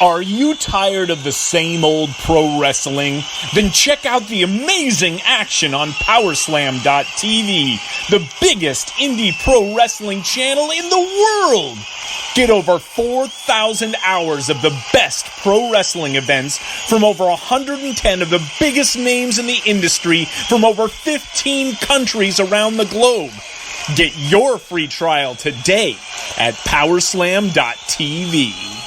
Are you tired of the same old pro wrestling? Then check out the amazing action on Powerslam.tv, the biggest indie pro wrestling channel in the world. Get over 4,000 hours of the best pro wrestling events from over 110 of the biggest names in the industry from over 15 countries around the globe. Get your free trial today at Powerslam.tv.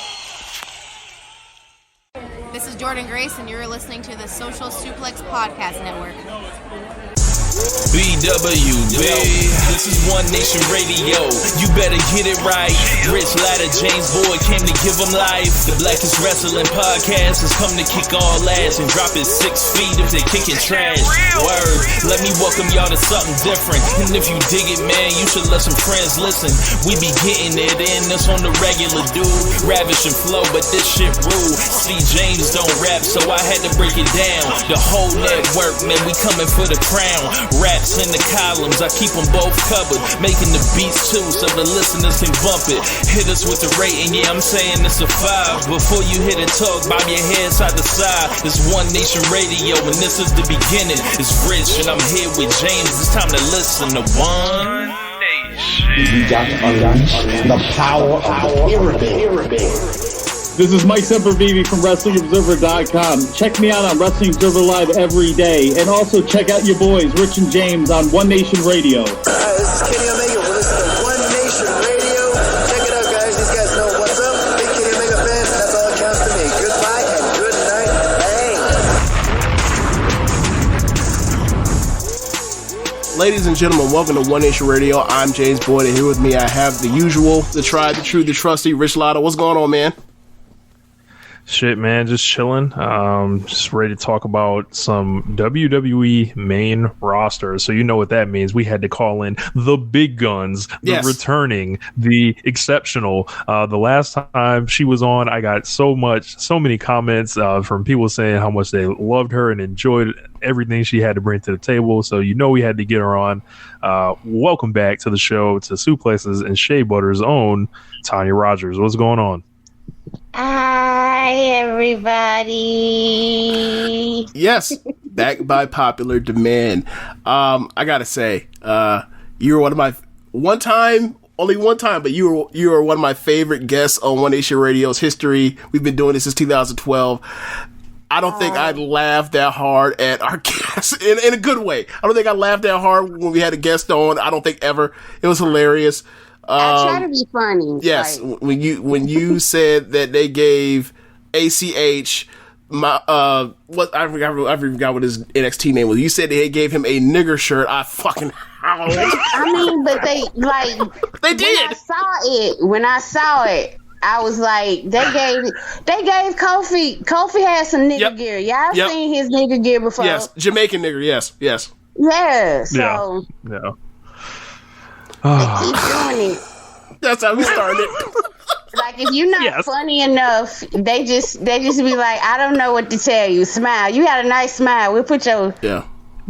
This is Jordan Grace, and you're listening to the Social Suplex Podcast Network. BWB, this is One Nation Radio. You better get it right. Rich Latta, James Boyd came to give them life. The Blackest Wrestling Podcast has come to kick all ass and drop it 6 feet if they kicking trash. Word, let me welcome y'all to something different. And if you dig it, man, you should let some friends listen. We be getting it in, that's on the regular, dude. Ravish and flow, but this shit rude. See, James don't rap, so I had to break it down. The whole network, man, we coming for the crown. Raps in the columns, I keep them both covered. Making the beats too, so the listeners can bump it. Hit us with the rating, yeah, I'm saying it's a 5. Before you hit it, talk, bob your head side to side. It's One Nation Radio, and this is the beginning. It's Rich, and I'm here with James. It's time to listen to One Nation. We got to unleash the power of the pyramid. This is Mike Sempervive from WrestlingObserver.com. Check me out on Wrestling Observer Live every day. And also check out your boys, Rich and James, on One Nation Radio. This is Kenny Omega. We're listening to One Nation Radio. Check it out, guys. These guys know what's up. Big Kenny Omega fans, that's all that counts to me. Goodbye and good night. Bang. Ladies and gentlemen, welcome to One Nation Radio. I'm James Boyd, and here with me I have the usual, the tried, the true, the trusty, Rich Latta. What's going on, man? Shit, man, just chilling. Just ready to talk about some WWE main roster. So you know what that means. We had to call in the big guns, the returning, the exceptional. The last time she was on, I got so many comments from people saying how much they loved her and enjoyed everything she had to bring to the table. So you know we had to get her on. Welcome back to the show, to Suplexes and Shea Butter's own Tonya Rodgers. What's going on? Hi, everybody. Yes, back by popular demand. I gotta say, you were one of my only one time, but you were one of my favorite guests on One Nation Radio's history. We've been doing this since 2012. I don't think I laughed that hard at our guests in a good way. I don't think I laughed that hard when we had a guest on. I don't think ever. It was hilarious. I try to be funny. Yes, like. when you said that they gave ACH I forgot what his NXT name was. You said they gave him a nigger shirt. I fucking howled. I mean, but they did. When I saw it, I was like, they gave Kofi. Kofi had some nigger gear. Y'all seen his nigger gear before? Yes, Jamaican nigger. Yes. Yeah. So. Yeah. Keep doing it. That's how we started. Like, if you're not funny enough, they just be like, I don't know what to tell you. Smile. You had a nice smile. We'll put your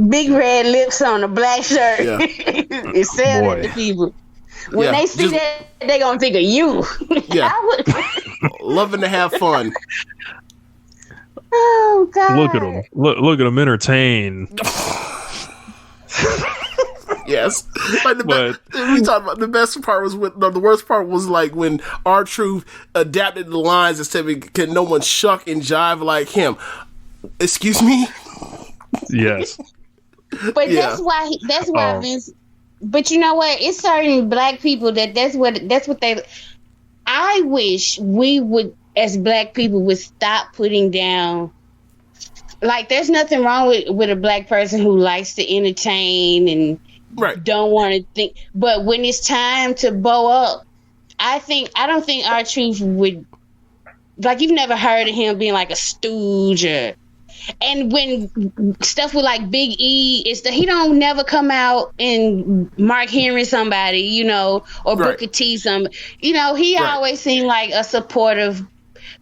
big red lips on a black shirt and sell that to people. When they see that, they're going to think of you. Yeah. Loving to have fun. Oh, God. Look at them. Look at them entertain. Yes, like we talked about the best part was the worst part was like when R-Truth adapted the lines and said, "Can no one shuck and jive like him?" Excuse me. Yes, but that's why Vince. But you know what? It's certain black people that's what they. I wish we would, as black people, would stop putting down. Like, there's nothing wrong with a black person who likes to entertain and. Right. Don't want to think, but when it's time to bow up, I don't think R-Truth would, like, you've never heard of him being like a stooge and when stuff with like Big E he don't never come out and Mark Henry somebody, or Booker T somebody, he always seemed like a supportive,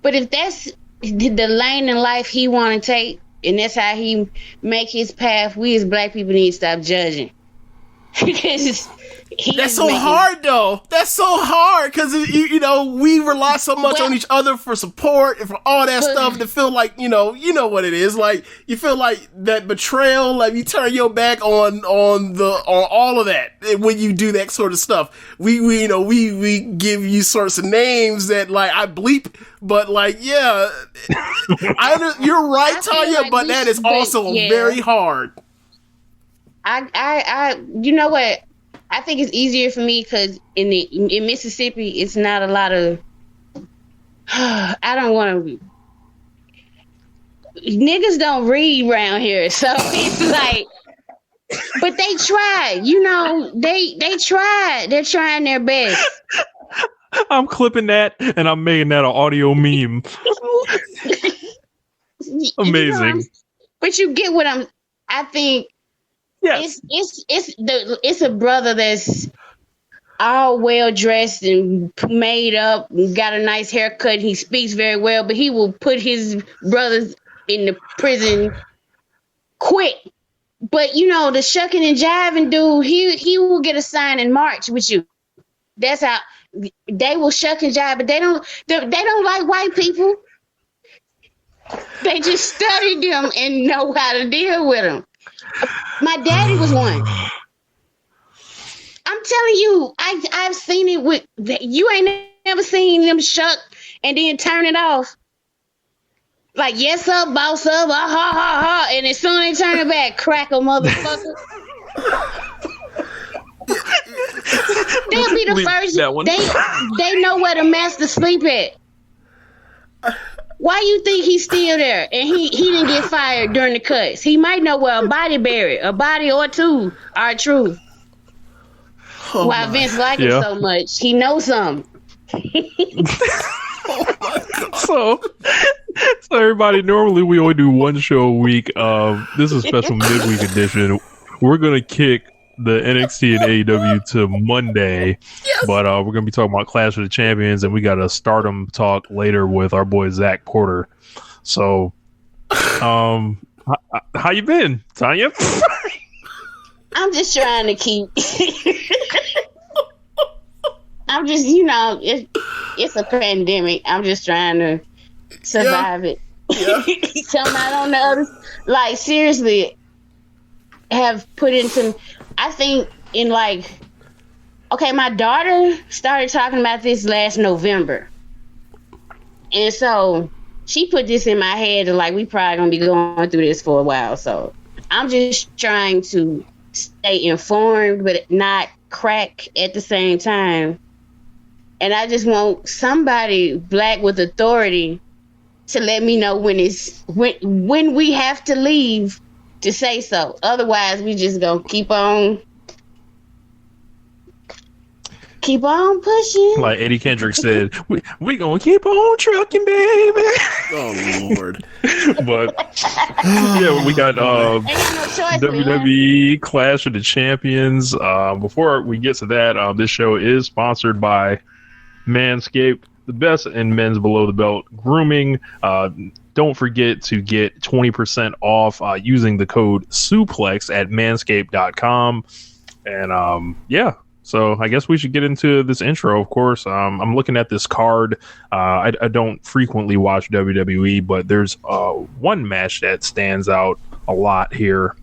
but if that's the lane in life he want to take and that's how he make his path, we as black people need to stop judging. Because, That's so hard, though. That's so hard because we rely so much on each other for support and for all that stuff to feel like you know what it is. Like you feel like that betrayal, like you turn your back on all of that when you do that sort of stuff. We give you sorts of names that like I bleep, but like you're right, Tonya, like but that is also very hard. I you know what? I think it's easier for me because in Mississippi, it's not a lot of. I don't want to. Niggas don't read around here, so it's like. But they tried, they tried. They're trying their best. I'm clipping that and I'm making that an audio meme. Amazing. But you get what I think. Yes. It's a brother that's all well dressed and made up and got a nice haircut. He speaks very well, but he will put his brothers in the prison quick. But the shucking and jiving dude, he will get a sign and march with you. That's how they will shuck and jive, but they don't like white people. They just study them and know how to deal with them. My daddy was one. I'm telling you, I've seen it with you. Ain't never seen them shuck and then turn it off. Like yes up, boss up, ha ha ha, and as soon as they turn it back, crack a motherfucker. They'll be the first. They know where the master sleep at. Why you think he's still there and he didn't get fired during the cuts? He might know where a body buried, a body or two are true. Why Vince likes him so much? He knows something. So everybody, normally we only do one show a week. This is a special midweek edition. We're gonna kick the NXT and AEW to Monday, but we're going to be talking about Clash of the Champions, and we got a Stardom talk later with our boy Zack Porter. So, how you been, Tonya? I'm just trying to keep. I'm just, it's a pandemic. I'm just trying to survive it. Yeah. Come out on the other, like seriously, have put in some. I think my daughter started talking about this last November. And so she put this in my head that we probably gonna be going through this for a while. So I'm just trying to stay informed, but not crack at the same time. And I just want somebody black with authority to let me know when we have to leave to say so. Otherwise, we just gonna keep on pushing. Like Eddie Kendrick said, we gonna keep on trucking, baby. Oh Lord! But we got WWE Clash of the Champions. Before we get to that, this show is sponsored by Manscaped, the best in men's below the belt grooming. Don't forget to get 20% off using the code SUPLEX at manscaped.com. And so I guess we should get into this intro, of course. I'm looking at this card. I don't frequently watch WWE, but there's one match that stands out a lot here.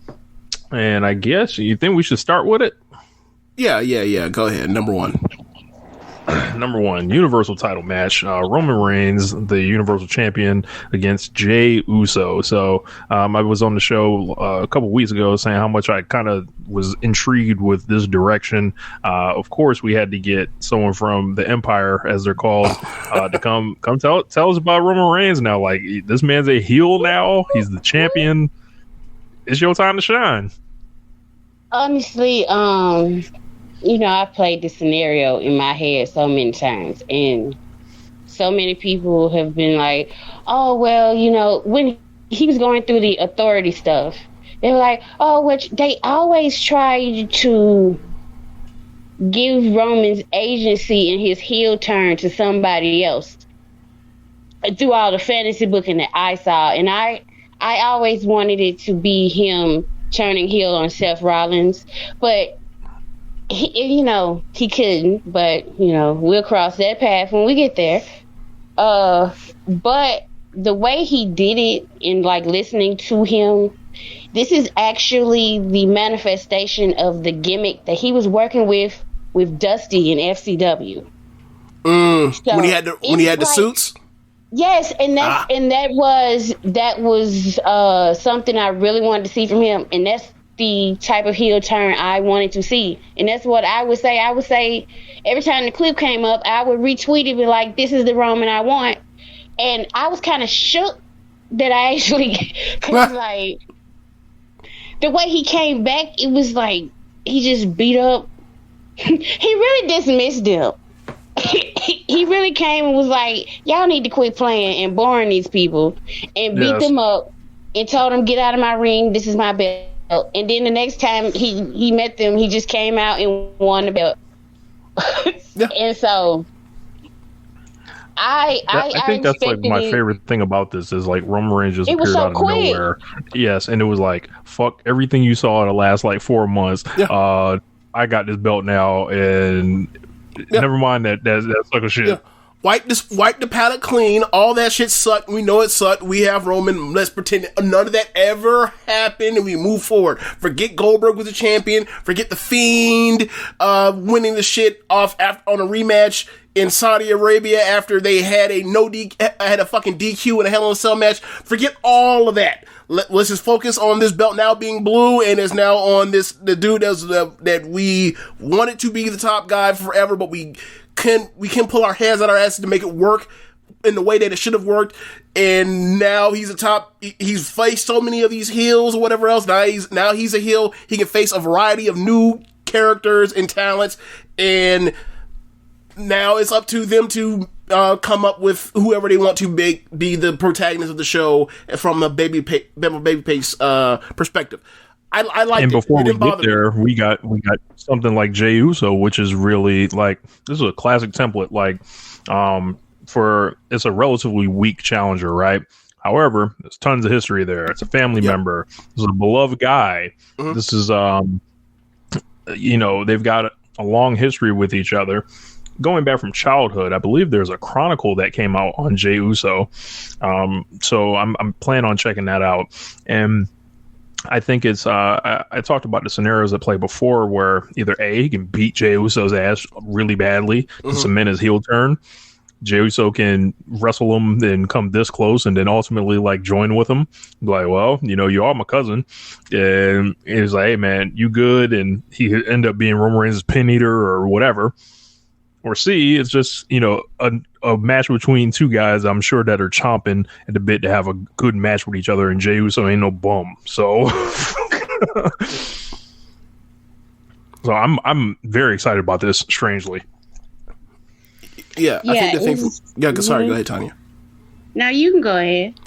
And I guess you think we should start with it? Yeah. Go ahead. Number one, Universal title match. Roman Reigns, the Universal Champion, against Jey Uso. So I was on the show a couple weeks ago saying how much I kind of was intrigued with this direction. Of course, we had to get someone from the Empire, as they're called, to come tell us about Roman Reigns now. Like, this man's a heel now. He's the champion. It's your time to shine. Honestly, I played this scenario in my head so many times, and so many people have been like, oh, well, when he was going through the authority stuff, they were like, oh, which they always try to give Roman's agency and his heel turn to somebody else through all the fantasy booking that I saw. And I always wanted it to be him turning heel on Seth Rollins, but he couldn't, but we'll cross that path when we get there. But the way he did it, and like listening to him, this is actually the manifestation of the gimmick that he was working with Dusty in FCW. So when he had the suits. Yes, and that was something I really wanted to see from him, and that's the type of heel turn I wanted to see. And that's what I would say. I would say every time the clip came up, I would retweet it, be like, "This is the Roman I want." And I was kind of shook that I actually, cause like the way he came back, it was like he just beat up. He really dismissed them. He really came and was like, "Y'all need to quit playing and boring these people," and beat them up and told them, "Get out of my ring. This is my belt." And then the next time he met them, he just came out and won the belt. And so I think that's like my favorite thing about this is like Roman Reigns just appeared out of nowhere. Yes, and it was like, fuck everything you saw in the last like 4 months. I got this belt now, and never mind that sucker shit. Yeah. Wipe the palate clean. All that shit sucked. We know it sucked. We have Roman. Let's pretend none of that ever happened, and we move forward. Forget Goldberg was a champion. Forget the Fiend winning the shit off on a rematch in Saudi Arabia after they had a fucking DQ and a Hell in a Cell match. Forget all of that. Let's just focus on this belt now being blue, and is now on the dude that we wanted to be the top guy forever, but we can pull our hands out our asses to make it work in the way that it should have worked. And now he's he's faced so many of these heels or whatever else. Now he's a heel. He can face a variety of new characters and talents, and now it's up to them to come up with whoever they want to be the protagonist of the show from a babyface perspective. I like. And before we get there, we got something like Jey Uso, which is really like, this is a classic template. Like, it's a relatively weak challenger, right? However, there's tons of history there. It's a family member. This is a beloved guy. Mm-hmm. This is they've got a long history with each other, going back from childhood. I believe there's a chronicle that came out on Jey Uso. So I'm planning on checking that out. And I think it's I talked about the scenarios that play before where either A, he can beat Jey Uso's ass really badly to cement his heel turn. Jey Uso can wrestle him and come this close and then ultimately like join with him. Like, well, you are my cousin. And he's like, hey man, you good? And he end up being Roman Reigns' pin eater or whatever. Or C, it's just, a match between two guys, I'm sure, that are chomping at the bit to have a good match with each other, and Jey Uso ain't no bum. So so I'm very excited about this, strangely. Yeah, I think the thing sorry, go ahead, Tonya. No, you can go ahead.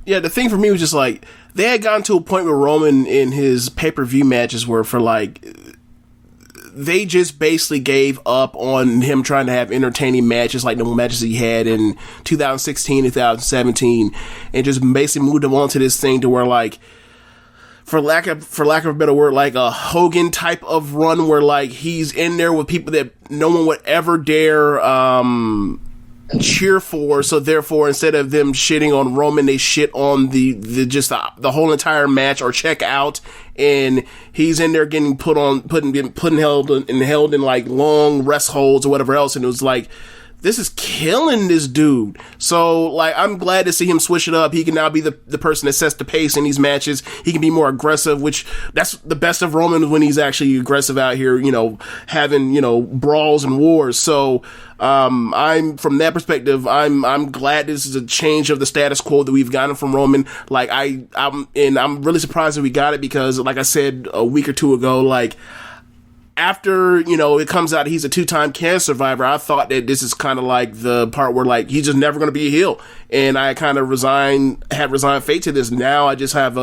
Yeah, the thing for me was just like, they had gotten to a point where Roman in his pay-per-view matches were for like, they just basically gave up on him trying to have entertaining matches like the matches he had in 2016, 2017, and just basically moved him on to this thing to where, like, for lack of a better word, like a Hogan type of run where like he's in there with people that no one would ever dare cheer for. So therefore, instead of them shitting on Roman, they shit on the whole entire match or check out. And he's in there getting held in like long rest holds or whatever else. And it was like, this is killing this dude. So, like, I'm glad to see him switch it up. He can now be the person that sets the pace in these matches. He can be more aggressive, which that's the best of Roman when he's actually aggressive out here, having, brawls and wars. So, I'm from that perspective, I'm glad this is a change of the status quo that we've gotten from Roman. Like, I'm really surprised that we got it because, like I said a week or two ago, like, after, it comes out he's a 2-time cancer survivor, I thought that this is kind of like the part where, like, he's just never going to be a heel. And I kind of had resigned fate to this. Now I just have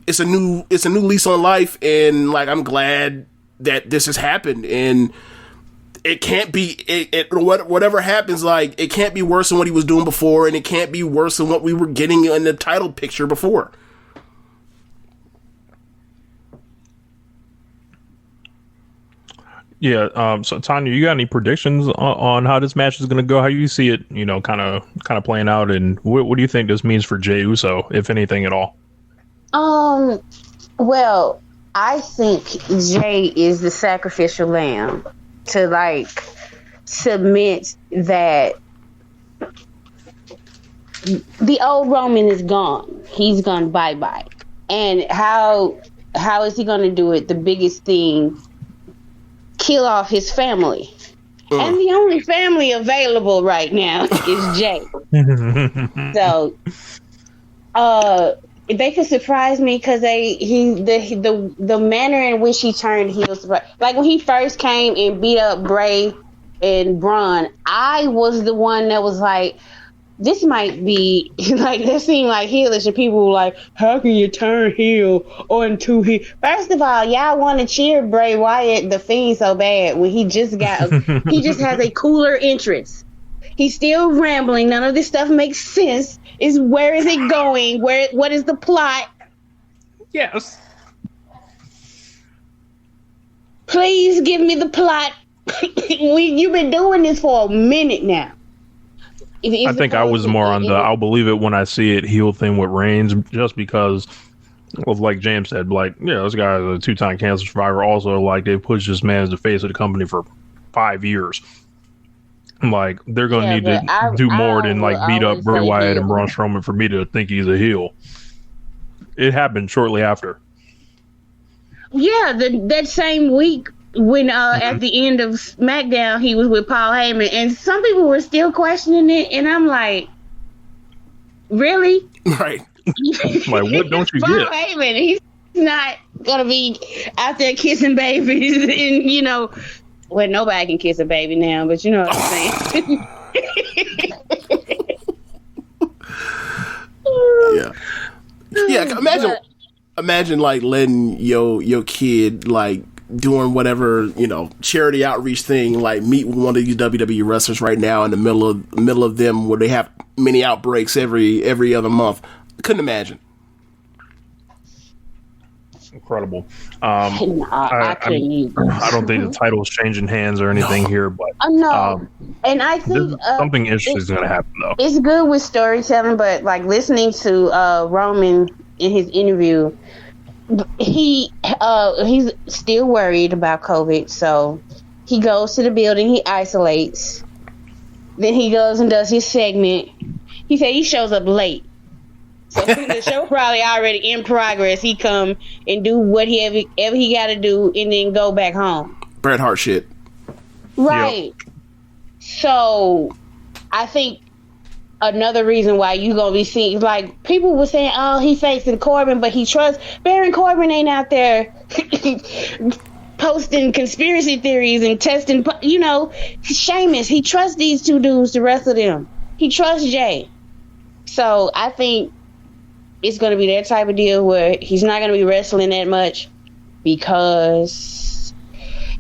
it's a new lease on life. And, like, I'm glad that this has happened. And it can't be, whatever happens, like, it can't be worse than what he was doing before. And it can't be worse than what we were getting in the title picture before. Yeah. So Tonya, you got any predictions on how this match is going to go? How you see it, kind of playing out, and what do you think this means for Jey Uso, if anything at all? Well, I think Jey is the sacrificial lamb to submit that the old Roman is gone. He's gone bye-bye. And how is he going to do it? The biggest thing, kill off his family. And the only family available right now is Jey. So, they could surprise me because the manner in which he turned heels, like when he first came and beat up Bray and Braun, I was the one that was like, this might be like, that seemed like heelish, and people were like, how can you turn heel on two heel? First of all, y'all want to cheer Bray Wyatt the Fiend so bad when he just has a cooler interest. He's still rambling. None of this stuff makes sense. Where is it going? What is the plot? Yes. Please give me the plot. You've been doing this for a minute now. I think I was more on the I'll believe it when I see it heel thing with Reigns, just because of, like James said, this guy is a 2-time cancer survivor. Also, they pushed this man as the face of the company for 5 years. They're going to need to do more than beat up Bray Wyatt and Braun Strowman for me to think he's a heel. It happened shortly after. Yeah, that same week when at the end of SmackDown he was with Paul Heyman, and some people were still questioning it, and I'm like, really? Right. What don't you Paul get? Heyman, he's not gonna be out there kissing babies, and well, nobody can kiss a baby now, but you know what I'm saying. Yeah. Imagine letting your kid doing whatever charity outreach thing, meet with one of these WWE wrestlers right now in the middle of them where they have many outbreaks every other month. Couldn't imagine. Incredible. I couldn't either. I don't think the title is changing hands or anything here, but no. And I think something interesting is going to happen, though. It's good with storytelling, but listening to Roman in his interview, he's still worried about COVID, so he goes to the building, he isolates, then he goes and does his segment. He said he shows up late, so the show probably already in progress. He come and do whatever he got to do, and then go back home. Bret Hart shit, right? Yep. So I think another reason why you gonna be seeing, people were saying, oh, he facing Corbin, but he trusts Baron Corbin ain't out there posting conspiracy theories and testing, Sheamus, he trusts these two dudes to wrestle them. He trusts Jey. So I think it's gonna be that type of deal where he's not gonna be wrestling that much because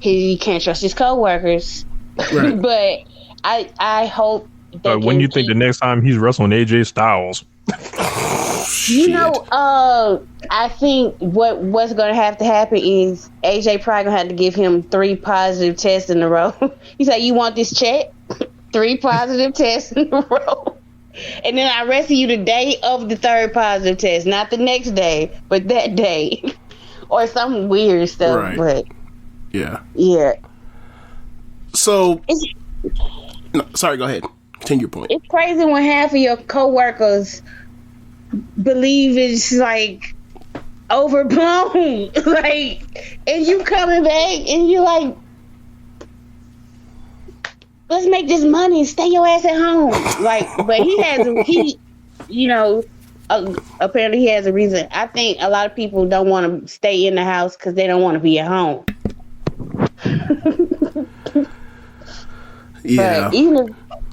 he can't trust his co-workers. Right. But I hope. When you think the next time he's wrestling AJ Styles? I think what's going to have to happen is AJ probably going to have to give him 3 positive tests in a row. He said, you want this check? 3 positive tests in a row. And then I wrestle you the day of the 3rd positive test. Not the next day, but that day. Or some weird stuff. Right. But yeah. So, no, sorry, go ahead. Continue your point. It's crazy when half of your coworkers believe it's overblown, and you coming back and you let's make this money and stay your ass at home. But apparently he has a reason. I think a lot of people don't want to stay in the house because they don't want to be at home. Yeah. But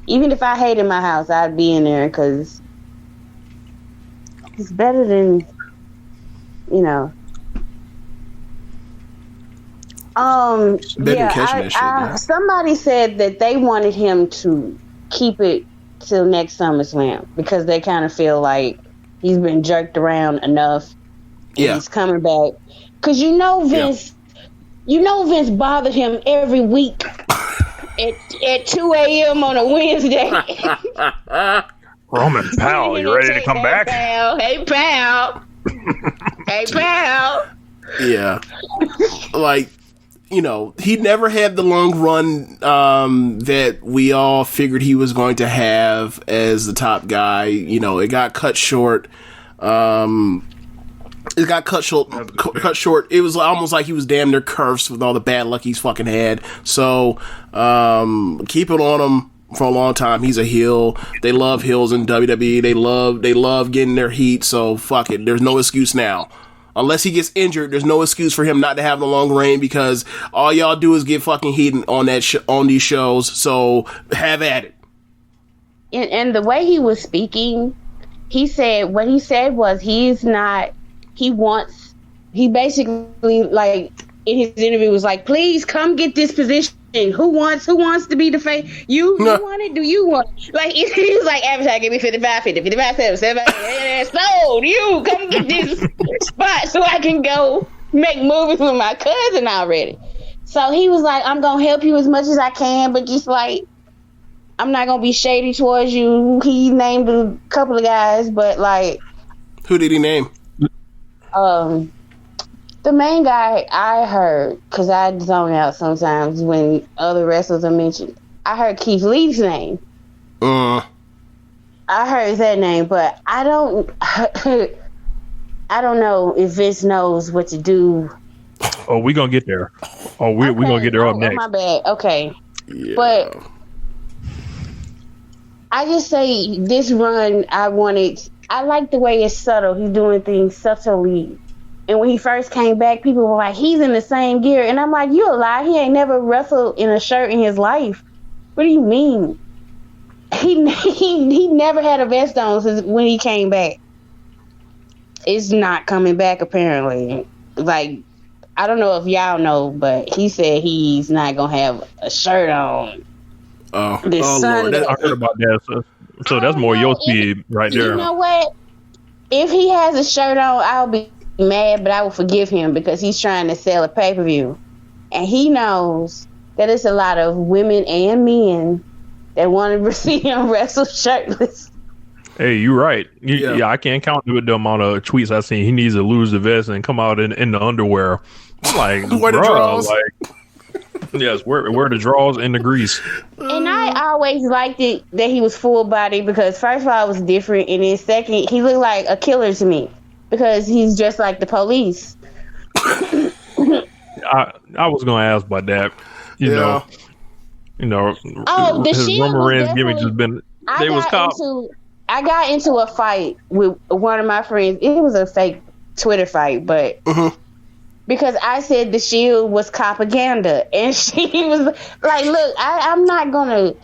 even if I hated my house, I'd be in there because it's better than, somebody said that they wanted him to keep it till next SummerSlam because they kind of feel like he's been jerked around enough. And he's coming back. Because Vince You know Vince bothered him every week at 2 a.m. on a Wednesday. Roman Powell, you ready to come back? Hey, pal. Hey, pal. Yeah. Like, you know, he never had the long run that we all figured he was going to have as the top guy. You know, it got cut short. It got cut short. It was almost like he was damn near cursed with all the bad luck he's fucking had. So, keep it on him for a long time. He's a heel. They love heels in WWE. They love getting their heat. So fuck it. There's no excuse now. Unless he gets injured, there's no excuse for him not to have the long reign, because all y'all do is get fucking heat on on these shows. So have at it. And the way he was speaking, he said was he basically, like, in his interview was like, please come get this position. Who wants to be the face? You want it? Do you want it? Like, he was like, advertise, give me 55, 50, 55, 7, sold. You come get this spot so I can go make movies with my cousin already. So he was like, I'm going to help you as much as I can, but just like, I'm not going to be shady towards you. He named a couple of guys, but like. Who did he name? The main guy I heard, because I zone out sometimes when other wrestlers are mentioned. I heard Keith Lee's name. I heard that name, but I don't know if Vince knows what to do. Oh, we gonna get there. Oh, we gonna get there up next. My bad. Okay, yeah. But I just say this run, I like the way it's subtle. He's doing things subtly. And when he first came back, people were like, he's in the same gear. And I'm like, you a lie. He ain't never wrestled in a shirt in his life. What do you mean? He never had a vest on since when he came back. It's not coming back, apparently. Like, I don't know if y'all know, but he said he's not going to have a shirt on. Oh Lord. I heard about that. So that's more your speed right there. You know what? If he has a shirt on, I'll be mad, but I will forgive him because he's trying to sell a pay-per-view. And he knows that it's a lot of women and men that want to see him wrestle shirtless. Hey, you're right. Yeah, I can't count with the amount of tweets I've seen. He needs to lose the vest and come out in the underwear. I'm like, wear the drawers. Like, yes, wear the drawers and the grease. And I always liked it that he was full body because first of all, it was different, and then second, he looked like a killer to me because he's just like the police. I was gonna ask about that. You know. Oh, the his Shield Roman Reigns was gimmick just been. They was cop. I got into a fight with one of my friends. It was a fake Twitter fight, but because I said the Shield was propaganda, and she was like, "Look, I'm not gonna.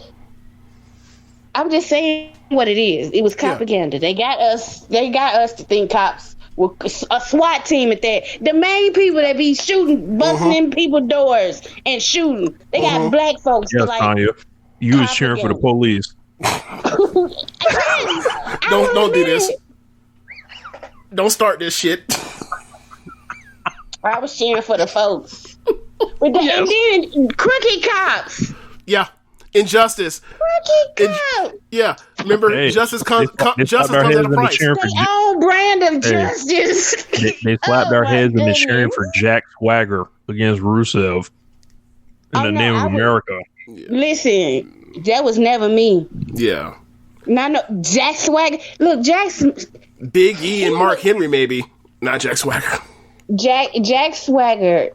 I'm just saying what it is. It was propaganda. They got us to think cops were a SWAT team at that. The main people that be shooting, busting in people's doors and shooting. They got black folks. Yes, like, Tonya, you was cheering for the police. Don't do this. Don't start this shit. I was cheering for the folks. And then crooked cops. Yeah. Injustice. Crooked cops. Yeah. Remember, justice comes at a price. Their own brand of justice. They slapped our heads and they're cheering for Jack Swagger against Rusev in the name of America. Yeah. Listen, that was never me. Yeah. No, Jack Swagger. Look, Big E and Mark Henry, maybe. Not Jack Swagger. Jack Swagger.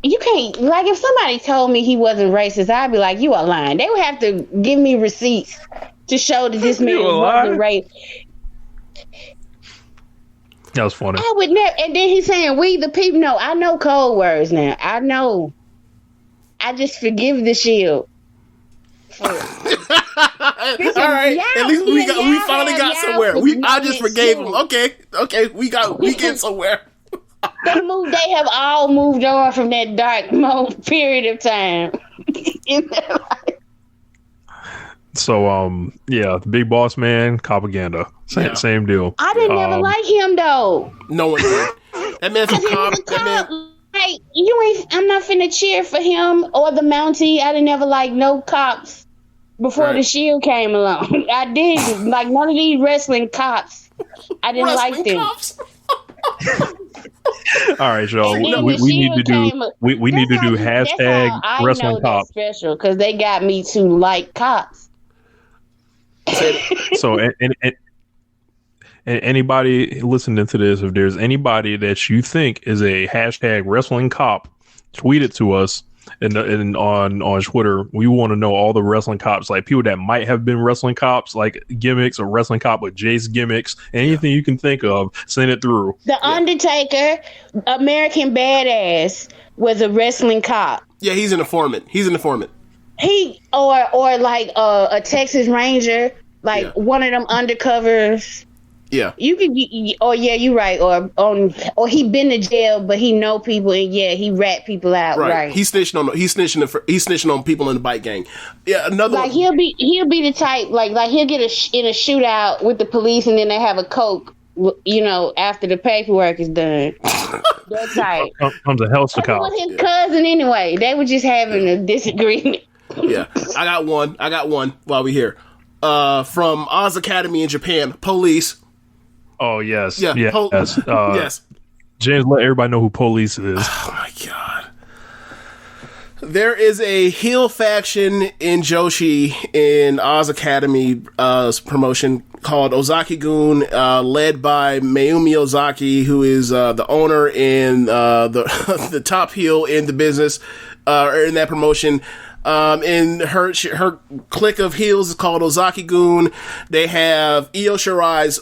You can't, like, if somebody told me he wasn't racist, I'd be like, you are lying. They would have to give me receipts to show that this man wasn't racist. That was funny. I would never. And then he's saying, we the people. No, I know code words now. I know. I just forgive the Shield. All right. At least we finally got somewhere. I just forgave him. Okay. We get somewhere. They have all moved on from that dark period of time in their life. So, the big boss man, propaganda. Same deal. I didn't ever like him though. No one did. That man from Like, I'm not finna cheer for him or the Mountie. I didn't ever like no cops before the Shield came along. I didn't like none of these wrestling cops. I didn't like them. All right, y'all. We need to do we need to do hashtag wrestling cops special because they got me to like cops. So and anybody listening to this, if there's anybody that you think is a hashtag wrestling cop, tweet it to us. And on Twitter, we want to know all the wrestling cops, like people that might have been wrestling cops, like gimmicks or wrestling cop with Jace gimmicks, anything you can think of, send it through. The Undertaker, American Badass, was a wrestling cop. Yeah, he's an informant. He or like a Texas Ranger, like one of them undercovers. Yeah, you could. You're right. Or he been to jail, but he know people, and he rat people out. Right. He's snitching on people in the bike gang. Yeah, another like he'll be the type like he'll get in a shootout with the police, and then they have a coke. After the paperwork is done. That type. Comes a hell to cop. With his cousin anyway. They were just having a disagreement. Yeah, I got one while we're here. From Oz Academy in Japan, Police. Oh, yes. Yeah. Yes. Yes. James, let everybody know who Police is. Oh, my God. There is a heel faction in Joshi in Oz Academy promotion called Ozaki-gun, led by Mayumi Ozaki, who is the owner and the top heel in the business, in that promotion. And her clique of heels is called Ozaki-gun. They have Io Shirai's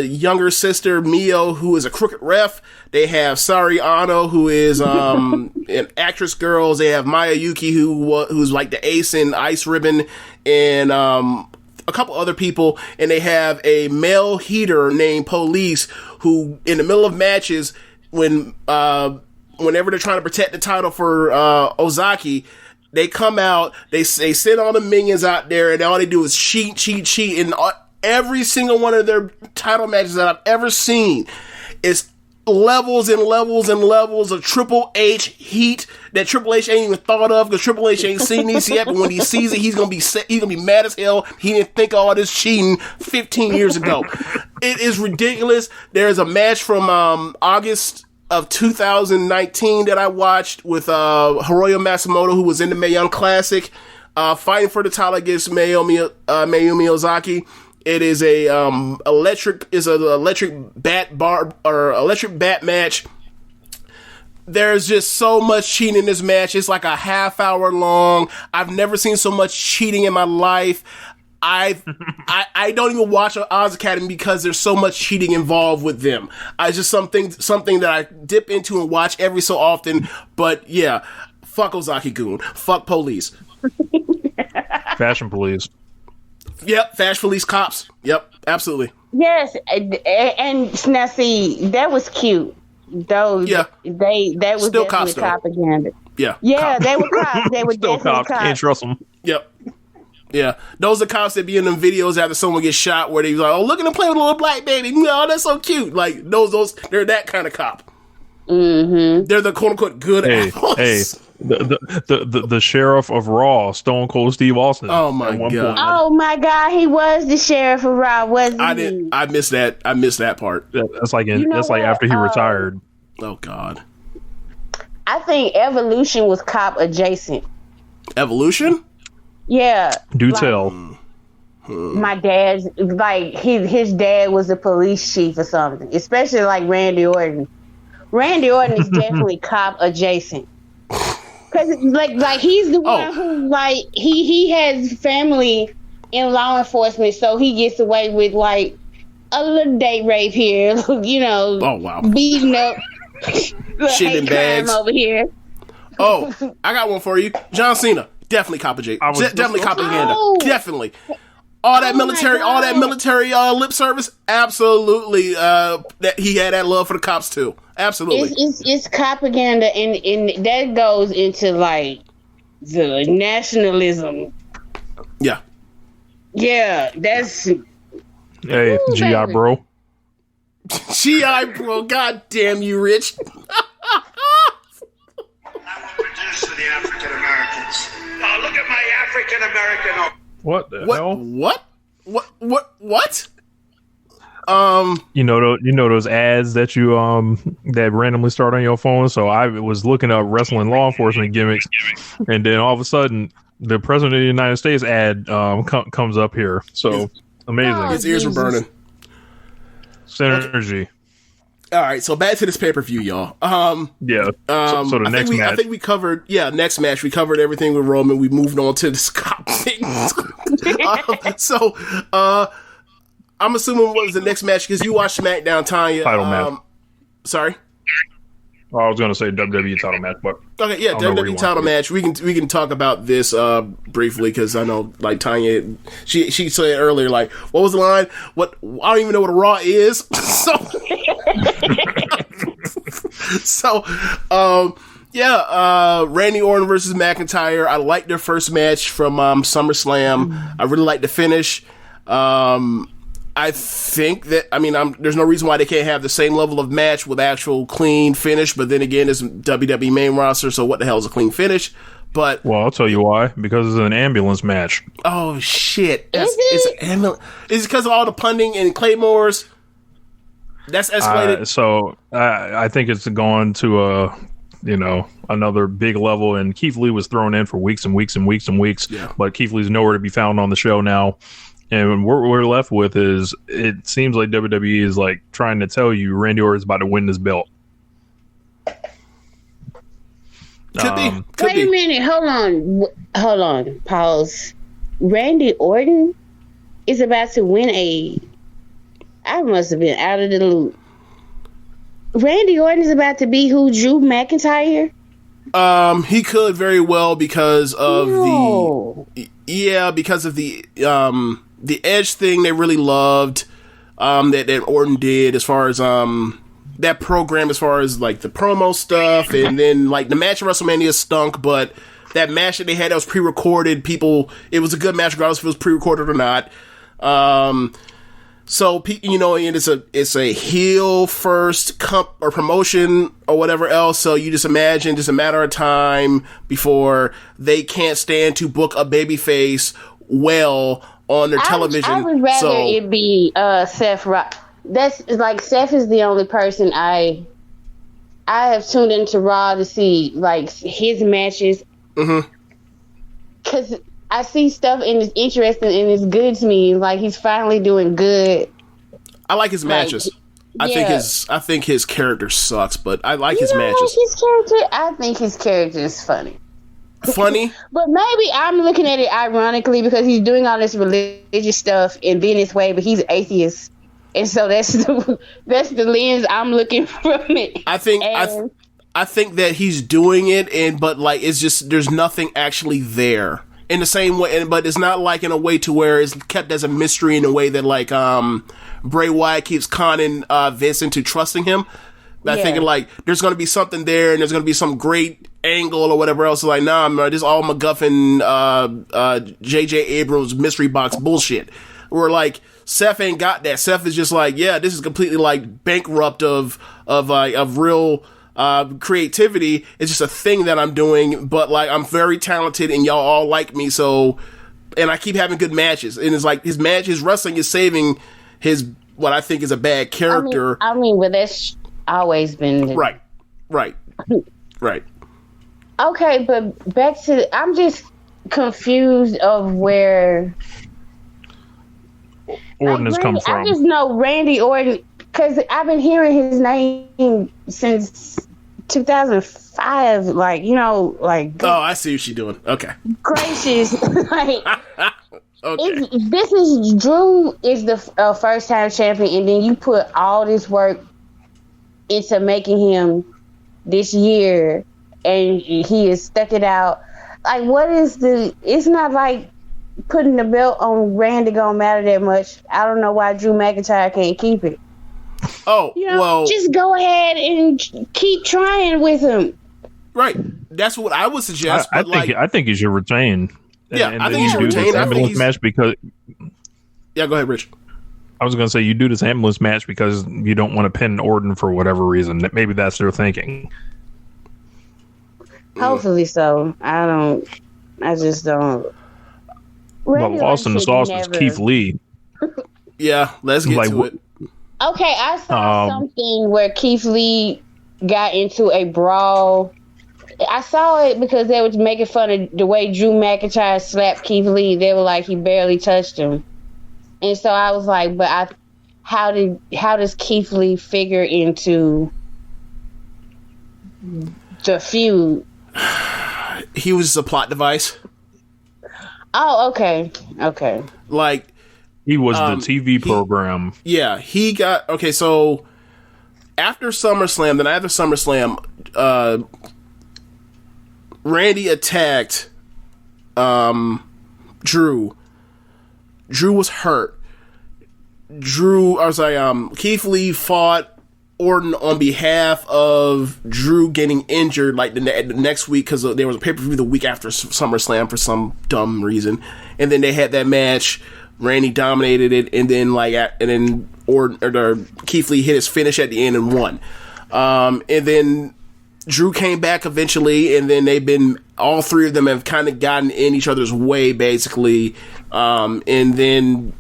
younger sister Mio, who is a crooked ref. They have Sari Ano, who is an actress girls. They have Maya Yuki, who's like the ace in Ice Ribbon, and a couple other people. And they have a male heater named Police, who in the middle of matches, whenever they're trying to protect the title for Ozaki, they come out, they send all the minions out there, and all they do is cheat. And every single one of their title matches that I've ever seen is levels and levels and levels of Triple H heat that Triple H ain't even thought of, because Triple H ain't seen this yet. But when he sees it, he's gonna be mad as hell. He didn't think of all this cheating 15 years ago. It is ridiculous. There's a match from August of 2019 that I watched with Hiroyo Matsumoto, who was in the Mae Young Classic, fighting for the title against Mayumi Ozaki. It is a electric bat match. There's just so much cheating in this match. It's like a half hour long. I've never seen so much cheating in my life. I don't even watch Oz Academy because there's so much cheating involved with them. It's just something that I dip into and watch every so often. But yeah, fuck Ozaki-gun. Fuck Police. Fashion Police. Yep, Fashion Police cops. Yep, absolutely. Yes, and now see, that was cute. Those, that was still definitely cops, propaganda. Yeah, they were cops. They were still definitely cops. Can't trust them. Yep. Yeah, those are cops that be in them videos after someone gets shot, where they like, "Oh, look at them playing with a little black baby. Oh, that's so cute." Like those, they're that kind of cop. Mm-hmm. They're the quote unquote good apples. Hey, the sheriff of Raw, Stone Cold Steve Austin. Oh my god! Oh my god, he was the sheriff of Raw, wasn't he? I missed that. I missed that part. That's like after he retired. Oh god. I think Evolution was cop adjacent. Evolution? Yeah. Do tell. My dad's like his dad was a police chief or something, especially like Randy Orton. Randy Orton is definitely cop adjacent. Cause like he's the one who like he has family in law enforcement, so he gets away with like a little date rape here, you know. Oh wow. Beating up shit in bags over here. Oh, I got one for you. John Cena, definitely cop adjacent. Definitely propaganda. Definitely. All that military lip service, absolutely. That he had that love for the cops too. Absolutely. It's propaganda, and that goes into like the nationalism. Yeah. Yeah, that's. Hey, GI bro. GI bro, god damn you, Rich. matches for the African Americans. Oh, look at my African American. What the hell? What? You know those ads that you that randomly start on your phone. So I was looking up wrestling law enforcement gimmicks, and then all of a sudden the President of the United States ad comes up here. So amazing. His ears were burning. Synergy. All right, so back to this pay-per-view, y'all. Yeah. So the next match. I think we covered. Yeah, next match. We covered everything with Roman. We moved on to the Scott thing. I'm assuming what was the next match because you watched SmackDown, Tonya. Title match. Sorry. I was going to say WWE title match, but okay, yeah, WWE title match. We can talk about this briefly because I know, like Tonya, she said earlier, like, what was the line? What I don't even know what a Raw is. Randy Orton versus McIntyre. I liked their first match from SummerSlam. I really liked the finish. I think that, there's no reason why they can't have the same level of match with actual clean finish, but then again, it's WWE main roster, so what the hell is a clean finish? But well, I'll tell you why. Because it's an ambulance match. Oh, shit. It's an ambulance. Is it because of all the punting and claymores? That's escalated? I think it's gone to another big level, and Keith Lee was thrown in for weeks and weeks and weeks and weeks, but Keith Lee's nowhere to be found on the show now. And what we're left with is, it seems like WWE is like trying to tell you Randy Orton is about to win this belt. Could be. Wait a minute. Hold on. Pause. Randy Orton is about to win I must have been out of the loop. Randy Orton is about to be who? Drew McIntyre? He could very well because of the Edge thing they really loved, that Orton did as far as that program, as far as like the promo stuff, and then like the match at WrestleMania stunk, but that match that they had that was pre-recorded, it was a good match regardless if it was pre-recorded or not. So and it's a heel first or promotion or whatever else. So you just imagine just a matter of time before they can't stand to book a babyface well on their television. I would rather it be Seth Rock. That's like Seth is the only person I have tuned into Raw to see like his matches. Because I see stuff and it's interesting and it's good to me. Like he's finally doing good. I like his matches. I think his character sucks, but I like his matches. I think his character is funny. Funny? But maybe I'm looking at it ironically because he's doing all this religious stuff and being this way, but he's an atheist. And so that's the lens I'm looking from it. I think that he's doing it, but like it's just there's nothing actually there in the same way, but it's not like in a way to where it's kept as a mystery in a way that like Bray Wyatt keeps conning Vince into trusting him. By thinking like there's going to be something there and there's going to be some great angle or whatever else. Like nah, man, this all MacGuffin, J.J. Abrams mystery box bullshit. Where like Seth ain't got that. Seth is just like, yeah, this is completely like bankrupt of real creativity. It's just a thing that I'm doing, but like I'm very talented and y'all all like me. So, and I keep having good matches, and it's like his wrestling is saving his what I think is a bad character. But that's always been right. Okay, but back to I'm just confused of where Orton has come from. I just know Randy Orton because I've been hearing his name since 2005. Like oh, I see what she's doing. Okay, gracious, like. Okay. Drew is the first time champion, and then you put all this work into making him this year, and he has stuck it out. Like, what is it's not like putting the belt on Randy gonna matter that much. I don't know why Drew McIntyre can't keep it. Oh, well, just go ahead and keep trying with him. Right. That's what I would suggest. I think he should retain. Yeah, I think he should retain. Ambulance match because. Yeah, go ahead, Rich. I was going to say you do this ambulance match because you don't want to pin Orton for whatever reason. Maybe that's their thinking. Hopefully so. I just don't. But lost in the sauce was Keith Lee. Yeah, let's get to it. Okay, I saw something where Keith Lee got into a brawl. I saw it because they were making fun of the way Drew McIntyre slapped Keith Lee. They were like, he barely touched him. And so I was like, how does Keith Lee figure into the feud? He was a plot device. Oh, okay. Like, he was the TV program. Yeah, he got... Okay, so after SummerSlam, Randy attacked Drew. Drew was hurt. Keith Lee fought Orton on behalf of Drew getting injured like the next week because there was a pay-per-view the week after SummerSlam for some dumb reason. And then they had that match. Randy dominated it, and then Keith Lee hit his finish at the end and won. And then Drew came back eventually, and then all three of them have kind of gotten in each other's way, basically. And then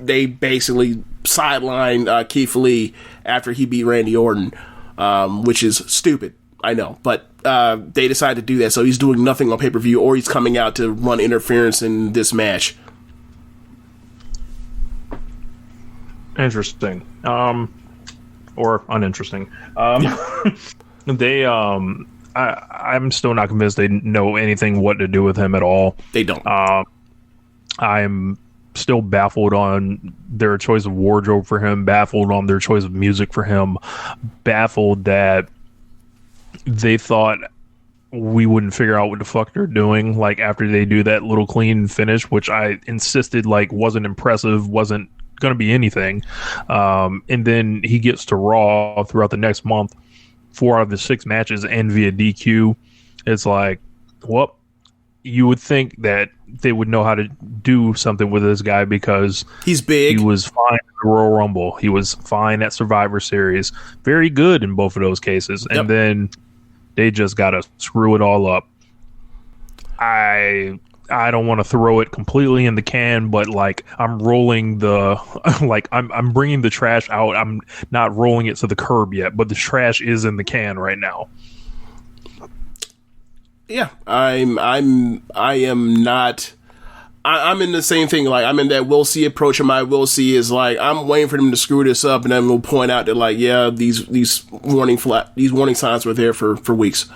they basically sidelined Keith Lee after he beat Randy Orton, which is stupid, I know. But they decided to do that, so he's doing nothing on pay-per-view, or he's coming out to run interference in this match. Interesting. Or uninteresting. I'm still not convinced they know anything what to do with him at all. They don't. I'm still baffled on their choice of wardrobe for him, baffled on their choice of music for him, baffled that they thought we wouldn't figure out what the fuck they're doing, like, after they do that little clean finish, which I insisted, like, wasn't impressive, wasn't going to be anything. And then he gets to Raw throughout the next month, 4 out of the 6 matches end via DQ. It's like, well, you would think that they would know how to do something with this guy because he's big. He was fine at the Royal Rumble. He was fine at Survivor Series. Very good in both of those cases. Yep. And then they just got to screw it all up. I don't want to throw it completely in the can, but like I'm rolling I'm bringing the trash out. I'm not rolling it to the curb yet, but the trash is in the can right now. Yeah, I'm in the same thing. Like, I'm in that we'll see approach, and my will see is like I'm waiting for them to screw this up, and then we'll point out that, like, yeah, these warning signs were there for weeks.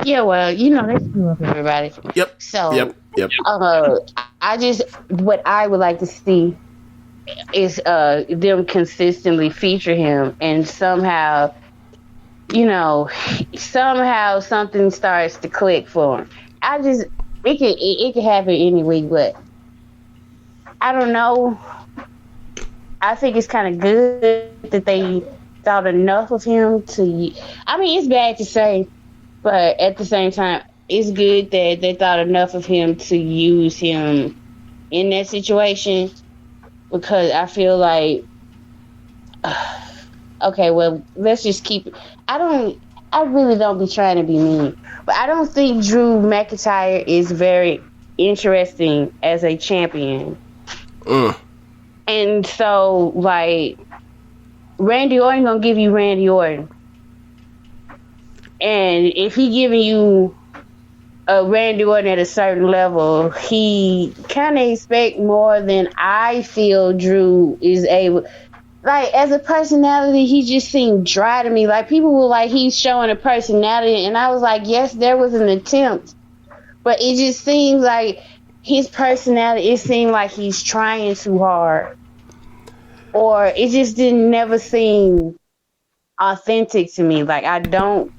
Yeah, well, they screw up everybody. Yep. So, yep. What I would like to see is them consistently feature him, and somehow something starts to click for him. It could happen any week, but I don't know. I think it's kind of good that they thought enough of him to. I mean, it's bad to say. But at the same time, it's good that they thought enough of him to use him in that situation, because I feel like, okay, well, let's just keep it. I really don't be trying to be mean, but I don't think Drew McIntyre is very interesting as a champion. And so, like, Randy Orton gonna give you Randy Orton. And if he giving you a Randy Orton at a certain level, he kind of expect more than I feel Drew is able. Like, as a personality, he just seemed dry to me. Like, people were like, he's showing a personality. And I was like, yes, there was an attempt. But it just seems like his personality, it seemed like he's trying too hard. Or it just never seem authentic to me. Like, I don't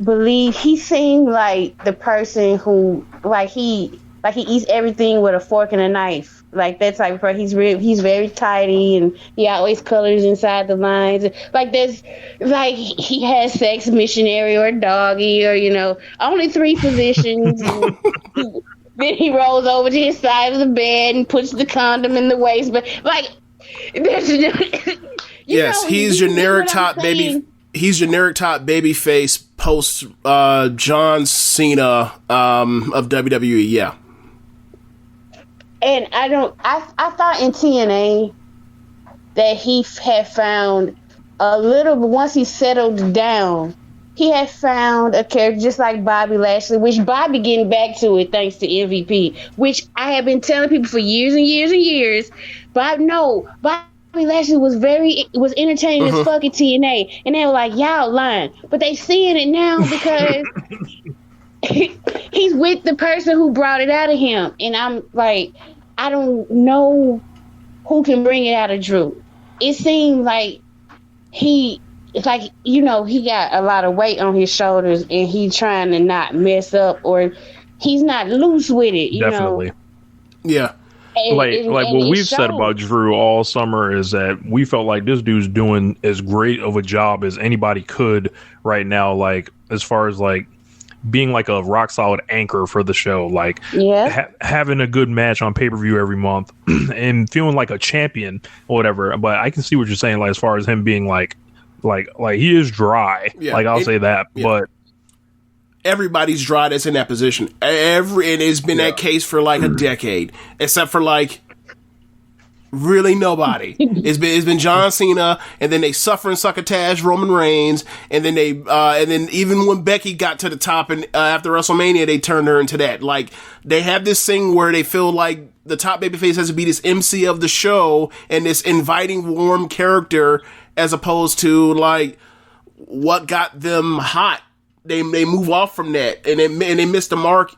believe he seemed like the person who he eats everything with a fork and a knife, like that type of person. He's very tidy, and he always colors inside the lines. Like, there's like he has sex missionary or doggy or only 3 positions. Then he rolls over to his side of the bed and puts the condom in the waist. But like, yes, he's generic top baby. He's generic top baby face post John Cena of WWE. Yeah. And I thought in TNA that he had found a little, once he settled down, he had found a character just like Bobby Lashley, which Bobby getting back to it thanks to MVP, which I have been telling people for years and years and years. Bobby Lashley was entertaining as fucking TNA, and they were like, y'all lying, but they seeing it now because he's with the person who brought it out of him, and I'm like, I don't know who can bring it out of Drew. It seems like he got a lot of weight on his shoulders, and he's trying to not mess up, or he's not loose with it. Definitely. Yeah. Like what we've said about Drew all summer is that we felt like this dude's doing as great of a job as anybody could right now. Like as far as like being like a rock solid anchor for the show, like having a good match on pay-per-view every month and feeling like a champion or whatever. But I can see what you're saying, like as far as him being like he is dry. Yeah, like I'll say that, but everybody's dry that's in that position. And it's been that case for like a decade, except for like really nobody. It's been John Cena, and then they suffer and succotash Roman Reigns, and then and then even when Becky got to the top and after WrestleMania, they turned her into that. Like they have this thing where they feel like the top babyface has to be this MC of the show and this inviting, warm character, as opposed to like what got them hot. They move off from that, and they miss the mark.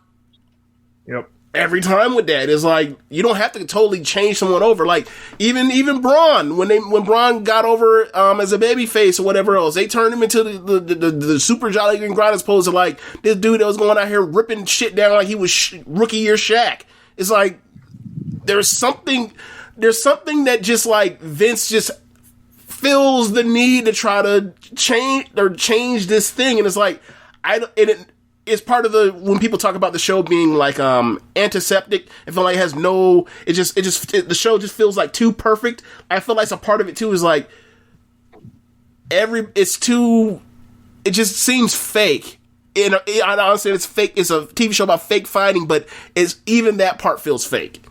Yep. Every time with that, it's like you don't have to totally change someone over. Like even Braun, when Braun got over as a babyface or whatever else, they turned him into the super Jolly Green Grinders pose of like this dude that was going out here ripping shit down like he was rookie year Shaq. It's like there's something that just like Vince just feels the need to try to change this thing, and it's like it's part of when people talk about the show being like antiseptic. I feel like it has the show just feels like too perfect. I feel like it's a part of it too is like it just seems fake. I honestly, it's fake. It's a TV show about fake fighting, but even that part feels fake.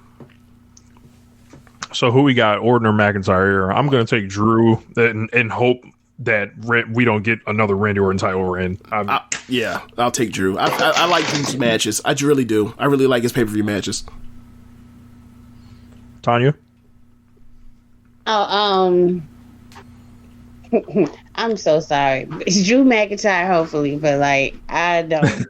So who we got, Orton or McIntyre? I'm going to take Drew and hope that we don't get another Randy Orton title reign. I'll take Drew. I like Drew's matches. I really do. I really like his pay-per-view matches. Tonya? I'm so sorry. It's Drew McIntyre, hopefully, but like, I don't.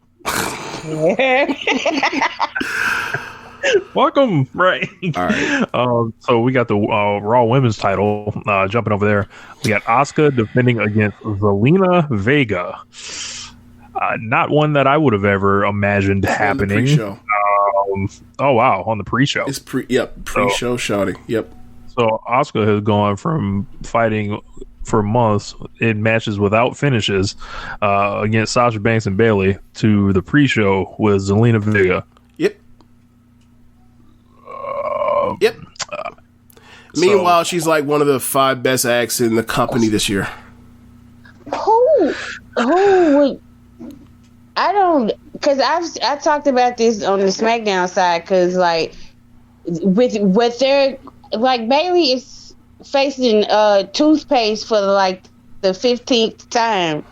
Welcome, right? All right. So we got the Raw Women's title. Jumping over there, we got Asuka defending against Zelina Vega. Not one that I would have ever imagined happening. On the pre-show. Oh wow, on the pre-show. It's pre-show shouting. Yep. So Asuka has gone from fighting for months in matches without finishes against Sasha Banks and Bayley to the pre-show with Zelina Vega. Yep. Meanwhile, she's like one of the 5 best acts in the company this year. Who? I don't, because I talked about this on the SmackDown side, because like with their like Bayley is facing toothpaste for like the 15th time.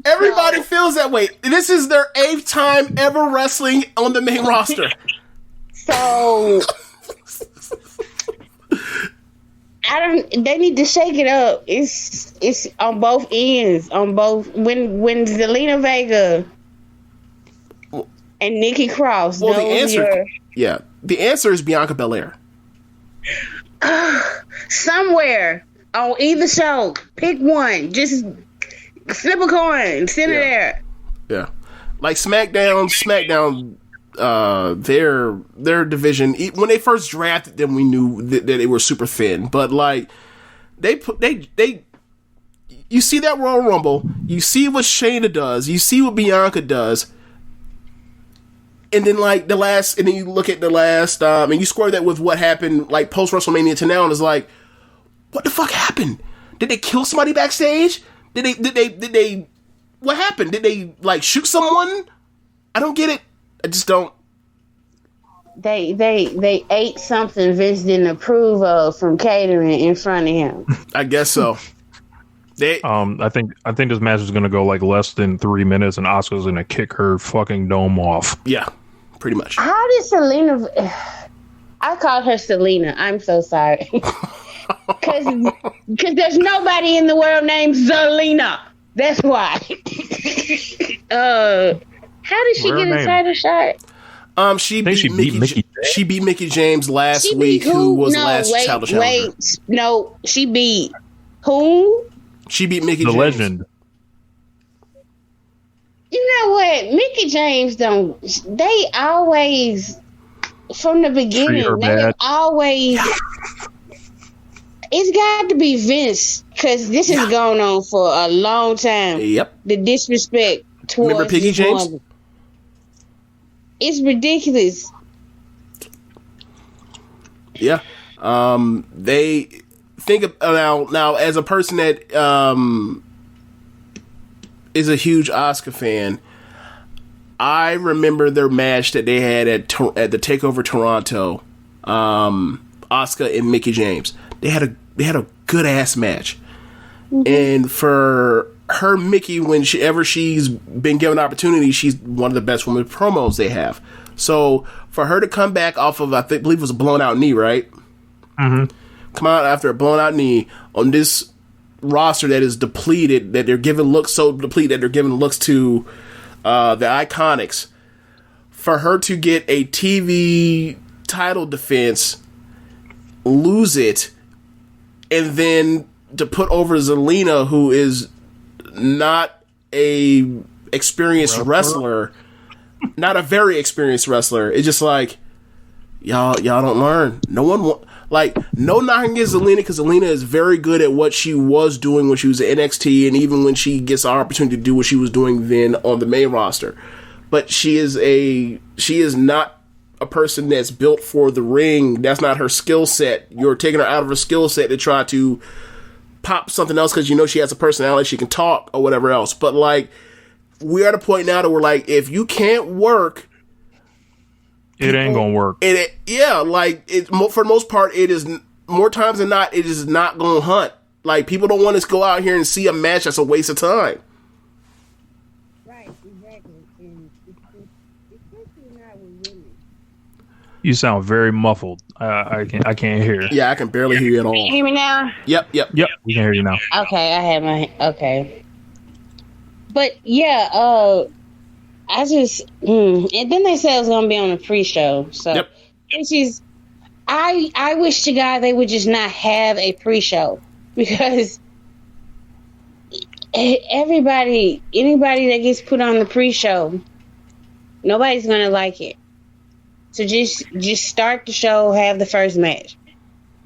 Everybody feels that way. This is their 8th time ever wrestling on the main roster. So they need to shake it up. It's on both ends. When Zelina Vega and Nikki Cross. Well, the answer is Bianca Belair. Somewhere on either show, pick one. Just flip a coin, send it there. Yeah, like SmackDown. Their division, when they first drafted them, we knew that they were super thin, but like they you see that Royal Rumble, you see what Shayna does, you see what Bianca does, and then you look at the last and you square that with what happened like post WrestleMania to now, and it's like, what the fuck happened? Did they kill somebody backstage? Did they what happened? Did they like shoot someone? I don't get it. I just don't. They ate something Vince didn't approve of from catering in front of him. I guess so. I think this match is gonna go like less than 3 minutes, and Asuka's gonna kick her fucking dome off. Yeah, pretty much. How did Selena? I called her Selena. I'm so sorry. Because there's nobody in the world named Zelina. That's why. How did she get a title shot? She beat Mickey James last week, who was last title challenger. She beat who? She beat Mickey the James. Legend. You know what? Mickey James they always, from the beginning, they have always, it's got to be Vince, because this has gone on for a long time. Yep. The disrespect towards Remember Piggy James? Woman. It's ridiculous. Yeah. They think of, now as a person that is a huge Asuka fan, I remember their match that they had at the Takeover Toronto. Asuka and Mickey James. They had a good ass match. Mm-hmm. And for her, Mickey, whenever she's been given an opportunity, she's one of the best women promos they have. So for her to come back off of, believe it was a blown out knee, right? Mm-hmm. Come out after a blown out knee on this roster that is depleted, that they're giving looks so depleted that they're giving looks to the Iconics. For her to get a TV title defense, lose it, and then to put over Zelina, who is not a experienced wrestler, not a very experienced wrestler. It's just like y'all don't learn. No one no knocking against Zelina, because Zelina is very good at what she was doing when she was at NXT, and even when she gets the opportunity to do what she was doing then on the main roster. But she is not a person that's built for the ring. That's not her skill set. You're taking her out of her skill set to try to pop something else because you know she has a personality, she can talk or whatever else. But like, we're at a point now that we're like, if you can't work, it ain't gonna work. For the most part, it is more times than not, it is not gonna hunt. Like, people don't want to go out here and see a match that's a waste of time. Right, exactly. And especially not with women. You sound very muffled. I can't hear. Yeah, I can barely hear you at all. Can you hear me now? Yep. We can hear you now. Okay, I have my But yeah, I just and then they said it was gonna be on a pre-show. So which is, I wish to God they would just not have a pre-show, because anybody that gets put on the pre-show, nobody's gonna like it. So just start the show, have the first match.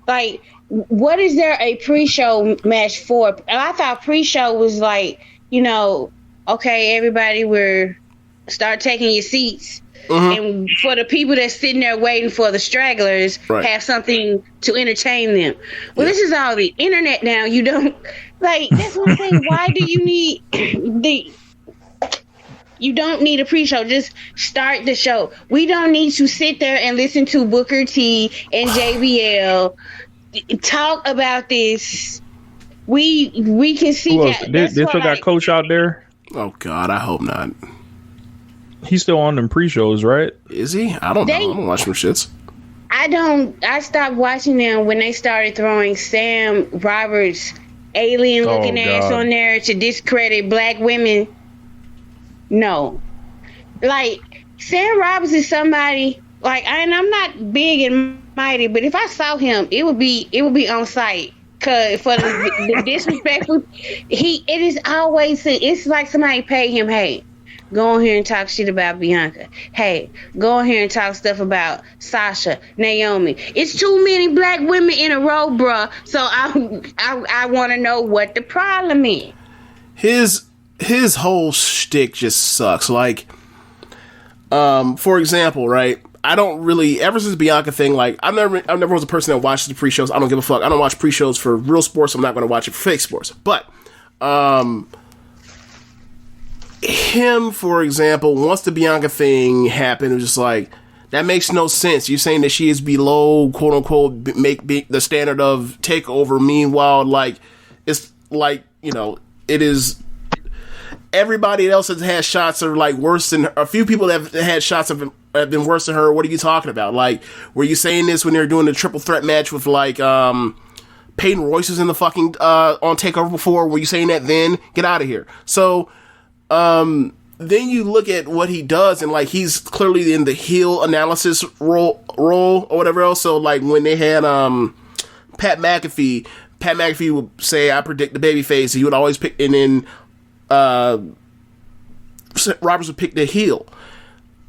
Like, what is there a pre-show match for? I thought pre-show was like, okay, everybody, start taking your seats. Mm-hmm. And for the people that's sitting there waiting for the stragglers, have something to entertain them. Well, this is all the internet now. You don't, that's what I'm saying. Why do you need you don't need a pre-show. Just start the show. We don't need to sit there and listen to Booker T and JBL talk about this. We can see that. They still got Coach out there? Oh, God, I hope not. He's still on them pre-shows, right? Is he? I don't know. I don't watch them shits. I stopped watching them when they started throwing Sam Roberts' alien-looking ass on there to discredit black women. No. Sam Roberts is somebody, and I'm not big and mighty, but if I saw him, it would be on sight. Cause for the disrespectful, it is always, it's like somebody paid him, hey, go on here and talk shit about Bianca. Hey, go on here and talk stuff about Sasha, Naomi. It's too many black women in a row, bruh. So I want to know what the problem is. His whole shtick just sucks. For example, right? I don't really, ever since the Bianca thing, I never was a person that watches the pre-shows. I don't give a fuck. I don't watch pre-shows for real sports. I'm not going to watch it for fake sports. But him, for example, once the Bianca thing happened, it was just like, that makes no sense. You're saying that she is below, quote unquote, make the standard of takeover. Meanwhile, like, it's like, you know, it is. Everybody else has had shots are like worse than a few people that have had shots have been worse than her. What are you talking about? Like, were you saying this when they were doing the triple threat match with like Peyton Royce was in the fucking on Takeover before? Were you saying that then? Get out of here. So then you look at what he does, and like he's clearly in the heel analysis role or whatever else. So like when they had Pat McAfee would say, "I predict the babyface," he would always pick, and then Roberts would pick the heel.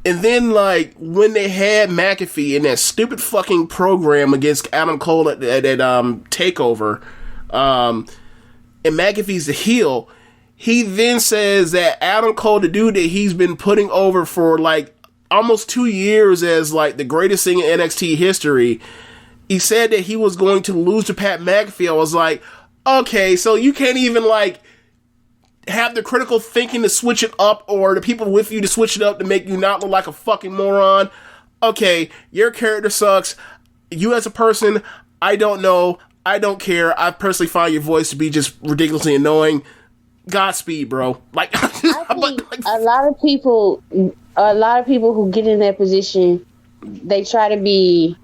And then, like, when they had McAfee in that stupid fucking program against Adam Cole at TakeOver, and McAfee's the heel, he then says that Adam Cole, the dude that he's been putting over for, like, almost 2 years as, like, the greatest thing in NXT history, he said that he was going to lose to Pat McAfee. I was like, okay, so you can't even, like, have the critical thinking to switch it up, or the people with you to switch it up to make you not look like a fucking moron. Okay, your character sucks. You as a person, I don't know. I don't care. I personally find your voice to be just ridiculously annoying. Godspeed, bro. Like, I think a lot of people who get in that position, they try to be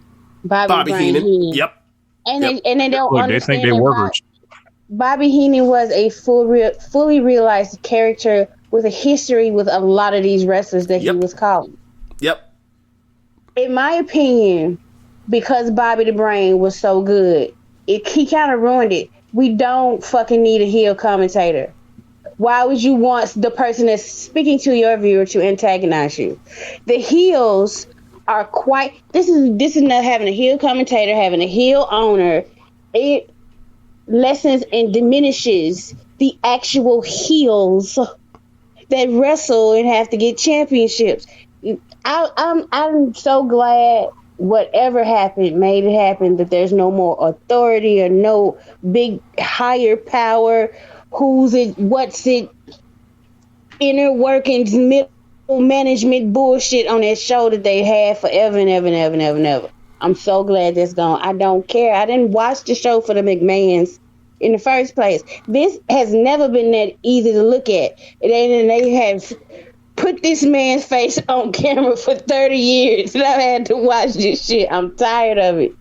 Bobby Heenan. Yep. And they don't understand. They think they were. Bobby Heenan was a fully realized character with a history with a lot of these wrestlers that he was calling. Yep. In my opinion, because Bobby the Brain was so good, he kind of ruined it. We don't fucking need a heel commentator. Why would you want the person that's speaking to your viewer to antagonize you? The heels are quite. This is not having a heel commentator, having a heel owner. It lessens and diminishes the actual heels that wrestle and have to get championships. I'm so glad whatever happened made it happen, that there's no more authority or no big higher power. Who's it? What's it? Inner workings, middle management bullshit on that show that they had forever and ever and ever and ever and ever. I'm so glad that's gone. I don't care. I didn't watch the show for the McMahons in the first place. This has never been that easy to look at. They have put this man's face on camera for 30 years, and I've had to watch this shit. I'm tired of it.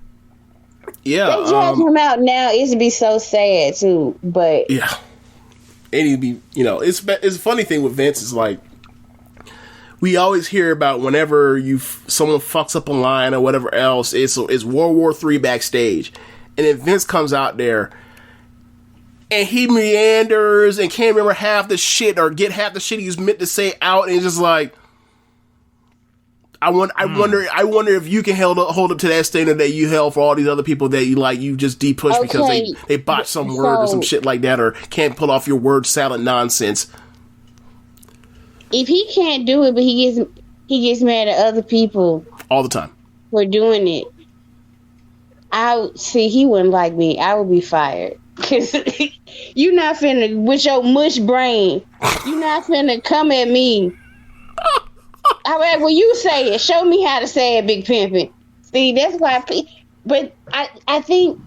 Yeah. They drag him out now. It'd be so sad, too. But yeah. And he'd be, you know, it's a funny thing with Vince is like, we always hear about whenever someone fucks up a line or whatever else, it's World War III backstage. And then Vince comes out there and he meanders and can't remember half the shit or get half the shit he's meant to say out, and it's just like, I wonder if you can hold up to that standard that you held for all these other people that you just de-push because they botched some word or some shit like that, or can't pull off your word salad nonsense. If he can't do it, but he gets mad at other people all the time for doing it, he wouldn't like me. I would be fired. Cause you not finna, with your mush brain, you not finna come at me. However, when you say it, show me how to say it, Big Pimpin'. See, that's why. But I think,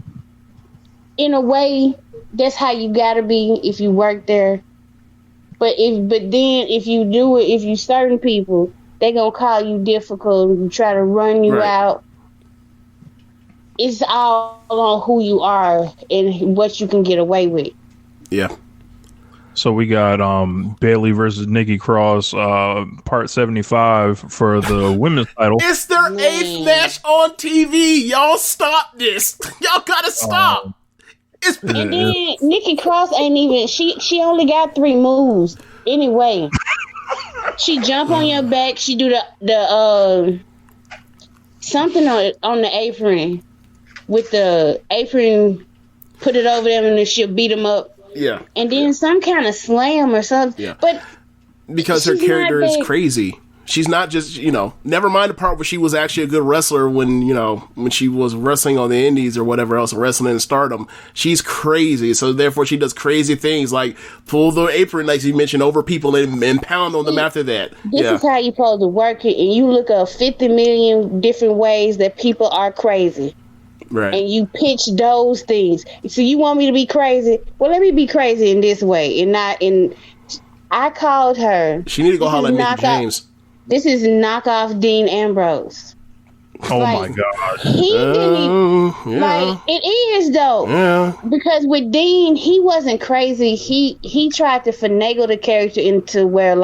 in a way, that's how you gotta be if you work there. But then if you do it, if you certain people, they gonna call you difficult and try to run you out. It's all on who you are and what you can get away with. Yeah. So we got Bayley versus Nikki Cross, part 75 for the women's title. It's their 8th match on TV. Y'all stop this. Y'all gotta stop. And then Nikki Cross ain't even. She only got 3 moves anyway. She jump on your back. She do the something on the apron with the apron. Put it over them and then she'll beat them up. Yeah. And then some kind of slam or something. Yeah. But because her character is crazy. She's not just, never mind the part where she was actually a good wrestler when she was wrestling on the indies or whatever else, wrestling in Stardom. She's crazy. So therefore she does crazy things like pull the apron, like you mentioned, over people and pound on them after that. This is how you're supposed to work it. And you look up 50 million different ways that people are crazy. Right. And you pitch those things. So you want me to be crazy? Well, let me be crazy in this way and not in... I called her. She need to go holler at Mickey James. This is knockoff Dean Ambrose. Oh my God. He didn't it is though. Yeah. Because with Dean, he wasn't crazy. He tried to finagle the character into where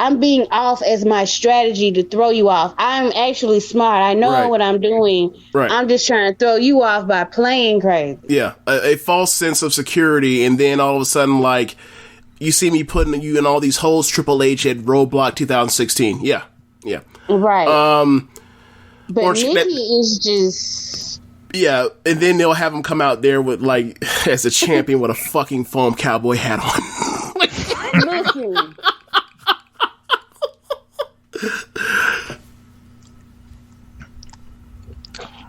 I'm being off as my strategy to throw you off. I'm actually smart. I know what I'm doing. Right. I'm just trying to throw you off by playing crazy. Yeah. A false sense of security, and then all of a sudden you see me putting you in all these holes, Triple H at Roadblock 2016. Yeah. Yeah. Right. But Nikki is just... Yeah, and then they'll have him come out there with, as a champion with a fucking foam cowboy hat on. Listen.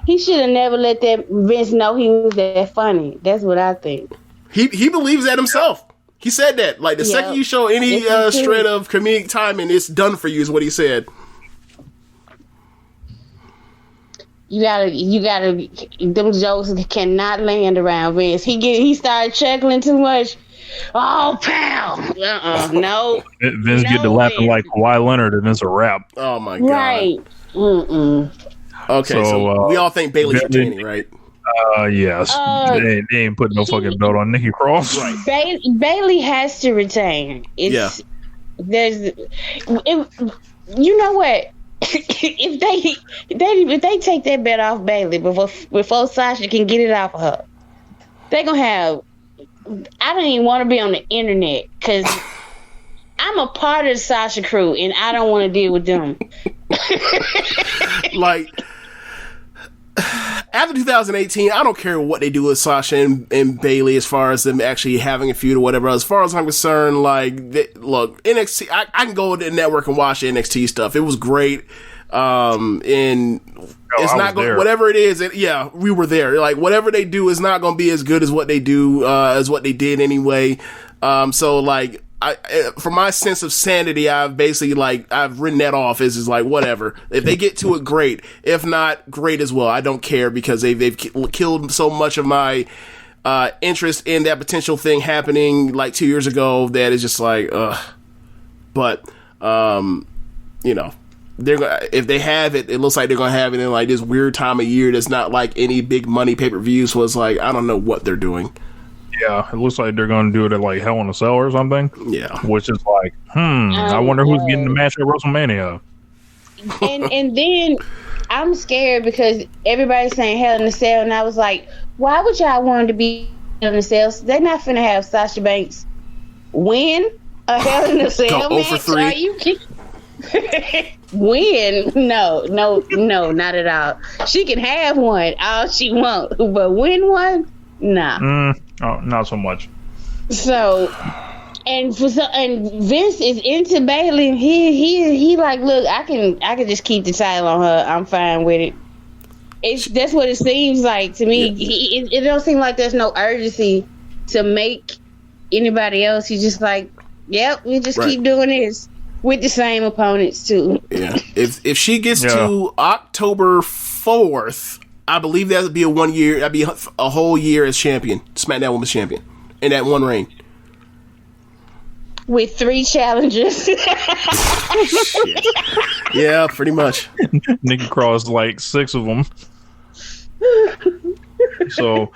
He should have never let that Vince know he was that funny. That's what I think. He believes that himself. He said that. The second you show any shred of comedic timing, it's done for you, is what he said. You gotta. Them jokes cannot land around Vince. He started chuckling too much. Oh, pal! No. Vince get to laughing like Kawhi Leonard, and it's a wrap. Oh my God! Right. Okay, so we all think Bayley's retaining, right? Yes. They ain't putting no fucking belt on Nikki Cross. Right. Bayley has to retain. You know what? if they take that bet off Bayley before Sasha can get it off of her, they're gonna have. I don't even want to be on the internet because I'm a part of the Sasha crew and I don't want to deal with them. After 2018, I don't care what they do with Sasha and Bayley as far as them actually having a feud or whatever. As far as I'm concerned, look, NXT, I can go to the network and watch the NXT stuff. It was great. And it's not going, whatever it is. We were there. Whatever they do is not going to be as good as what they do, as what they did anyway. For my sense of sanity, I've basically I've written that off as whatever. If they get to it, great. If not, great as well. I don't care because they've killed so much of my interest in that potential thing happening 2 years ago that is just ugh. But if they have it, it looks like they're gonna have it in this weird time of year that's not any big money pay-per-views. So it's I don't know what they're doing. Yeah, it looks like they're going to do it at Hell in a Cell or something. Yeah. Which is I wonder who's getting the match at WrestleMania. And then I'm scared because everybody's saying Hell in a Cell, and I was like, why would y'all want to be Hell in a Cell? They're not finna have Sasha Banks win a Hell in a Cell match. 0 for 3. Are you kidding? Win? No, not at all. She can have one all she wants, but win one? Nah. Not so much. So, and Vince is into Bayley. He look, I can just keep the title on her. I'm fine with it. That's what it seems like to me. Yeah. It don't seem like there's no urgency to make anybody else. He's just yep, we just keep doing this with the same opponents too. Yeah. If she gets to October 4th. I believe that would be a 1 year. That'd be a whole year as champion, SmackDown Women's Champion, in that one reign. With 3 challenges. Yeah, pretty much. Nikki Cross 6 of them. So,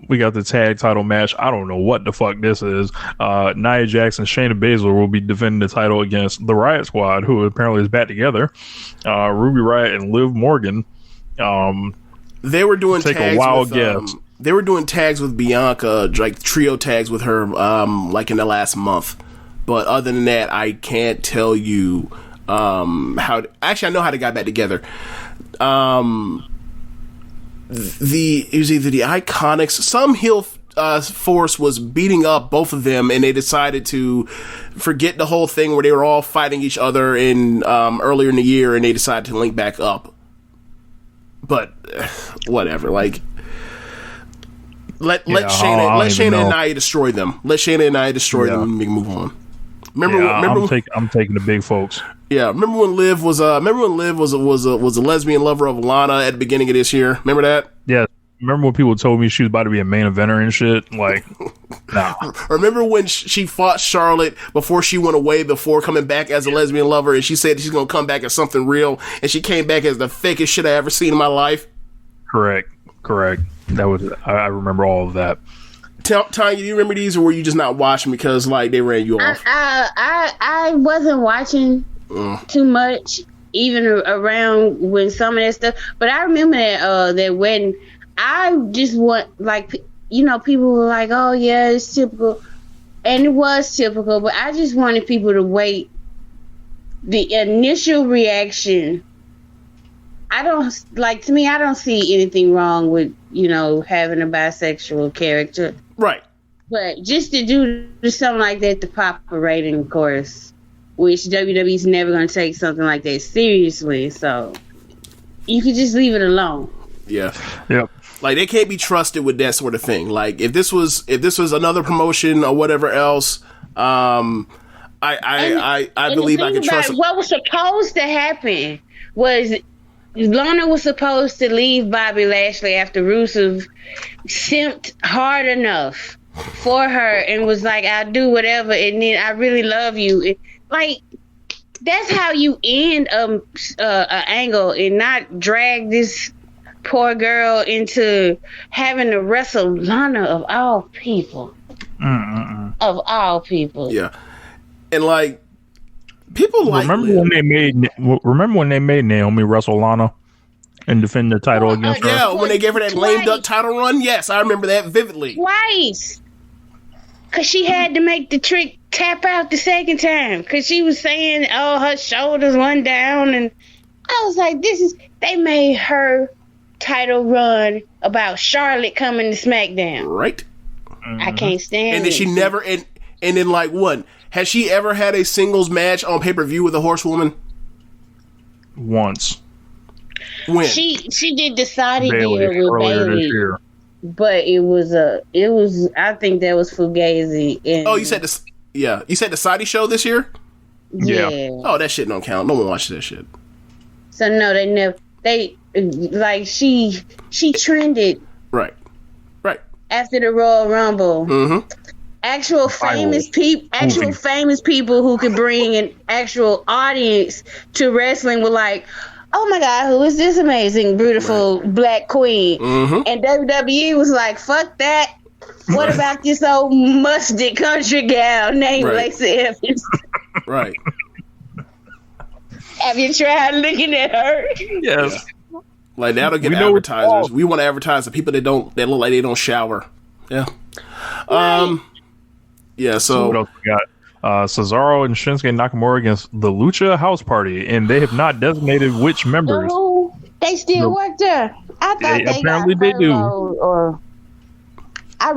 we got the tag title match. I don't know what the fuck this is. Nia Jax and Shayna Baszler will be defending the title against the Riot Squad, who apparently is back together. Ruby Riott and Liv Morgan. They were doing tags they were doing tags with Bianca, trio tags with her, in the last month. But other than that, I can't tell you how. Actually, I know how they got back together. It was either the Iconics, some heel force was beating up both of them, and they decided to forget the whole thing where they were all fighting each other in earlier in the year, and they decided to link back up. But whatever, like let Shayna and Nia destroy them. Let Shayna and Nia destroy them and move on. I'm taking the big folks. Yeah, remember when Liv was a lesbian lover of Lana at the beginning of this year? Remember that? Yeah. Remember when people told me she was about to be a main eventer and shit? Like, nah. Remember when she fought Charlotte before she went away, before coming back as a lesbian lover, and she said she's gonna come back as something real, and she came back as the fakest shit I ever seen in my life? Correct. That was I remember all of that. Tonya, do you remember these, or were you just not watching because like they ran you off? I wasn't watching too much, even around when some of that stuff. But I remember that when I just want, like, people were like, "Oh yeah, it's typical," and it was typical. But I just wanted people to wait. The initial reaction. I don't see anything wrong with, having a bisexual character. Right. But just to do something like that to pop a rating, of course, which WWE's never going to take something like that seriously. So you could just leave it alone. Yeah. Yep. Like, they can't be trusted with that sort of thing. Like, if this was another promotion or whatever else, I believe I could trust it. What was supposed to happen was Lana was supposed to leave Bobby Lashley after Rusev simped hard enough for her and was like, "I'll do whatever," and then "I really love you." Like, that's how you end an angle, and not drag this poor girl into having to wrestle Lana of all people. Of all people. Yeah. And like, people like remember when they made Naomi wrestle Lana and defend the title against her? Yeah, when they gave her that lame duck title run. Yes, I remember that vividly. Twice. Because she had to make the trick tap out the second time. Because she was saying, "Oh, her shoulders went down." And I was like, they made her title run about Charlotte coming to SmackDown. Right. I can't stand it. And then she never, and then like what? Has she ever had a singles match on pay-per-view with a horsewoman? Once. When? She did the Saudi deal with earlier Bailey, this year. but it was I think that was Fugazi. And you said the Saudi show this year? Yeah. Oh, that shit don't count. No one watches that shit. So no, she trended. Right. After the Royal Rumble. Mm-hmm. Actual famous people who could bring an actual audience to wrestling were like, "Oh my God, who is this amazing, beautiful black queen?" Mm-hmm. And WWE was like, "Fuck that. What about this old mustard country gal named Lacey Evans?" Right. Have you tried looking at her? Yes. Like, that'll get advertisers. We want to advertise the people that look like they don't shower. Yeah. Yeah, so what else we got? Cesaro and Shinsuke Nakamura against the Lucha House Party, and they have not designated which members. Oh, they still work there. I thought they apparently got they do. Or I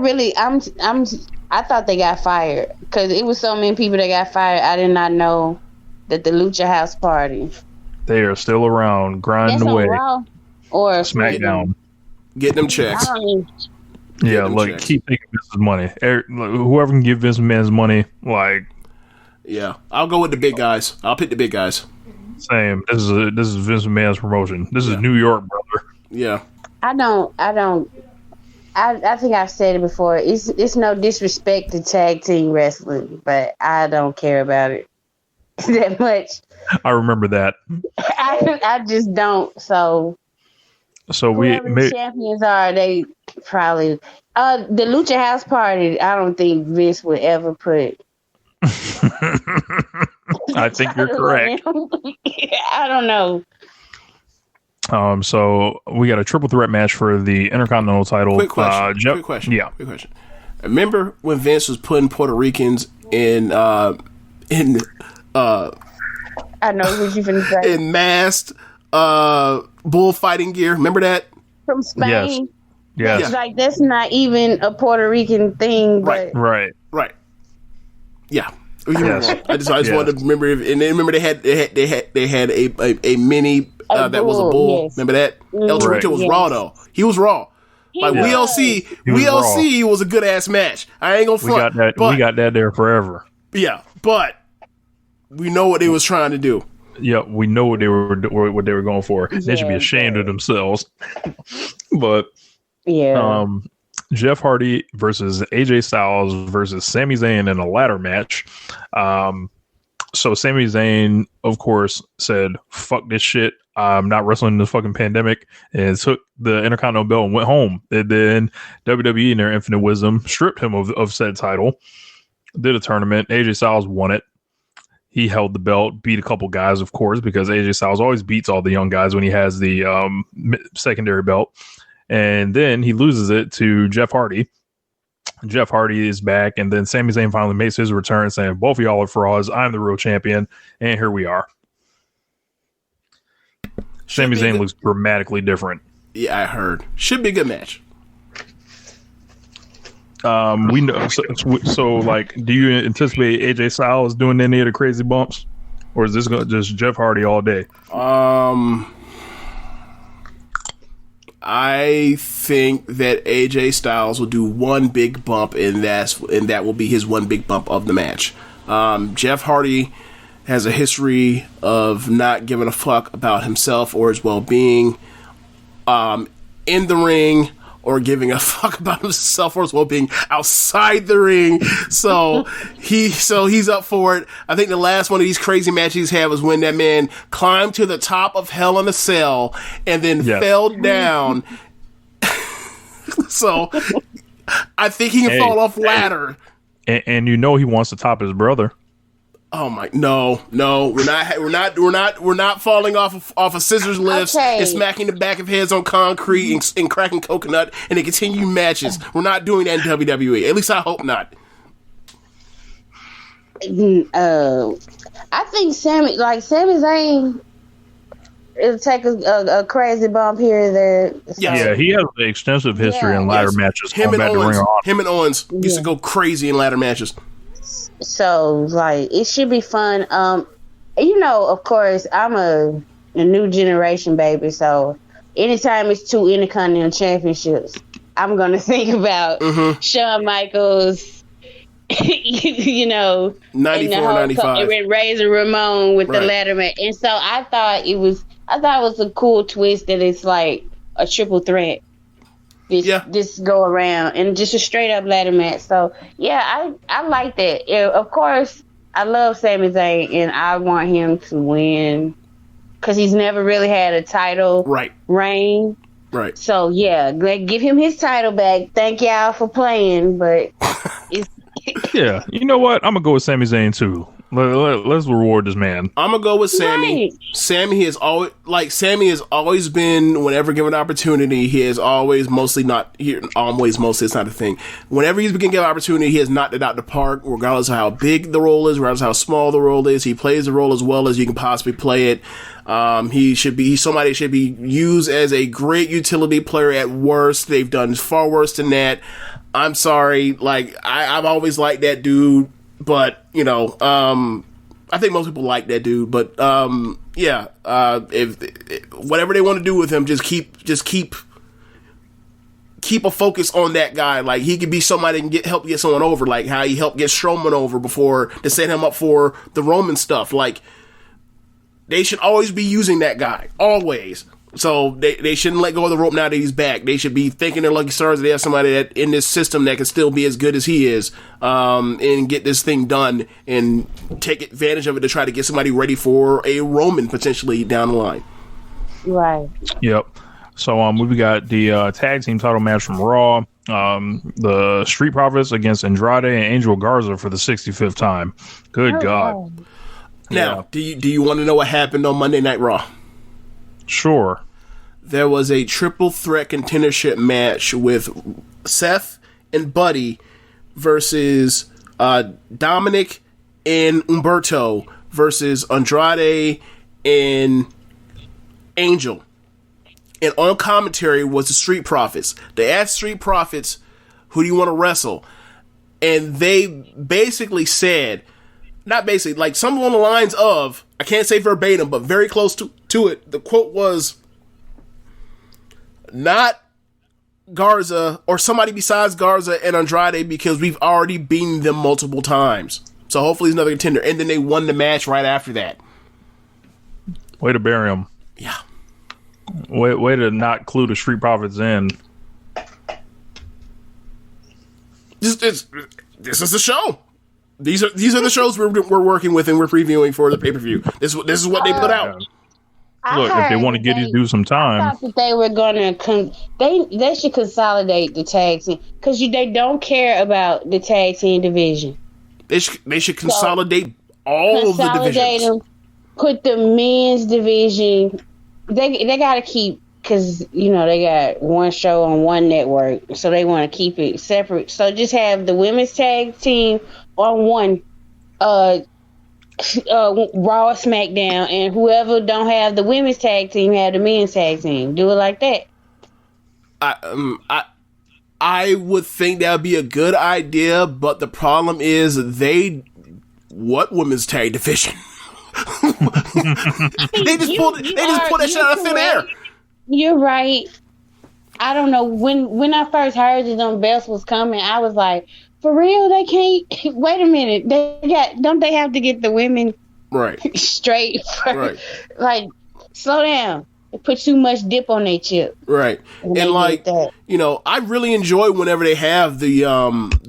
thought they got fired because it was so many people that got fired. I did not know that the Lucha House Party. They are still around, grinding away. Raw or SmackDown. Get them checks. Yeah, like, keep thinking this is money. Whoever can give Vince McMahon's money, like. Yeah, I'll go with the big guys. I'll pick the big guys. Same. This is Vince McMahon's promotion. This is New York, brother. Yeah. I think I've said it before. It's no disrespect to tag team wrestling, but I don't care about it that much. I remember that. I just don't. So the champions are, they probably the Lucha House Party. I don't think Vince would ever put. I think you're correct. I don't know. So we got a triple threat match for the Intercontinental title. Quick question. Yeah. Quick question. Remember when Vince was putting Puerto Ricans in I know what you're finna say. In masked bullfighting gear. Remember that? From Spain. Yes. Yes. Like that's not even a Puerto Rican thing, but Right. Yeah. Yes. I just wanted to remember, and then remember they had a mini that was a bull. Yes. Remember that? El Torito was raw though. He was raw. Like WLC was a good ass match. I ain't gonna front. We got that there forever. Yeah, but we know what they was trying to do. Yeah, we know what they were going for. They should be ashamed of themselves. But Jeff Hardy versus AJ Styles versus Sami Zayn in a ladder match. So Sami Zayn, of course, said, "Fuck this shit. I'm not wrestling in this fucking pandemic," and took the Intercontinental belt and went home. And then WWE, in their infinite wisdom, stripped him of said title. Did a tournament. AJ Styles won it. He held the belt, beat a couple guys, of course, because AJ Styles always beats all the young guys when he has the secondary belt. And then he loses it to Jeff Hardy. Jeff Hardy is back, and then Sami Zayn finally makes his return, saying, "Both of y'all are frauds. I'm the real champion." And here we are. Sami Zayn looks dramatically different. Yeah, I heard. Should be a good match. We know. So, like, do you anticipate AJ Styles doing any of the crazy bumps, or is this just Jeff Hardy all day? I think that AJ Styles will do one big bump, and that will be his one big bump of the match. Jeff Hardy has a history of not giving a fuck about himself or his well-being in the ring, or giving a fuck about himself or his well-being outside the ring. So he's up for it. I think the last one of these crazy matches he's had was when that man climbed to the top of Hell in a Cell and then fell down. So I think he can fall off ladder. And you know he wants to top his brother. Oh my! No, we're not falling off of scissors lifts and smacking the back of heads on concrete and cracking coconut and then continue matches. We're not doing that in WWE. At least I hope not. I think Sami Zayn, it'll take a crazy bump here and there. So. Yeah, he has an extensive history in ladder matches. Him and Owens used to go crazy in ladder matches. So, like, it should be fun. Of course, I'm a new generation baby, so anytime it's 2 Intercontinental Championships, I'm going to think about Shawn Michaels, 94, 95. And Razor Ramon with the ladder match. And so I thought it was a cool twist that it's like a triple threat. Just go around and just a straight up ladder match. So I like that. Yeah, of course, I love Sami Zayn and I want him to win because he's never really had a title reign. Right. So give him his title back. Thank y'all for playing, but it's yeah. You know what? I'm gonna go with Sami Zayn too. Let's reward this man. I'm gonna go with Sammy. Right. Sammy has always been, whenever given opportunity, he has always mostly it's not a thing. Whenever he's been given opportunity, he has knocked it out the park, regardless of how big the role is, regardless of how small the role is. He plays the role as well as you can possibly play it. He's somebody that should be used as a great utility player at worst. They've done far worse than that. I'm sorry, I've always liked that dude. But, I think most people like that dude. But, if whatever they want to do with him, just keep a focus on that guy. Like, he could be somebody that can help get someone over, like how he helped get Strowman over before to set him up for the Roman stuff. Like, they should always be using that guy. Always. So they shouldn't let go of the rope now that he's back. They should be thinking they're lucky stars that they have somebody that in this system that can still be as good as he is, and get this thing done and take advantage of it to try to get somebody ready for a Roman potentially down the line. Right. Yep. So we got the tag team title match from Raw. The Street Profits against Andrade and Angel Garza for the 65th time. Good God. Now, do you want to know what happened on Monday Night Raw? Sure. There was a triple threat contendership match with Seth and Buddy versus Dominic and Humberto versus Andrade and Angel. and on commentary was the Street Profits. They asked Street Profits, who do you want to wrestle? And they basically said, not basically, like something on the lines of, I can't say verbatim, but very close to it. The quote was, not Garza or somebody besides Garza and Andrade, because we've already beaten them multiple times. So hopefully he's another contender. And then they won the match right after that. Way to bury him. Yeah. Way to not clue the Street Profits in. This is the show. These are the shows we're working with and we're previewing for the pay-per-view. This is what they put out. Look, if they want to get you to do some time, I thought that they were going to they should consolidate the tag team, because they don't care about the tag team division. They should consolidate all of the divisions. Them, put the men's division. They got to keep, because they got one show on one network, so they want to keep it separate. So just have the women's tag team on one Raw, SmackDown, and whoever don't have the women's tag team have the men's tag team. Do it like that. I would think that would be a good idea, but the problem is what women's tag division? They just pulled that shit out of thin air. You're right. I don't know, when I first heard that them belts was coming, I was like, for real, they can't. Wait a minute, don't they have to get the women right straight? Right. Like, slow down. They put too much dip on their chip. Right. And like, I really enjoy whenever they have the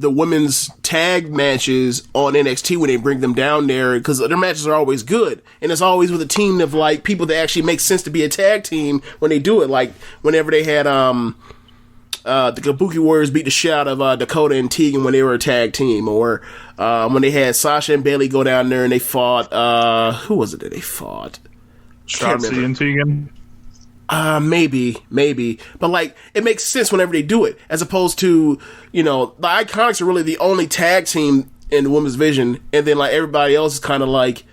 women's tag matches on NXT when they bring them down there, because their matches are always good. And it's always with a team of like people that actually make sense to be a tag team when they do it. Like whenever they had the Kabuki Warriors beat the shit out of Dakota and Tegan when they were a tag team, or when they had Sasha and Bayley go down there and they fought who was it that they fought? Shotzi and Tegan. Maybe, but like it makes sense whenever they do it, as opposed to the Iconics are really the only tag team in the women's division, and then like everybody else is kind of like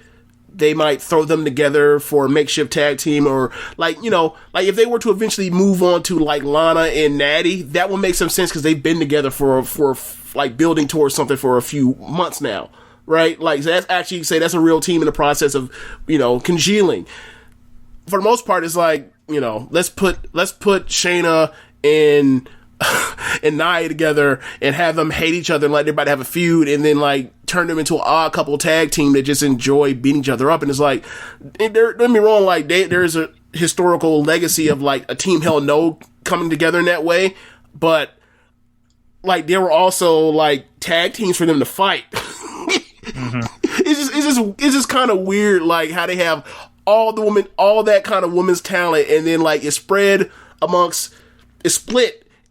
they might throw them together for a makeshift tag team, or like if they were to eventually move on to like Lana and Natty, that would make some sense because they've been together for like building towards something for a few months now, right? Like so that's actually that's a real team in the process of congealing. For the most part, it's like, let's put Shayna and Nia together and have them hate each other and let everybody have a feud, and then like turn them into an odd couple tag team that just enjoy beating each other up. And it's like, don't get me wrong, like there's a historical legacy of like a Team Hell No coming together in that way, but like there were also like tag teams for them to fight. Mm-hmm. It's just kind of weird, like how they have all that kind of women's talent, and then like it's split,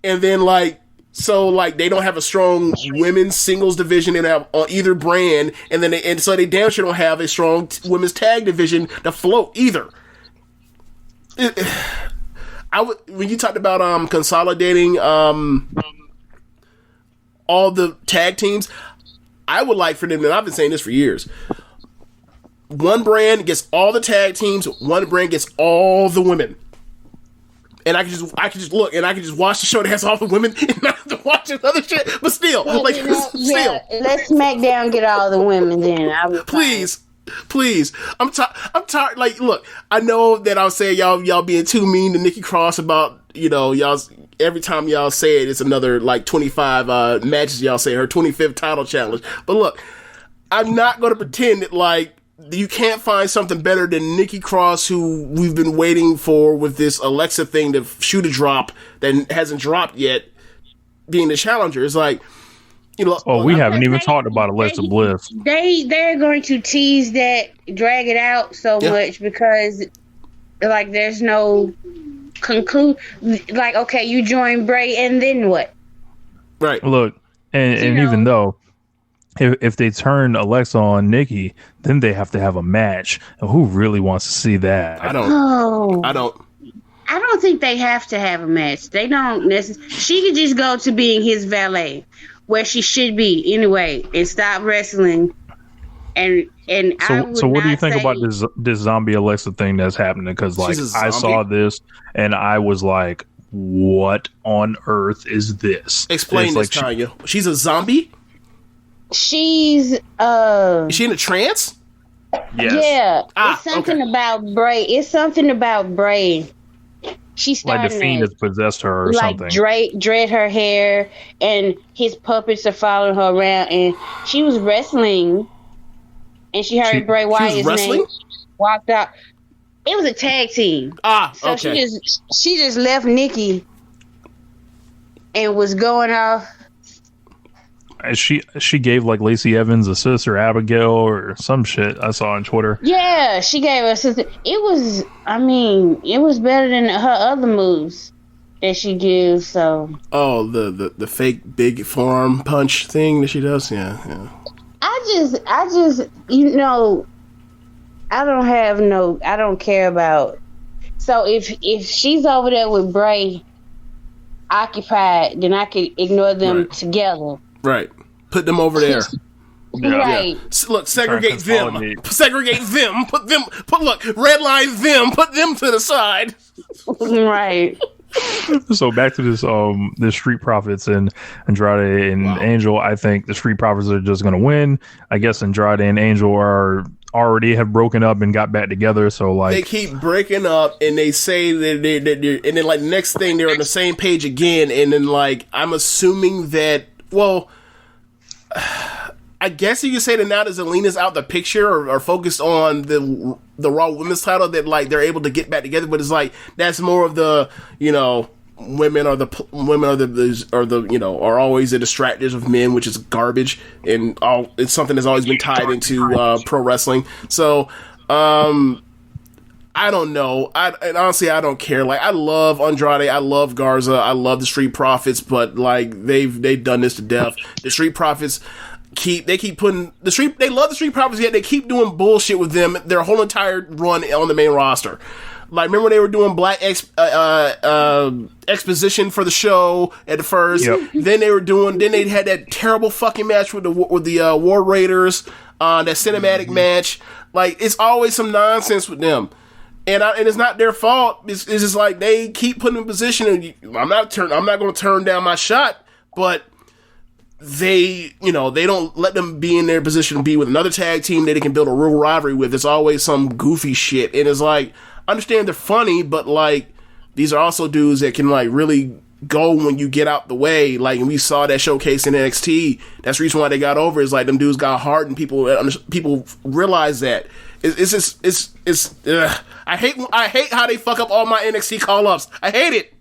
and then like so like they don't have a strong women's singles division in on either brand, and so they damn sure don't have a strong women's tag division to float either. When you talked about consolidating all the tag teams, I would like for them, and I've been saying this for years, one brand gets all the tag teams, one brand gets all the women. And I can just look and I can just watch the show that has all the women and not have to watch this other shit. But still, still. Let SmackDown get all the women then. Please. I'm tired. Like, look, I know that I'll say y'all being too mean to Nikki Cross about, y'all every time y'all say it, it's another like 25 matches y'all say, her 25th title challenge. But look, I'm not going to pretend that like you can't find something better than Nikki Cross, who we've been waiting for with this Alexa thing to shoot a drop that hasn't dropped yet, being the challenger. It's like, we haven't even talked about Alexa Bliss. They're going to tease that, drag it out so much because like there's no conclude. Like, okay, you join Bray and then what? Right. Look, and even though if they turn Alexa on Nikki, then they have to have a match. And who really wants to see that? I don't. I don't think they have to have a match. They don't necessarily. She could just go to being his valet, where she should be anyway, and stop wrestling And so what do you think about this zombie Alexa thing that's happening? Because like I saw this and I was like, what on earth is this? Explain this, Tonya. She's a zombie? She's Is she in a trance? Yes. Yeah. It's something about Bray. It's something about Bray. She's starting like the fiend has possessed her or like something. Dread her hair, and his puppets are following her around. And she was wrestling, and she heard Bray Wyatt's name. Walked out. It was a tag team. So okay. She just left Nikki and was going off. She gave like Lacey Evans a sister Abigail or some shit I saw on Twitter. Yeah, she gave her a sister. It was better than her other moves that she gives. So the fake big forearm punch thing that she does. Yeah. I just I don't care about. So if she's over there with Bray occupied, then I could ignore them together. Right. Put them over there. Right. Look, segregate them. Segregate them. Red line them. Put them to the side. Right. So back to this the Street Profits and Andrade and Angel. I think the Street Profits are just going to win. I guess Andrade and Angel are already have broken up and got back together. So like they keep breaking up and they say that they're, and then like next thing they're on the same page again. And then like I'm assuming that I guess you could say that now that Zelina's out the picture or focused on the Raw Women's title, that like they're able to get back together. But it's like that's more of the women are always the distractors of men, which is garbage, and it's something that's always been tied into pro wrestling. So I don't know. And honestly, I don't care. Like I love Andrade, I love Garza, I love the Street Profits, but like they've done this to death. The Street Profits they love the Street Profits, yet they keep doing bullshit with them their whole entire run on the main roster. Like, remember they were doing black exposition for the show at first. Yep. Then they had that terrible fucking match with the War Raiders, that cinematic match. Like, it's always some nonsense with them. And it's not their fault. It's just like they keep putting them in position. And I'm not going to turn down my shot, but they don't let them be in their position to be with another tag team that they can build a real rivalry with. It's always some goofy shit. And it's like, I understand they're funny, but like these are also dudes that can like really go when you get out the way. Like, and we saw that showcase in NXT. That's the reason why they got over. Is like them dudes got hard, and people realize that. I hate how they fuck up all my NXT call ups. I hate it.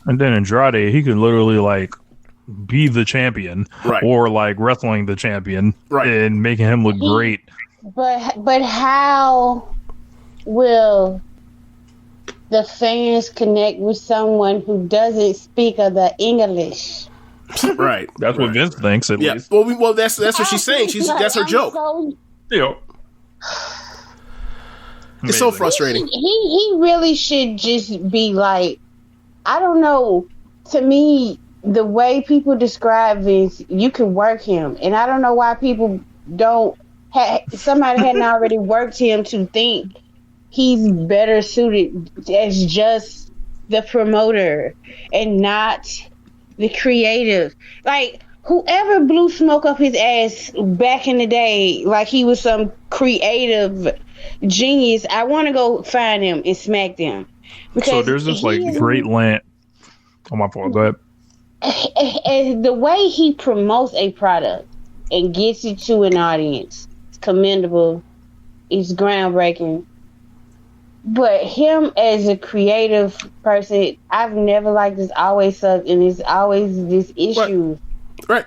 And then Andrade, he can literally like be the champion, right, or like wrestling the champion, right, and making him look great. But how will the fans connect with someone who doesn't speak of the English? Right. That's what Vince thinks, at least. Well, that's what she's saying. That's her joke. It's so frustrating. He really should just be like, I don't know. To me, the way people describe Vince, you can work him, and I don't know why people don't. Somebody hadn't already worked him to think he's better suited as just the promoter and not the creative. Like, whoever blew smoke up his ass back in the day, like he was some creative genius, I want to go find him and smack them. So there's this like great lant. Oh, my fault. Go ahead. And the way he promotes a product and gets it to an audience, it's commendable. It's groundbreaking. But him as a creative person, I've never liked this. Always sucked, and it's always this issue. Right.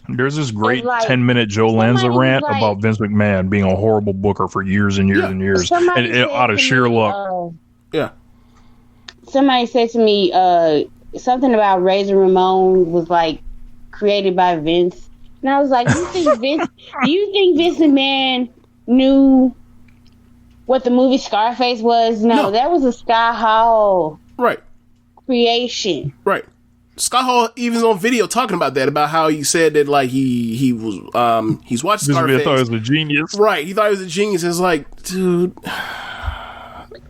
There's this great 10-minute Joe Lanza rant about Vince McMahon being a horrible booker for years and years and years, and out of sheer luck. Yeah. Somebody said to me something about Razor Ramon was like created by Vince, and I was like, do you think Vince McMahon knew what the movie Scarface was? No, that was a Sky Hall creation. Right. Scott Hall even on video talking about that, about how he said that like he was he's watched Scarface. He thought he was a genius, right? He thought he was a genius. It's like, dude,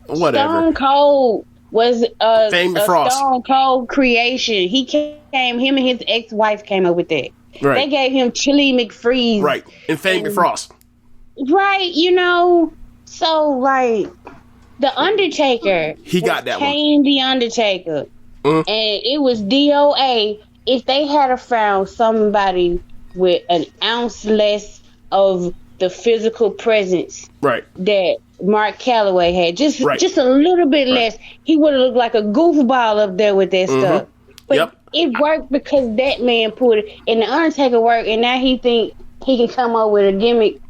whatever. Stone Cold was a Frost. Stone Cold creation. Him and his ex-wife came up with that. Right. They gave him Chili McFreeze, right? And Fame Frost, right? So like the Undertaker, he got that Kane, the Undertaker. And it was DOA. If they had found somebody with an ounce less of the physical presence, right, that Mark Calloway had, just a little bit less, he would have looked like a goofball up there with that stuff. But it worked because that man put it, and the Undertaker worked, and now he think he can come up with a gimmick.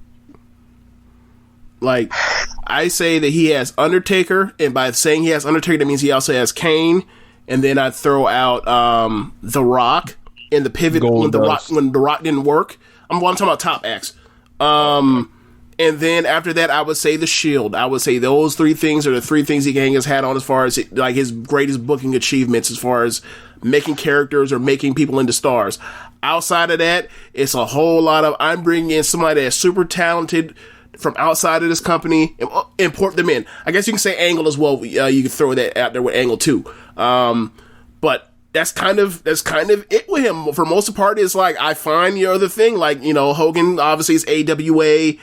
Like, I say that he has Undertaker, and by saying he has Undertaker, that means he also has Kane. And then I'd throw out The Rock in the pivot when the Rock didn't work. I'm talking about top acts. And then after that, I would say The Shield. I would say those three things are the three things he can hang his hat on as far as like his greatest booking achievements, as far as making characters or making people into stars. Outside of that, it's a whole lot of I'm bringing in somebody that's super talented from outside of this company and import them in. I guess you can say Angle as well. You can throw that out there with Angle too. But that's kind of it with him. For most of the part, it's like I find the other thing, like, Hogan obviously is AWA.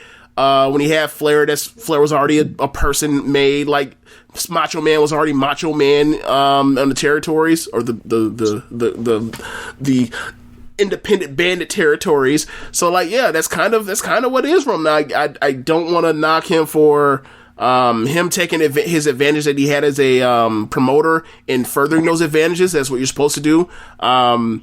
When he had Flair, Flair was already a person made. Like Macho Man was already Macho Man on the territories, or the independent bandit territories. So like, yeah, that's kind of what it is from now. I don't want to knock him for him taking his advantage that he had as a promoter and furthering those advantages. That's what you're supposed to do. Tonya,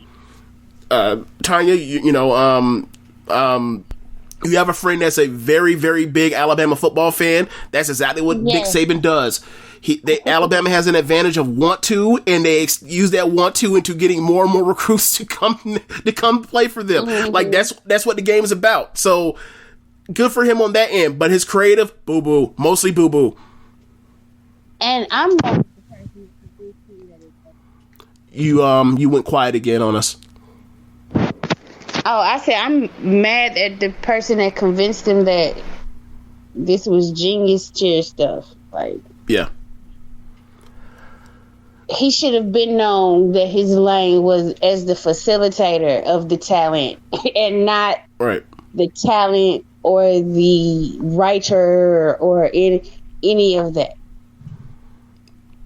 you have a friend that's a very, very big Alabama football fan. That's exactly what Nick Saban does. Alabama has an advantage of want to, and they use that want to into getting more and more recruits to come play for them. Mm-hmm. Like that's what the game is about. So good for him on that end. But his creative, boo boo, mostly boo boo. And I'm not the person who you went quiet again on us. Oh, I said I'm mad at the person that convinced him that this was genius chair stuff. Like, yeah. He should have been known that his lane was as the facilitator of the talent and not the talent or the writer or any of that.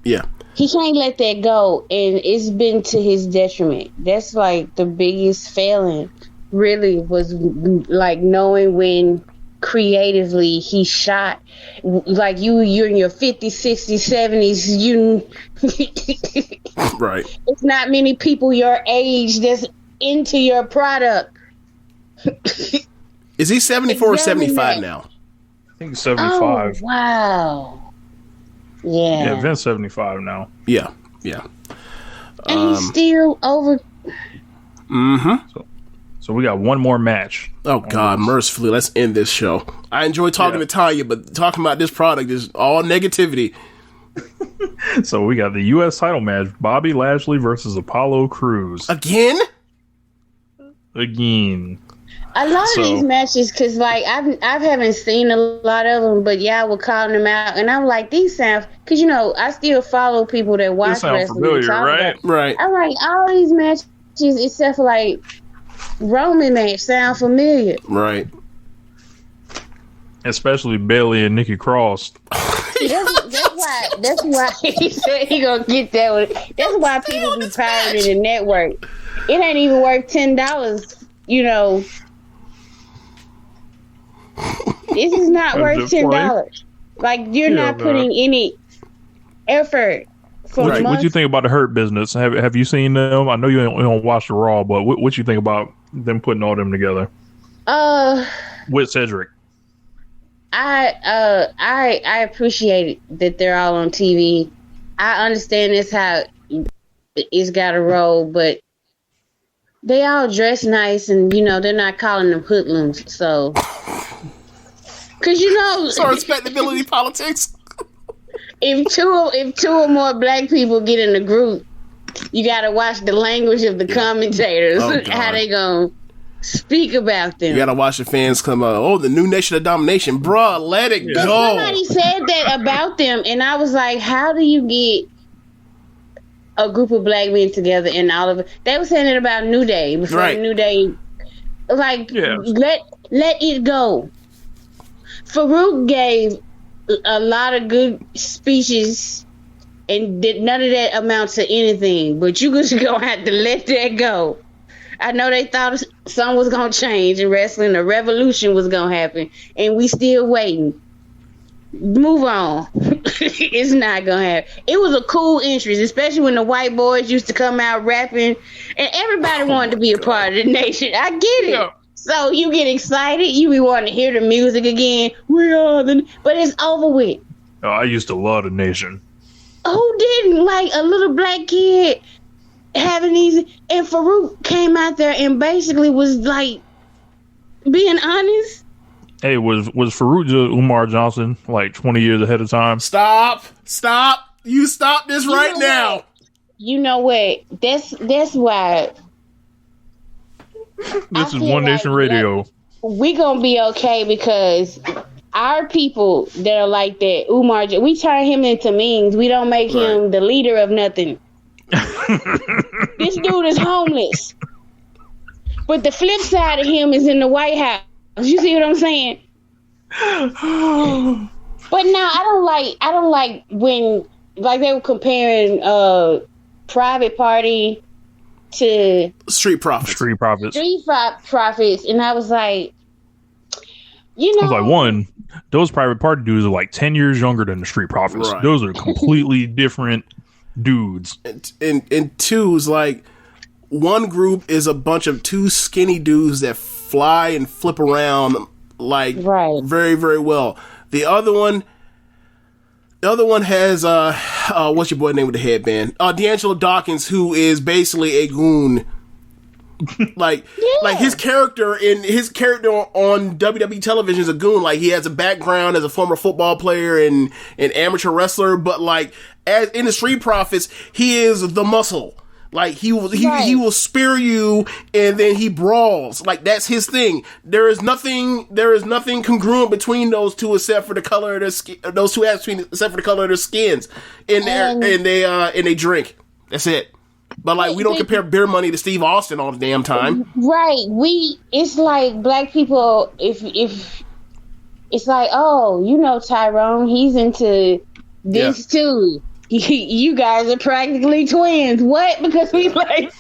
Yeah. He can't let that go, and it's been to his detriment. That's like the biggest failing, really, was like knowing when creatively he shot. Like you're in your 50s, 60s, 70s, right. It's not many people your age that's into your product. Is he 74 or 75 now? I think 75. Oh, wow. Yeah, Vince 75 now. Yeah. And he's still over. Mm-hmm. So we got one more match. Oh God, mercifully, let's end this show. I enjoy talking to Tonya, but talking about this product is all negativity. So we got the U.S. title match: Bobby Lashley versus Apollo Crews. Again. I love these matches because, like, I haven't seen a lot of them, but y'all were calling them out, and I'm like, these sound, because I still follow people that watch wrestling. Familiar, right? Right. I'm like, all these matches except for like Roman match sound familiar. Right. Especially Bailey and Nikki Cross. That's why he said he gonna get that one. That's why people be pirating the network. It ain't even worth $10. This is not worth $10. Like, you're not putting any effort for months. What you think about the Hurt Business? Have you seen them? I know you don't watch the Raw, but what you think about them putting all them together? With Cedric. I appreciate that they're all on TV. I understand that's how it's got to roll, but they all dress nice, and they're not calling them hoodlums. So, because so respectability politics. If two or more black people get in a group, You gotta watch the language of the commentators. How they gonna speak about them. You gotta watch the fans come out. Oh, the new nation of domination, bruh. Let it go. Somebody said that about them, and I was like, how do you get a group of black men together and all of it? They were saying it about New Day before New Day. Like, let it go. Farouk gave a lot of good speeches, and none of that amounts to anything. But you just gonna have to let that go. I know they thought something was gonna change in wrestling, a revolution was gonna happen, and we still waiting. Move on. It's not gonna happen. It was a cool entrance, especially when the white boys used to come out rapping, and everybody wanted to be a part of the nation. I get it. Yeah. So you get excited, you be wanting to hear the music again. But it's over with. Oh, I used to love the nation. Who didn't? Like a little black kid having these, and Farouk came out there and basically was like being honest. Hey, was Farouk Umar Johnson like 20 years ahead of time? Stop! You stop this right now. You know what? That's why. This is One Nation Radio. We gonna be okay because our people that are like that, Umar, we turn him into memes. We don't make him the leader of nothing. This dude is homeless. But the flip side of him is in the White House. You see what I'm saying? But now I don't like when like they were comparing Private Party to Street Profits. Street Profits. And I was like, you know, I was like, one, those Private Party dudes are like 10 years younger than the Street Profits. Right. Those are completely different dudes. And two is like, one group is a bunch of two skinny dudes that fly and flip around like very, very well. The other one has what's your boy name with the headband? D'Angelo Dawkins, who is basically a goon. Like his character on WWE television is a goon. Like he has a background as a former football player and an amateur wrestler, but like as in the Street Profits, he is the muscle. Like he will spear you and then he brawls. Like that's his thing. There is nothing congruent between those two except for the color of their skin. Those two athletes except for the color of their skins. And they drink. That's it. But like we don't compare beer money to Steve Austin all the damn time. Right. It's like black people if it's like, oh, you know Tyrone, he's into this too. You guys are practically twins. What? Because we like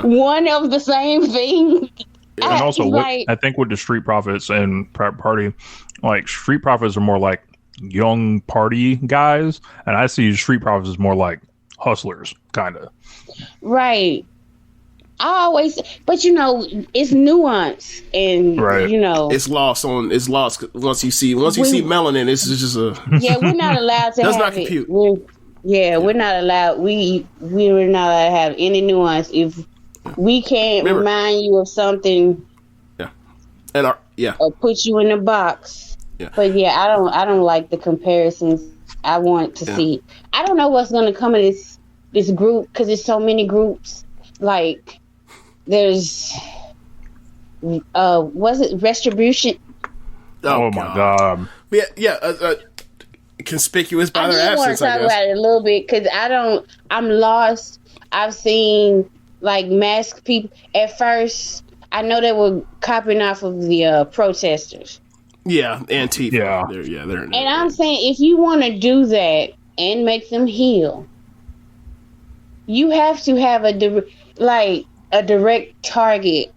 one of the same thing. Yeah. And also, I think with the Street Profits and Private Party, like Street Profits are more like young party guys, and I see Street Profits as more like hustlers, kind of. Right. But you know, it's nuance, and you know, it's lost once you see melanin. It's just a we're not allowed to. Does not compute. We're not allowed. We were not allowed to have any nuance. If we can't remind you of something, or put you in a box. Yeah. But I don't like the comparisons. I want to see. I don't know what's going to come of this group because there's so many groups. Like there's, was it Retribution? Oh my god! Conspicuous by their absence. I want to talk about it a little bit because I'm lost. I've seen like masked people. At first, I know they were copying off of the protesters. Yeah, Antifa. Yeah, they're. And I'm saying if you want to do that and make them heal, you have to have a direct target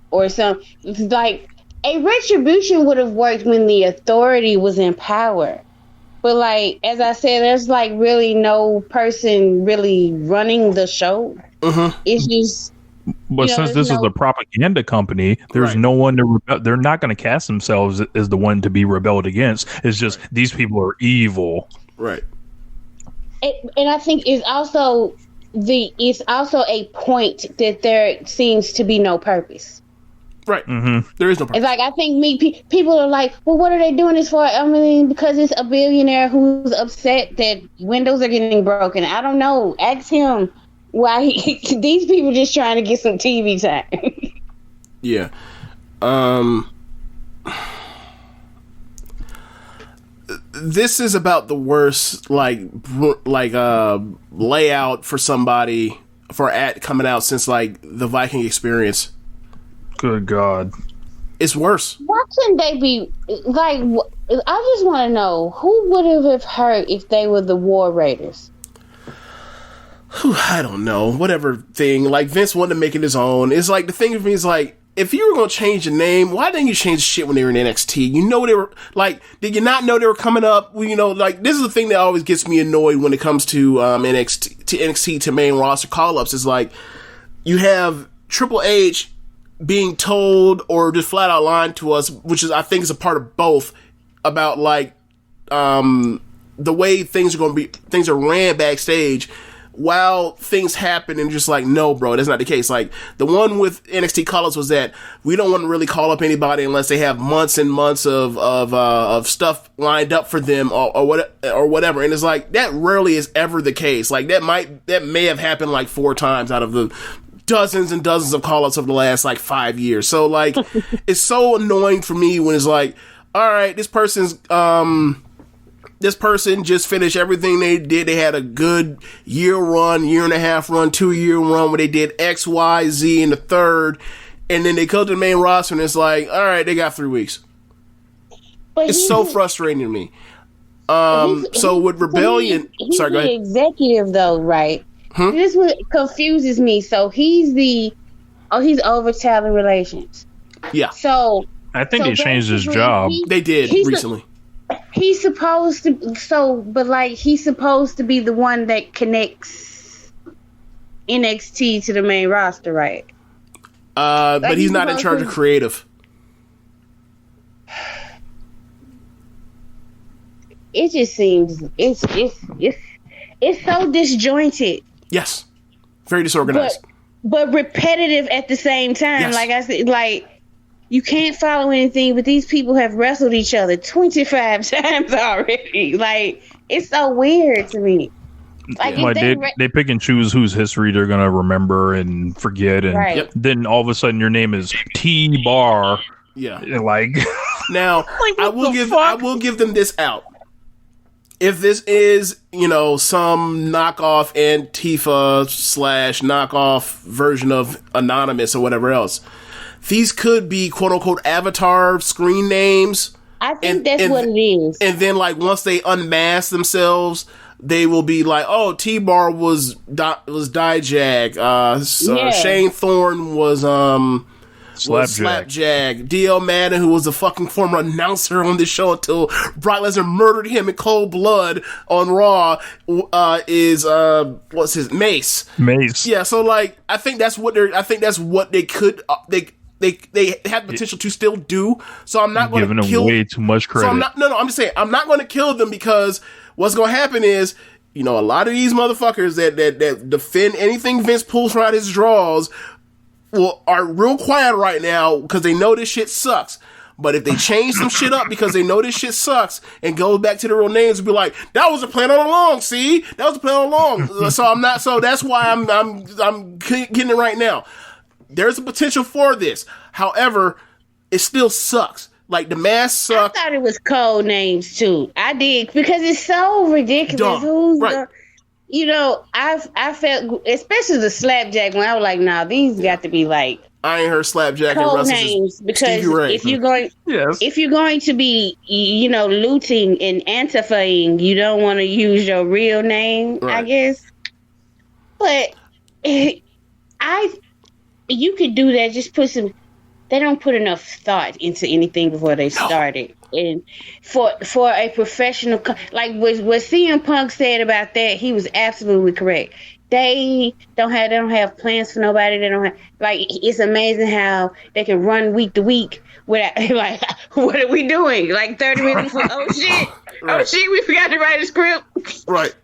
or something. Like a retribution would have worked when the authority was in power. But like, as I said, there's like really no person really running the show. Mm-hmm. It's just. But since this is a propaganda company, there's no one to they're not going to cast themselves as the one to be rebelled against. It's just these people are evil. Right. And I think it's also a point that there seems to be no purpose. Right. Mm-hmm. There is no purpose. It's like, I think people are like, well, what are they doing this for? I mean, because it's a billionaire who's upset that windows are getting broken. I don't know. Ask him. why these people just trying to get some TV time. Yeah. This is about the worst layout for somebody coming out since like the Viking Experience. Good God. It's worse. Why couldn't they be like? I just want to know who would have hurt if they were the War Raiders. I don't know. Whatever thing. Like Vince wanted to make it his own. It's like the thing for me is like, if you were gonna change the name, why didn't you change the shit when they were in NXT? You know they were like, did you not know they were coming up? Well, you know, like this is the thing that always gets me annoyed when it comes to NXT to main roster call ups. Is like you have Triple H being told or just flat out lying to us, which is I think is a part of both, about like the way things are ran backstage. While things happen and just like, no, bro, that's not the case. Like the one with NXT call-ups was that we don't want to really call up anybody unless they have months and months of stuff lined up for them or whatever. And it's like that rarely is ever the case. Like that may have happened like 4 times out of the dozens and dozens of call-ups of the last like 5 years. So like it's so annoying for me when it's like, all right, this person just finished everything they did. They had a good year and a half run, 2-year run where they did X, Y, Z in the third. And then they come to the main roster and it's like, all right, they got 3 weeks. But it's so frustrating to me. So with Rebellion, he's sorry, go ahead. The executive though, right? This what confuses me. So he's over talent relations. Yeah. So I think they changed his job. They did recently. He's supposed to, he's supposed to be the one that connects NXT to the main roster, right? But he's not in charge of creative. It just seems it's so disjointed. Yes, very disorganized, but repetitive at the same time. Yes. Like I said, like. You can't follow anything, but these people have wrestled each other 25 times already. Like, it's so weird to me. Like, they pick and choose whose history they're gonna remember and forget, and then all of a sudden your name is T-Bar. Yeah, like now like, I will give them this out. If this is, some knockoff Antifa / knockoff version of Anonymous or whatever else. These could be quote unquote avatar screen names. I think that's what it is. And then like once they unmask themselves, they will be like, oh, T-Bar was Dijak. Shane Thorne was Slapjack. DL Madden, who was a fucking former announcer on this show until Brock Lesnar murdered him in cold blood on Raw, is what's his Mace. Yeah, so like I think that's what they could they have the potential to still do. So I'm not going to kill them way too much credit. So I'm just saying I'm not going to kill them, because what's going to happen is, a lot of these motherfuckers that defend anything Vince pulls from out his drawers are real quiet right now because they know this shit sucks. But if they change some shit up because they know this shit sucks and go back to the real names and be like, that was a plan all along, see? That was a plan all along. So that's why I'm getting it right now. There's a potential for this. However, it still sucks. Like, the mask sucks. I thought it was code names too. I did, because it's so ridiculous. I felt, especially the Slapjack one, I was like, nah, these got to be like I ain't heard Slapjack and code names, because if you're going to be, looting and antifaing, you don't want to use your real name, right. I guess. But you could do that. Just put some. They don't put enough thought into anything before they started. And for a professional, like what CM Punk said about that, he was absolutely correct. They don't have plans for nobody. They don't have, like, it's amazing how they can run week to week without, like, what are we doing? Like 30 minutes for, oh shit, we forgot to write a script. Right.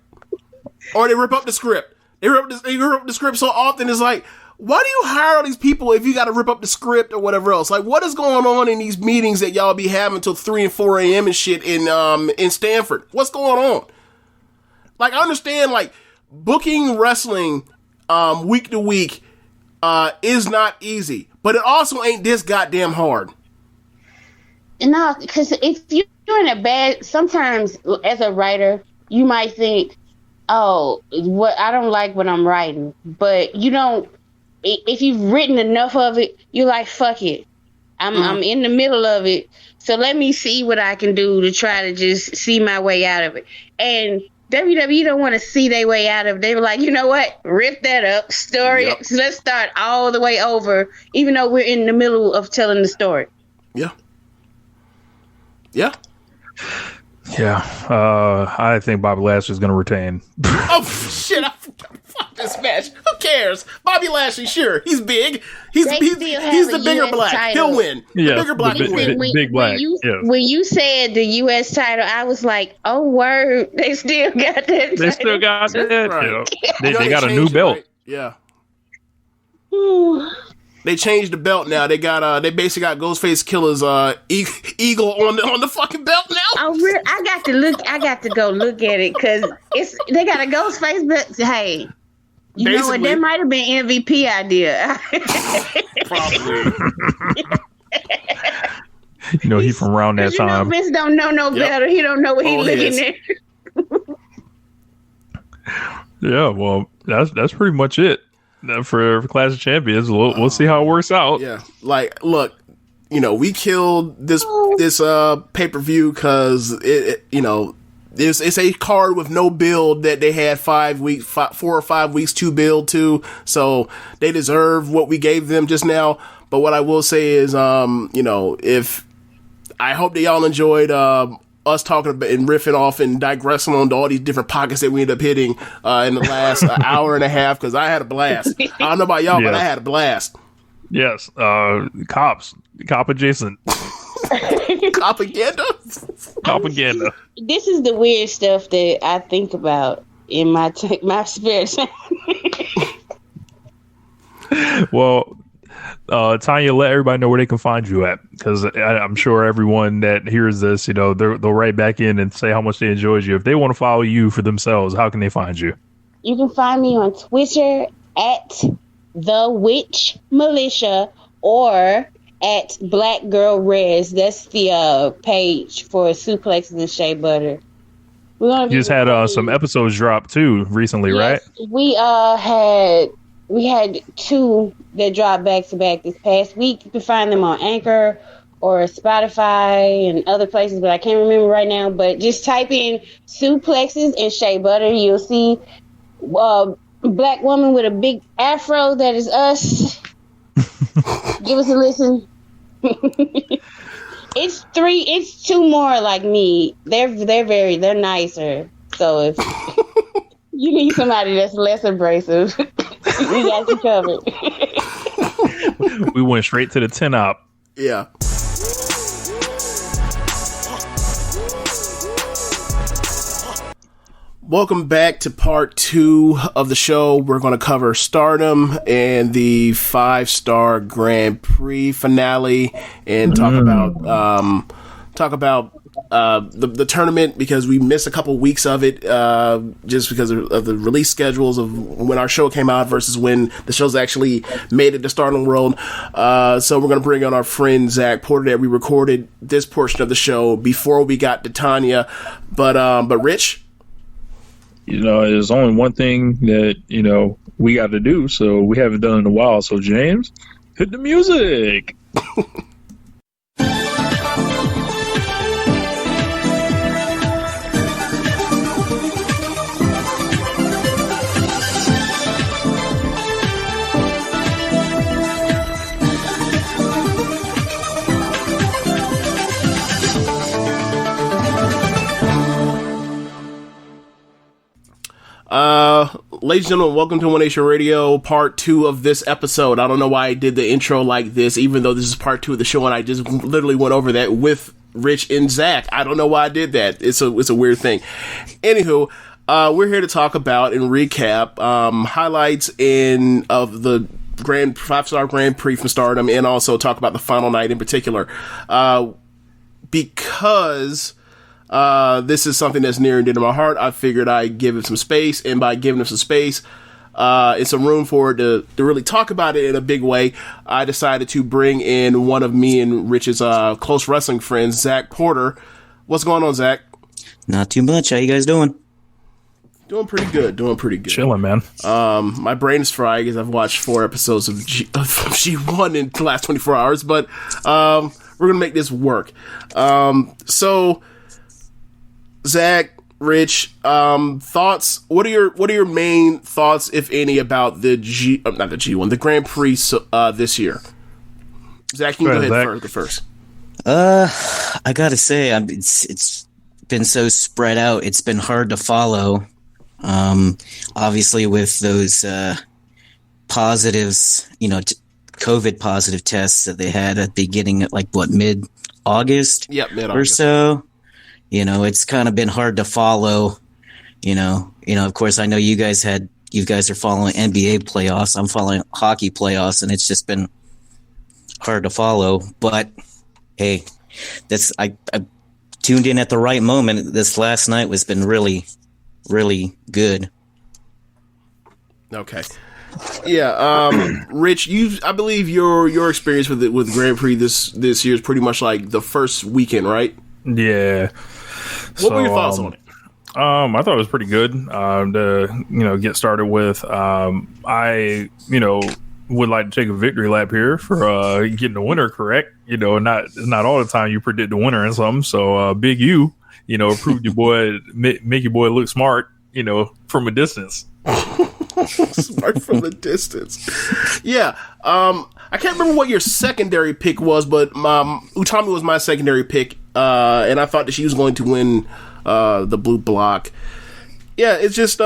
Or they rip up the script. They rip up the script so often, it's like, why do you hire all these people if you got to rip up the script or whatever else? Like, what is going on in these meetings that y'all be having till 3 and 4 a.m. and shit in Stanford? What's going on? Like, I understand, like, booking wrestling, week to week is not easy, but it also ain't this goddamn hard. No, because if you're in a bad, sometimes as a writer, you might think, oh, what I don't like what I'm writing, but you don't. If you've written enough of it, you're like, fuck it. I'm in the middle of it, so let me see what I can do to try to just see my way out of it. And WWE don't want to see their way out of it. They were like, you know what? Rip that up, story. Yep. So let's start all the way over, even though we're in the middle of telling the story. Yeah. Yeah. Yeah. I think Bobby Lashley's going to retain. Oh, shit. Fuck this match. Who cares? Bobby Lashley, sure. He's big. He's the bigger US black. Title. He'll win. Yeah, the bigger black will win. Big black. When you said the U.S. title, I was like, oh, word. They still got that. They still got that. Right. Yeah. They got a new belt. Right? Yeah. They changed the belt now. They got they basically got Ghostface Killer's eagle on the fucking belt now. Oh, really? I got to go look at it because they got a Ghostface belt. Hey, you know what? That might have been MVP idea. Probably. You know, he from around that time. Vince don't know no better. He don't know what he's looking at. Yeah, well, that's pretty much it for Clash of Champions. We'll see how it works out. Yeah, like, look, you know, we killed this pay-per-view because it's a card with no build that they had 4 or 5 weeks to build to, so they deserve what we gave them just now. But what I will say is, if I hope that y'all enjoyed us talking about and riffing off and digressing on all these different pockets that we ended up hitting in the last hour and a half, because I had a blast. I don't know about y'all, but I had a blast. Yes, cop adjacent. Propaganda. This is the weird stuff that I think about in my spare time. Well, Tonya, let everybody know where they can find you at, because I'm sure everyone that hears this, they'll write back in and say how much they enjoyed you. If they want to follow you for themselves, how can they find you? You can find me on Twitter at The Witch Militia or at Black Girl Res. That's the page for Suplexes and Shea Butter. You just had some episodes drop too recently, right? We had 2 that dropped back to back this past week. You can find them on Anchor or Spotify and other places, but I can't remember right now. But just type in Suplexes and Shea Butter. You'll see a black woman with a big afro. That is us. Give us a listen. It's 2 more like me. They're nicer. So if you need somebody that's less abrasive, we got you covered. We went straight to the 10-op. Yeah. Welcome back to part 2 of the show. We're going to cover Stardom and the 5-star Grand Prix finale, and talk about the tournament, because we missed a couple weeks of it just because of the release schedules of when our show came out versus when the show's actually made it to Stardom World. So we're going to bring on our friend Zack Porter. That we recorded this portion of the show before we got to Tonya, but Rich, there's only one thing that we got to do, so we haven't done it in a while. So James, hit the music. Ladies and gentlemen, welcome to One Nation Radio, part 2 of this episode. I don't know why I did the intro like this, even though this is part 2 of the show, and I just literally went over that with Rich and Zack. I don't know why I did that. It's a weird thing. Anywho, we're here to talk about and recap highlights of the 5-star Grand Prix from Stardom, and also talk about the final night in particular. Because this is something that's near and dear to my heart, I figured I'd give it some space, and by giving it some space, and some room for it to really talk about it in a big way, I decided to bring in one of me and Rich's close wrestling friends, Zack Porter. What's going on, Zack? Not too much. How you guys doing? Doing pretty good. Chilling, man. My brain is fried because I've watched 4 episodes of G1 in the last 24 hours, but we're gonna make this work. So, Zack, Rich, thoughts? What are your main thoughts, if any, about the the Grand Prix this year? Zack, you can go ahead first. I gotta say, it's been so spread out. It's been hard to follow. Obviously with those positives, COVID positive tests that they had at the beginning at mid-August, mid-August or so. It's kind of been hard to follow. Of course, I know you guys are following NBA playoffs. I'm following hockey playoffs, and it's just been hard to follow. But hey, I tuned in at the right moment. This last night has been really, really good. Okay. Yeah, Rich, I believe your experience with Grand Prix this year is pretty much like the first weekend, right? Yeah. What were your thoughts on it? I thought it was pretty good. To get started with, I would like to take a victory lap here for getting the winner correct. Not all the time you predict the winner in something. So Big U, proved your boy, make your boy look smart. From a distance. Smart from a distance. Yeah. I can't remember what your secondary pick was, but Utami was my secondary pick, and I thought that she was going to win the blue block. Yeah, it just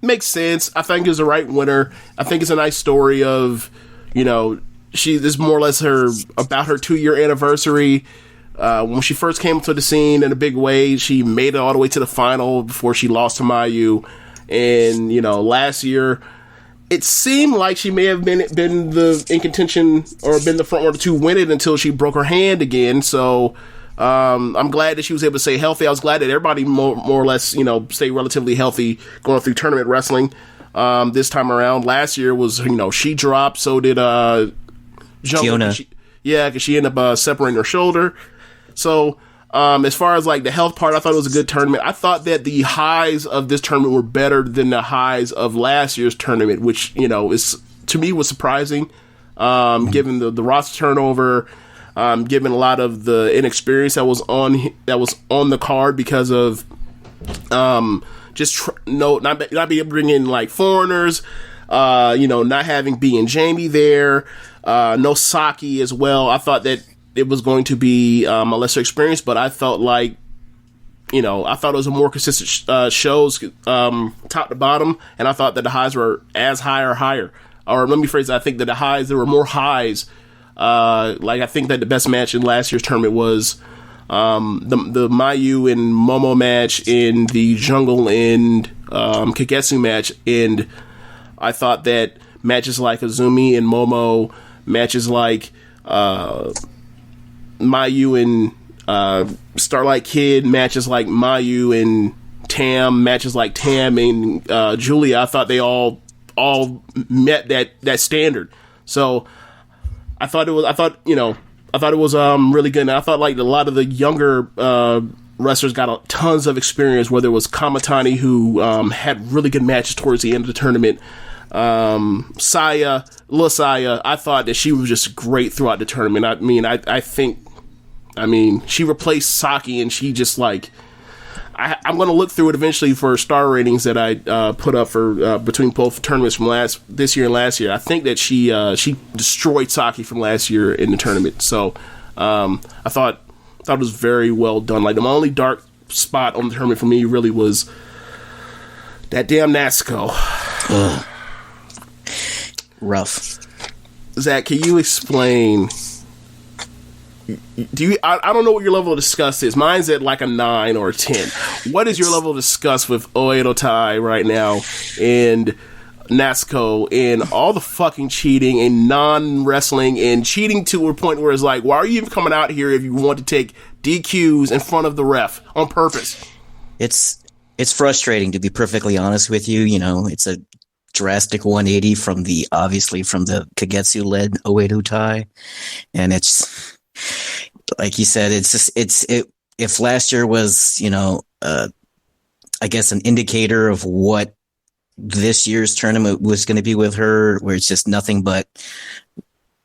makes sense. I think it was the right winner. I think it's a nice story of, this is more or less about her 2-year anniversary. When she first came to the scene in a big way, she made it all the way to the final before she lost to Mayu. And, last year, it seemed like she may have been in contention or been the front runner to win it until she broke her hand again. So I'm glad that she was able to stay healthy. I was glad that everybody more or less, stay relatively healthy going through tournament wrestling this time around. Last year was, she dropped, so did Fiona. Because she ended up separating her shoulder. So as far as the health part, I thought it was a good tournament. I thought that the highs of this tournament were better than the highs of last year's tournament, which is to me was surprising, given the roster turnover, given a lot of the inexperience that was on the card because of not being able to bring in foreigners, not having B and Jamie there, no Saki as well. I thought that it was going to be a lesser experience, but I felt I thought it was a more consistent shows top to bottom, and I thought that the highs were as high or higher. Or let me phrase it, I think that there were more highs. I think that the best match in last year's tournament was the Mayu and Momo match in the Jungle and Kagetsu match, and I thought that matches like Azumi and Momo, matches like Mayu and Starlight Kid, matches like Mayu and Tam, matches like Tam and Julia, I thought they all met that standard. So I thought it was really good. And I thought a lot of the younger wrestlers got tons of experience, whether it was Kamatani, who had really good matches towards the end of the tournament. Saya, I thought that she was just great throughout the tournament. I think she replaced Saki, and she just I'm going to look through it eventually for star ratings that I put up for between both tournaments from this year and last year. I think that she destroyed Saki from last year in the tournament. So I thought it was very well done. The only dark spot on the tournament for me really was that damn Natsuko. Ugh. Rough. Zack, can you explain? I don't know what your level of disgust is. Mine's at a 9 or a 10. What is your level of disgust with Oedo Tai right now and Natsuko and all the fucking cheating and non-wrestling and cheating to a point where it's why are you even coming out here if you want to take DQs in front of the ref on purpose? It's frustrating, to be perfectly honest with you. It's a drastic 180 from the Kagetsu led Oedo Tai. And it's like you said, if last year was, I guess an indicator of what this year's tournament was going to be with her, where it's just nothing but,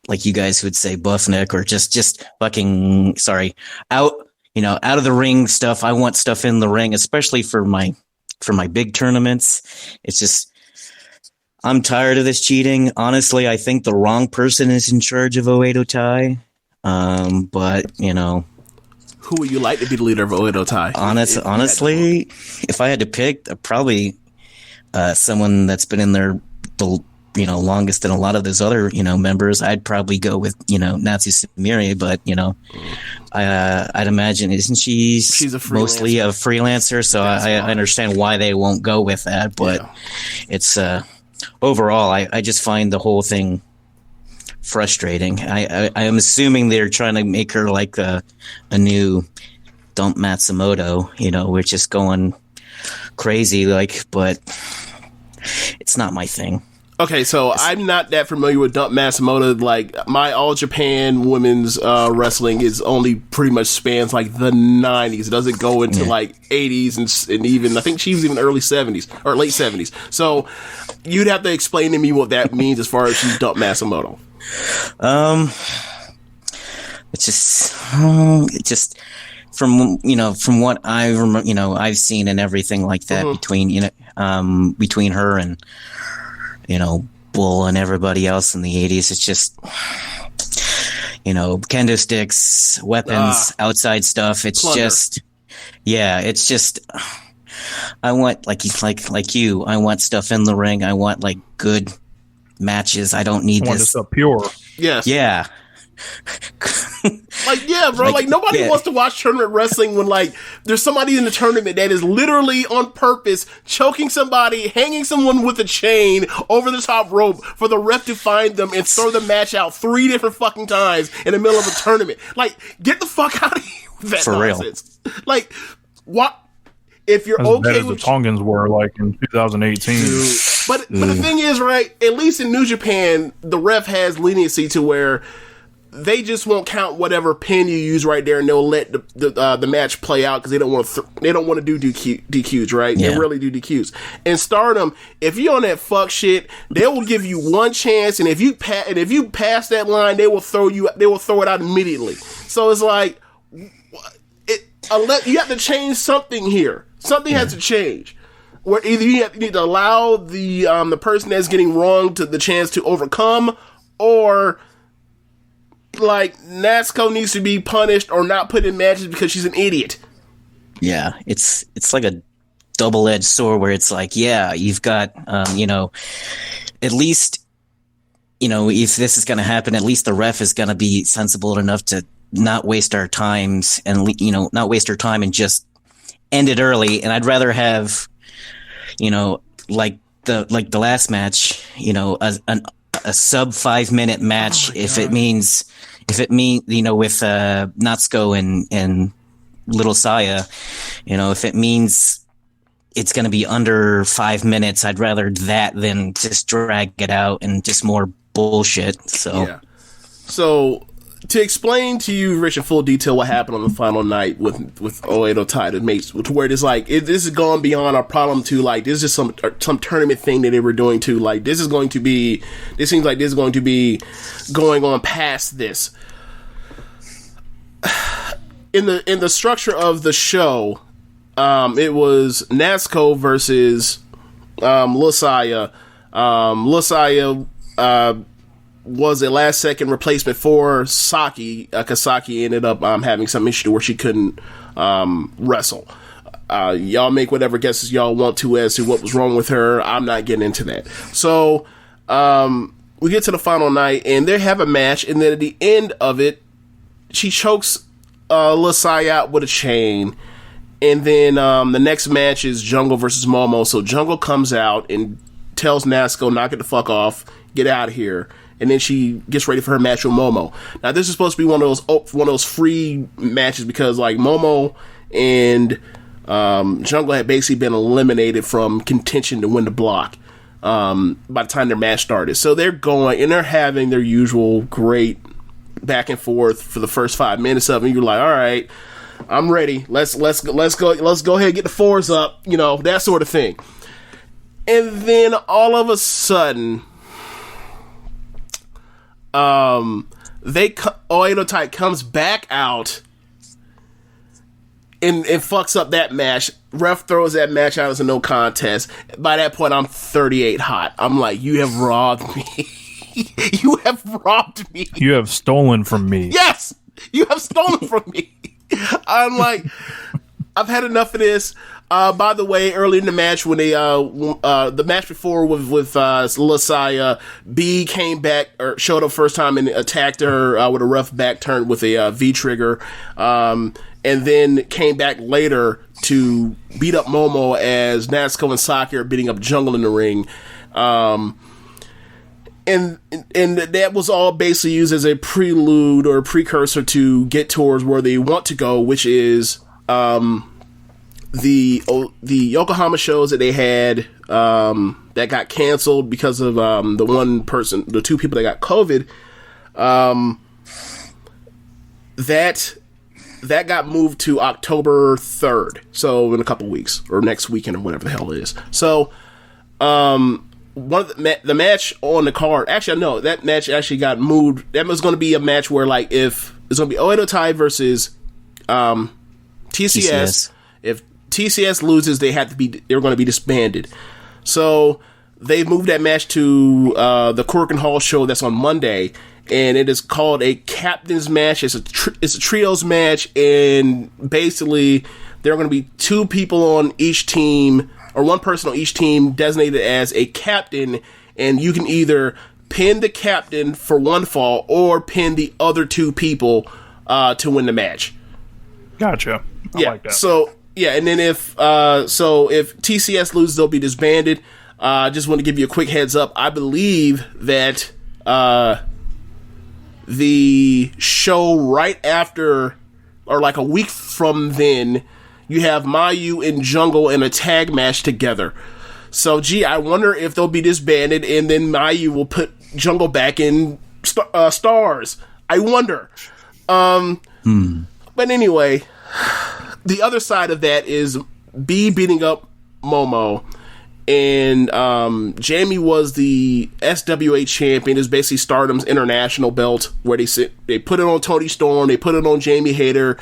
like you guys would say, buff neck, or just fucking, out of the ring stuff. I want stuff in the ring, especially for my big tournaments. It's just, I'm tired of this cheating. Honestly, I think the wrong person is in charge of Oedo Tai. But who would you like to be the leader of Oedo Tai? Honestly, if I had to pick, probably someone that's been in there the longest than a lot of those other members. I'd probably go with Natsu Sumire, but I'd imagine, isn't she's mostly a freelancer, so I understand why they won't go with that. But it's overall, I just find the whole thing frustrating. I am assuming they're trying to make her like a new Dump Matsumoto, we're just going crazy, but it's not my thing. Okay, so I'm not that familiar with Dump Matsumoto. Like, my All Japan women's wrestling is only pretty much spans like the 90s. It doesn't go into like 80s and even, I think she was even early 70s or late 70s. So you'd have to explain to me what that means as far as she's Dump Matsumoto. It's just from what I've seen and everything like that, between her and Bull and everybody else in the 80s. It's just kendo sticks, weapons, outside stuff. It's Plunder. It's just I want like you. I want stuff in the ring. I want like good matches. I don't need this stuff pure. Yes. Yeah. Bro. Like nobody wants to watch tournament wrestling when like there's somebody in the tournament that is literally on purpose choking somebody, hanging someone with a chain over the top rope for the ref to find them and throw the match out 3 different fucking times in the middle of a tournament. Like, get the fuck out of here with that nonsense. Real. Like, what? If you're as bad as the Tongans were like in 2018. But the thing is, right, at least in New Japan, the ref has leniency to where they just won't count whatever pin you use right there, and they'll let the match play out because they don't want to do DQs, right? Yeah. They really do DQs. In Stardom, if you're on that fuck shit, they will give you one chance, and if you pass that line, they will throw it out immediately. So it's like, you have to change something here. Something has to change. Where either you need to allow the person that's getting wronged the chance to overcome, or like Natsuko needs to be punished or not put in matches because she's an idiot. Yeah, it's like a double-edged sword where it's like, you've got at least if this is going to happen, at least the ref is going to be sensible enough to not waste our times and not waste our time and just end it early. And I'd rather have like the last match, a sub 5-minute match if it means with Natsuko and Little Saya, if it means it's going to be under 5 minutes, I'd rather that than just drag it out and just more bullshit. So to explain to you, Rich, in full detail what happened on the final night with Oedo Tai, to where it's like this has gone beyond our problem to like this is some tournament thing that they were doing to like this seems like this is going to be going on past this. In the structure of the show, it was Natsuko versus Lasaya. Lasaya was a last second replacement for Saki, because Saki ended up having some issue where she couldn't wrestle. Y'all make whatever guesses y'all want to as to what was wrong with her. I'm not getting into that. So we get to the final night and they have a match, and then at the end of it, she chokes Lasai out with a chain. And then the next match is Jungle versus Momo. So Jungle comes out and tells Natsuko, knock it the fuck off, get out of here. And then she gets ready for her match with Momo. Now this is supposed to be one of those free matches because like Momo and Jungle had basically been eliminated from contention to win the block. by the time their match started. So they're going and they're having their usual great back and forth for the first 5 minutes of it. And you're like, all right, I'm ready. Let's go ahead and get the fours up, that sort of thing. And then all of a sudden, Oedo Tai comes back out and fucks up that match. Ref throws that match out as a no contest. By that point, I'm 38 hot. I'm like, you have robbed me. You have robbed me. You have stolen from me. Yes, you have stolen from me. I'm like, I've had enough of this. By the way, early in the match, when they the match before with Lasaya, B came back or showed up first time and attacked her with a rough back turn with a V trigger, and then came back later to beat up Momo as Natsuko and Saki are beating up Jungle in the ring. And that was all basically used as a prelude or a precursor to get towards where they want to go, which is the Yokohama shows that they had that got canceled because of the two people that got COVID. That got moved to October 3rd, so in a couple weeks or next weekend or whatever the hell it is. So one of the match on the card, actually no, that match actually got moved. That was going to be a match where like if it's going to be Oedo Tai versus TCS. If TCS loses, they were going to be disbanded. So they moved that match to the Corkin Hall show that's on Monday, and it is called a captain's match. It's a trios match, and basically there are going to be two people on each team, or one person on each team designated as a captain, and you can either pin the captain for one fall or pin the other two people to win the match. Gotcha. I like that. So yeah, and then if TCS loses, they'll be disbanded. I just want to give you a quick heads up. I believe that the show right after, or like a week from then, you have Mayu and Jungle in a tag match together. So, I wonder if they'll be disbanded and then Mayu will put Jungle back in Stars. I wonder. But anyway, the other side of that is B beating up Momo. And Jamie was the SWA champion. It's basically Stardom's international belt, where they put it on Toni Storm, they put it on Jamie Hayter,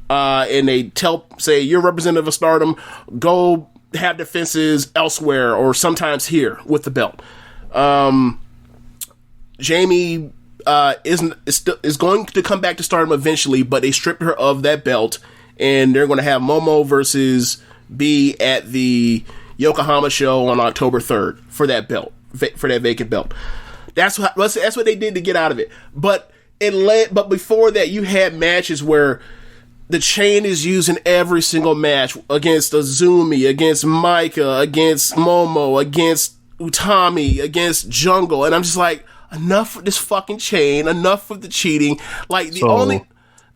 and they say, you're representative of Stardom, go have defenses elsewhere or sometimes here with the belt. Jamie is going to come back to Stardom eventually, but they stripped her of that belt, and they're going to have Momo versus B at the Yokohama show on October 3rd for that belt, for that vacant belt. That's what they did to get out of it. But before that, you had matches where the chain is used in every single match against Azumi, against Maika, against Momo, against Utami, against Jungle, and I'm just like, enough with this fucking chain, enough with the cheating. Like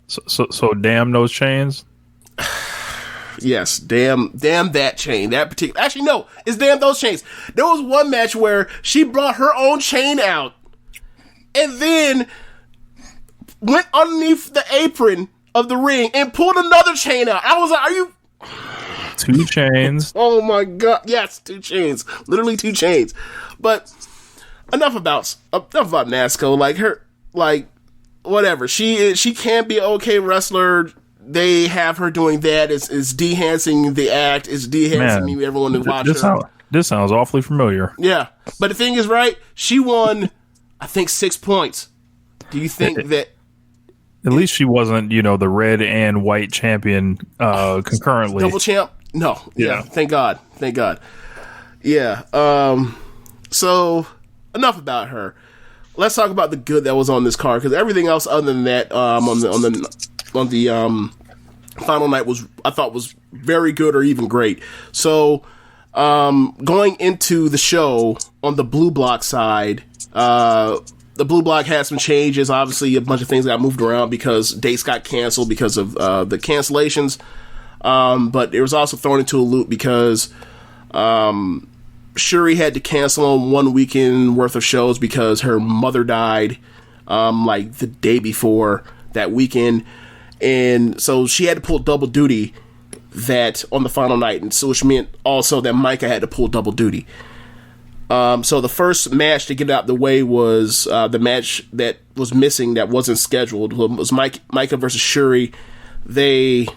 So damn those chains. Yes, damn that chain. That particular. Actually, no, it's damn those chains. There was one match where she brought her own chain out, and then went underneath the apron of the ring and pulled another chain out. I was like, "Are you?" 2 chains. Oh my god! Yes, 2 chains. Literally 2 chains. But enough about Natsuko. Whatever. She can be an okay wrestler. They have her doing that. It's de-hancing the act. It's de-hancing everyone to watch her. This sounds awfully familiar. Yeah. But the thing is, right, she won, I think, 6 points. Do you think that... At least she wasn't, the red and white champion concurrently. Double champ? No. Yeah. Thank God. Yeah. So, enough about her. Let's talk about the good that was on this card, because everything else other than that on the final night I thought was very good or even great. So going into the show on the Blue Block side, the Blue Block had some changes. Obviously, a bunch of things got moved around because dates got canceled because of the cancellations. But it was also thrown into a loop because Shuri had to cancel on 1 weekend worth of shows because her mother died, like the day before that weekend. And so she had to pull double duty that on the final night. And so which meant also that Micah had to pull double duty. So the first match to get out the way was the match that was missing that wasn't scheduled. It was Micah versus Shuri. They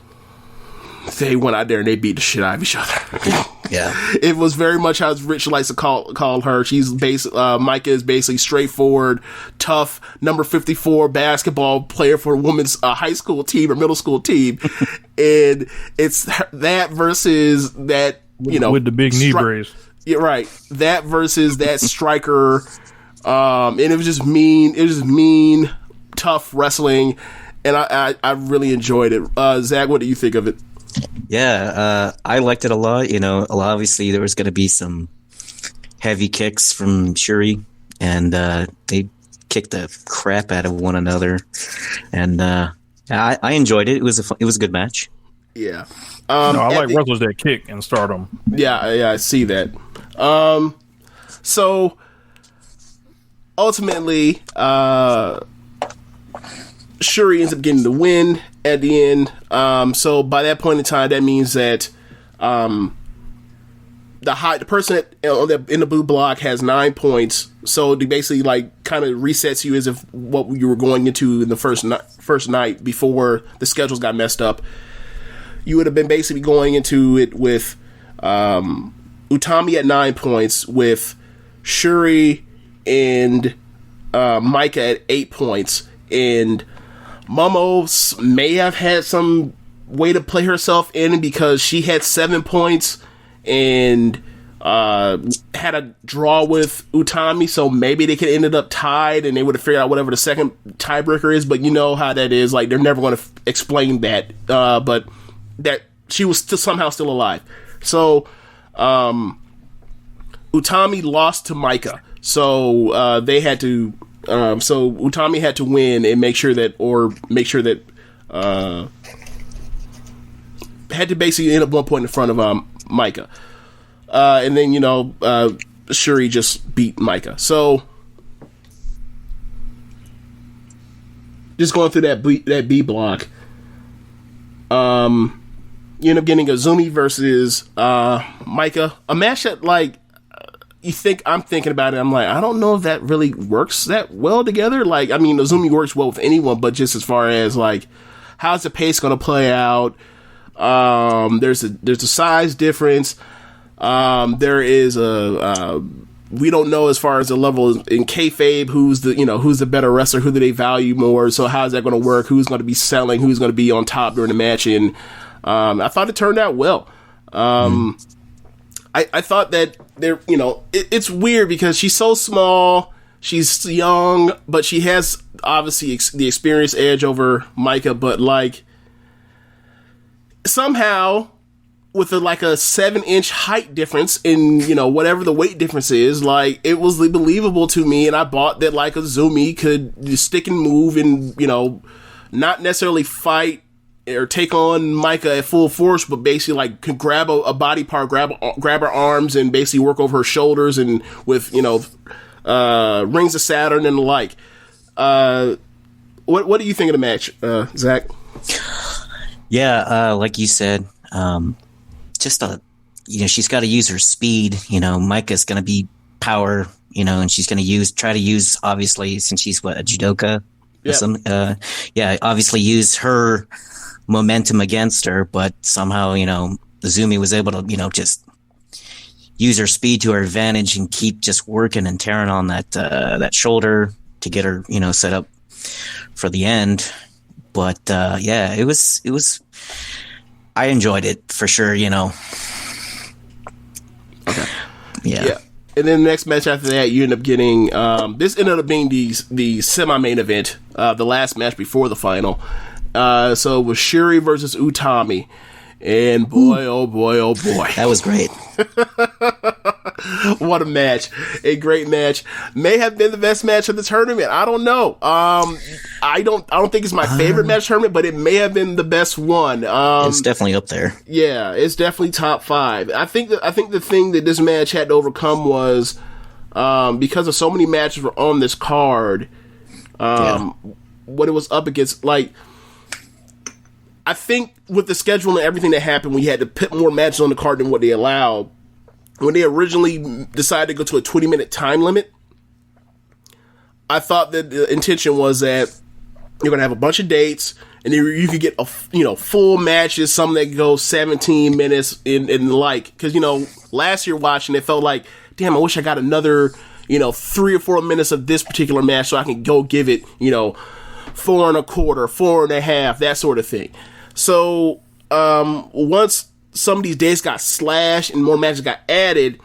went out there and they beat the shit out of each other. Yeah, it was very much how Rich likes to call her. She's Micah is basically straightforward, tough, number 54 basketball player for a women's high school team or middle school team, and it's that versus that with the big knee brace. Yeah, right. That versus that striker, and it was just mean. It was just mean, tough wrestling, and I really enjoyed it. Zach, what do you think of it? Yeah, I liked it a lot. Obviously there was going to be some heavy kicks from Shuri, and they kicked the crap out of one another, and I enjoyed it. It was a good match. Yeah, I like wrestlers that kick in Stardom. Yeah, I see that. So ultimately, Shuri ends up getting the win at the end. So by that point in time, that means that the person in the blue block has 9 points. So they basically kind of resets you as if what you were going into in the first night before the schedules got messed up. You would have been basically going into it with Utami at 9 points, with Shuri and Micah at 8 points, and Momo may have had some way to play herself in because she had 7 points and had a draw with Utami, so maybe they could have ended up tied and they would have figured out whatever the second tiebreaker is. But you know how that is. They're never going to explain that. But that she was somehow still alive. So Utami lost to Micah. So they had to. So Utami had to win and make sure that had to basically end up 1 point in front of Micah, and then Shuri just beat Micah. So just going through that B block, you end up getting Azumi versus Micah, a match that I'm thinking about it. I'm like, I don't know if that really works that well together. Azumi works well with anyone, but just as far as how's the pace going to play out? There's a size difference. There is we don't know as far as the level in kayfabe who's the better wrestler, who do they value more. So how's that going to work? Who's going to be selling? Who's going to be on top during the match? And I thought it turned out well. I thought that it's weird because she's so small, she's young, but she has obviously the experience edge over Micah, but somehow with a 7-inch height difference in, whatever the weight difference is, it was believable to me, and I bought that Azumi could stick and move and, not necessarily fight or take on Micah at full force, but basically could grab a body part, grab her arms, and basically work over her shoulders, and with Rings of Saturn and the like. What do you think of the match, Zach? Yeah, like you said, she's got to use her speed. Micah's going to be power. And she's going to try to use obviously, since she's a judoka. Yeah. Obviously use her momentum against her, but somehow Azumi was able to just use her speed to her advantage and keep just working and tearing on that shoulder to get her set up for the end. But it was I enjoyed it for sure. Okay. Yeah. And then the next match after that, you end up getting this ended up being the semi-main event, the last match before the final. So it was Shuri versus Utami, and boy, oh boy, oh boy, that was great. What a match. A great match. May have been the best match of the tournament. I don't know. I don't think it's my favorite match tournament, but it may have been the best one. It's definitely up there. Yeah, it's definitely top 5. I think the thing that this match had to overcome was because of so many matches were on this card, what it was up against, like, I think with the schedule and everything that happened, we had to put more matches on the card than what they allowed. When they originally decided to go to a 20-minute time limit, I thought that the intention was that you're going to have a bunch of dates, and you could get full matches, some that go 17 minutes and like, because last year watching it felt like, damn, I wish I got another 3 or 4 minutes of this particular match so I can go give it 4 1/4, 4 1/2, that sort of thing. So once some of these days got slashed and more matches got added,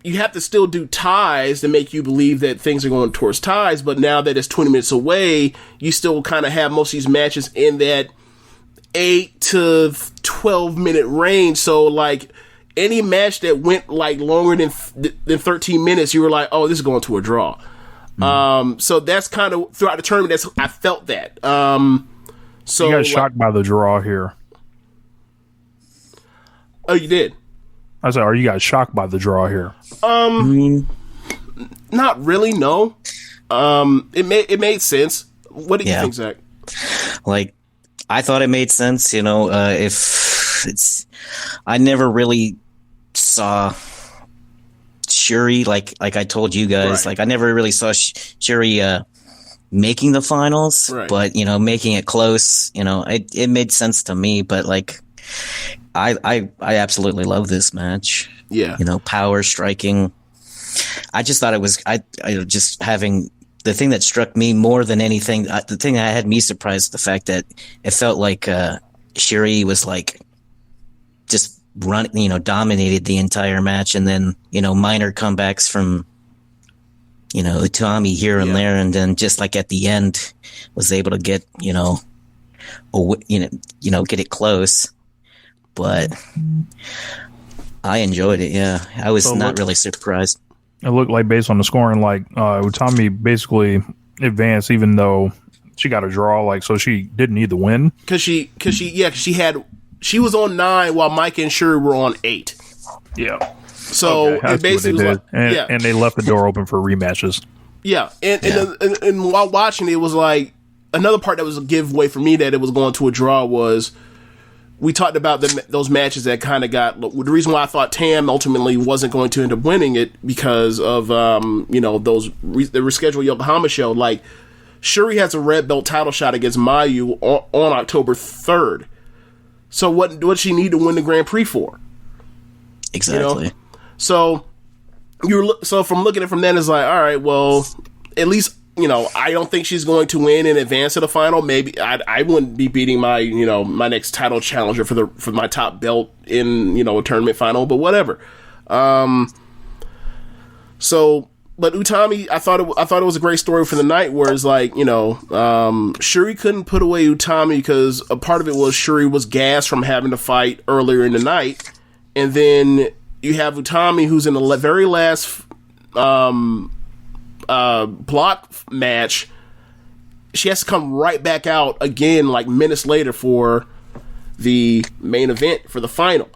you have to still do ties to make you believe that things are going towards ties, but now that it's 20 minutes away, you still kind of have most of these matches in that 8 to 12 minute range. So like any match that went like longer than 13 minutes, you were like, oh, this is going to a draw. So that's kind of throughout the tournament, I felt that. So you got shocked by the draw here. Oh, you did? I said, are you guys shocked by the draw here? Not really, no. It made sense. What do you think, Zach? Like, I thought it made sense, if it's, I never really saw Shuri, like I told you guys, like I never really saw Shuri making the finals, but making it close, it made sense to me. But like, I absolutely love this match. Yeah, power striking. I just thought it was I just having the thing that struck me more than anything. The thing that had me surprised, the fact that it felt like Shuri was like just dominated the entire match, and then minor comebacks from Utami here and there, and then just like at the end was able to get get it close. But I enjoyed it. Yeah, I was not really surprised. It looked like, based on the scoring, like Utami basically advanced, even though she got a draw. Like, so she didn't need the win because she was on 9 while Mike and Shuri were on 8. Yeah. So it basically was like, and they left the door open for rematches. Yeah, and while watching it was like another part that was a giveaway for me that it was going to a draw was we talked about those matches that kind of got the reason why I thought Tam ultimately wasn't going to end up winning it because of the rescheduled Yokohama show. Like Shuri has a red belt title shot against Mayu on October 3rd. So what does she need to win the Grand Prix for? Exactly. So from looking at it from then, it's like, all right, well, at least I don't think she's going to win in advance of the final. Maybe I wouldn't be beating my my next title challenger for my top belt in a tournament final, but whatever. But Utami, I thought it was a great story for the night, where it's like, Shuri couldn't put away Utami because a part of it was Shuri was gassed from having to fight earlier in the night. And then you have Utami, who's in the very last block match. She has to come right back out again, like minutes later, for the main event for the final.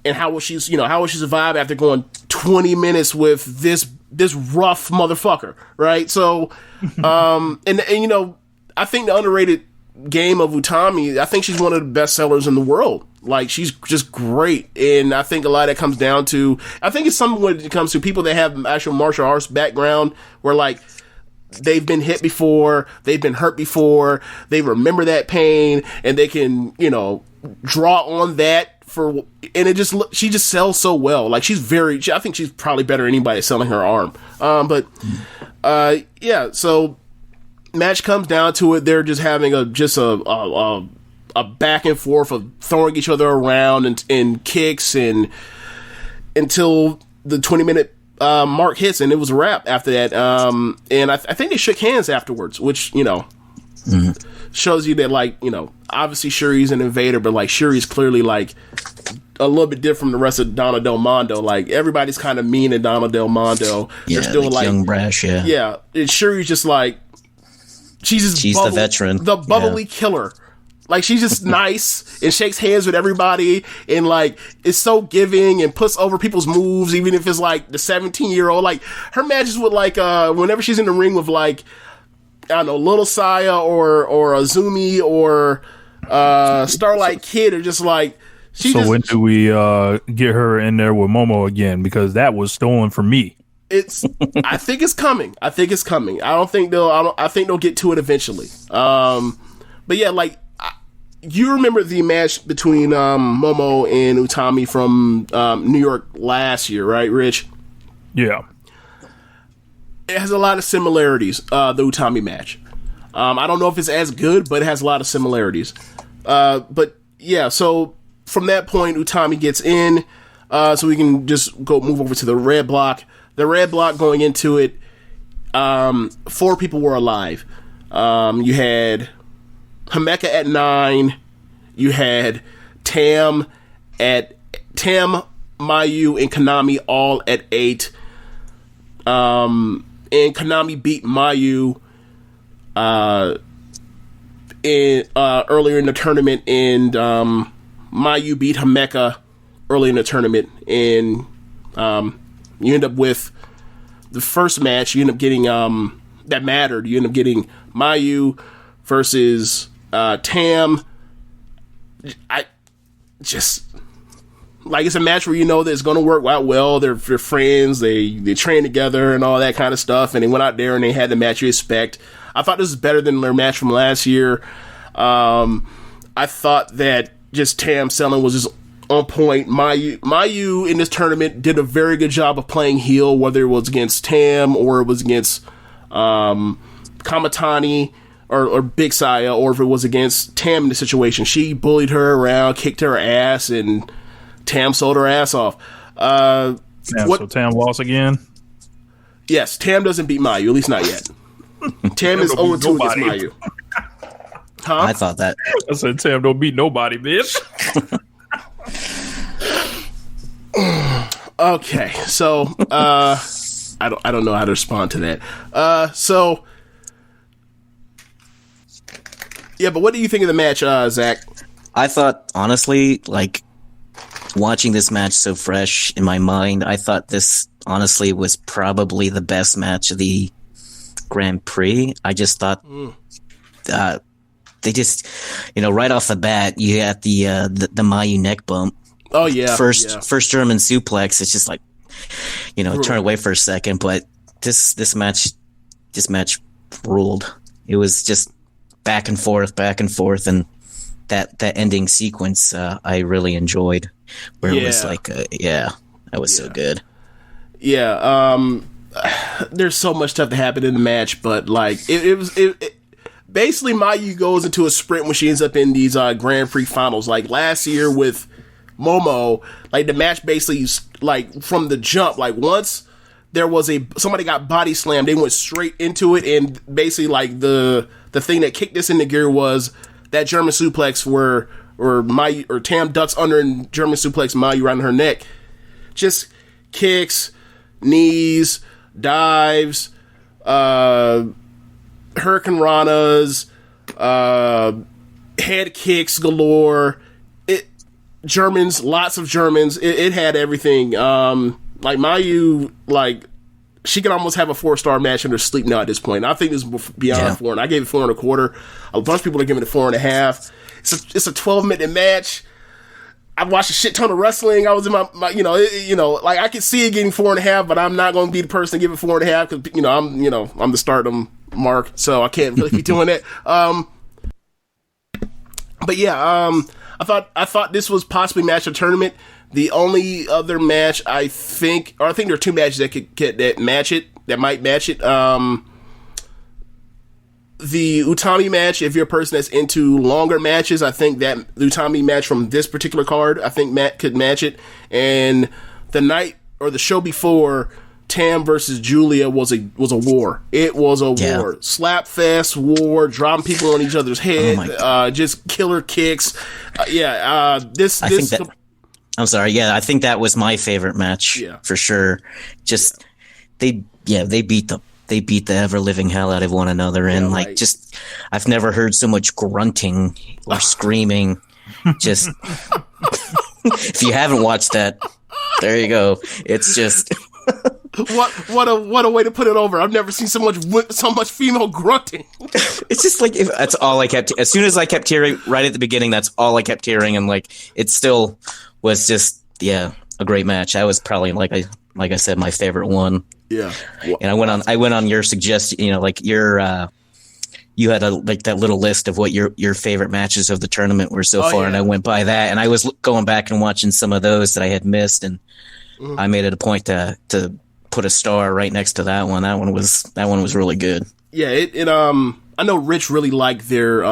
And how will she survive after going 20 minutes with this rough motherfucker, right? So, and I think the underrated game of Utami, I think she's one of the best sellers in the world. Like, she's just great, and I think a lot of that comes down to, I think it's something when it comes to people that have actual martial arts background, where like they've been hit before, they've been hurt before, they remember that pain, and they can draw on that. She just sells so well. Like, I think she's probably better than anybody selling her arm. So match comes down to it. They're just having a back and forth of throwing each other around and kicks and until the 20-minute mark hits, and it was a wrap after that. And I think they shook hands afterwards, which shows you that, like, obviously Shuri's an invader, but like Shuri's clearly like a little bit different from the rest of Donna Del Mondo. Like, everybody's kind of mean to Donna Del Mondo. Yeah, they're still like young brash. Yeah, yeah. And Shuri's just like she's the veteran, the bubbly killer. Like, she's just nice and shakes hands with everybody and, like, is so giving and puts over people's moves, even if it's, like, the 17-year-old. Like, her matches with, like, whenever she's in the ring with, like, I don't know, Little Saya or Azumi or Starlight Kid are just, like... When do we get her in there with Momo again? Because that was stolen from me. I think it's coming. I think they'll get to it eventually. But, yeah, like... You remember the match between Momo and Utami from New York last year, right, Rich? Yeah. It has a lot of similarities, the Utami match. I don't know if it's as good, but it has a lot of similarities. But, yeah, so from that point, Utami gets in, so we can just move over to the red block. The red block going into it, 4 people were alive. You had... Himeka at 9. You had Tam, Mayu, and Konami all at 8. And Konami beat Mayu earlier in the tournament, and Mayu beat Himeka early in the tournament, and you end up with the first match. You end up getting that mattered. You end up getting Mayu versus Tam. I just like, it's a match where you know that it's going to work out well. They're friends. They train together and all that kind of stuff. And they went out there and they had the match you expect. I thought this was better than their match from last year. I thought that just Tam selling was just on point. Mayu in this tournament did a very good job of playing heel, whether it was against Tam or it was against Kamatani. Or Big Saya, or if it was against Tam in the situation. She bullied her around, kicked her ass, and Tam sold her ass off. So Tam lost again? Yes, Tam doesn't beat Mayu, at least not yet. Tam is 0-2 against Mayu. Huh? I thought that. I said Tam don't beat nobody, bitch. Okay, so I don't know how to respond to that. Yeah, but what do you think of the match, Zach? I thought, honestly, like, watching this match so fresh in my mind, I thought this, honestly, was probably the best match of the Grand Prix. I just thought they just, right off the bat, you had the Mayu neck bump. Oh, yeah. First German suplex. It's just like, turn away for a second, but this match ruled. It was just back and forth, and that ending sequence I really enjoyed, where it was like, that was so good. Yeah, there's so much stuff that happened in the match, but like it basically Mayu goes into a sprint when she ends up in these Grand Prix finals. Like last year with Momo, like the match basically like from the jump, like once there was somebody got body slammed, they went straight into it, and basically like the thing that kicked this into gear was that German suplex where Tam ducks under and German suplex Mayu around her neck. Just kicks, knees, dives, Hurricane Ranas, head kicks galore. Germans, lots of Germans. It had everything. Like Mayu, like she can almost have a 4-star match in her sleep now at this point. I think this is beyond 4, and I gave it 4.25. A bunch of people are giving it 4.5. It's a 12-minute match. I've watched a shit ton of wrestling. I was in my like I could see it getting 4.5, but I'm not going to be the person to give it 4.5 because I'm the Stardom mark, so I can't really be doing it. But yeah, I thought this was possibly match of tournament. The only other match I think there are 2 matches that might match it. The Utami match, if you're a person that's into longer matches, I think that Utami match from this particular card, I think Matt could match it. And the night or the show before, Tam versus Julia was a war. It was a war. Slap fest war, dropping people on each other's head, just killer kicks. I'm sorry. Yeah, I think that was my favorite match for sure. Just they beat the ever living hell out of one another, and I've never heard so much grunting or screaming. Just if you haven't watched that, there you go. It's just what a way to put it over. I've never seen so much female grunting. It's just like that's all I kept. As soon as I kept hearing right at the beginning, that's all I kept hearing, and it still was just a great match. That was probably like I said, my favorite one. Yeah, and I went on your suggestion. You had that little list of what your favorite matches of the tournament were so far, and I went by that, and I was going back and watching some of those that I had missed, and I made it a point to put a star right next to that one. That one was really good. Yeah, I know Rich really liked their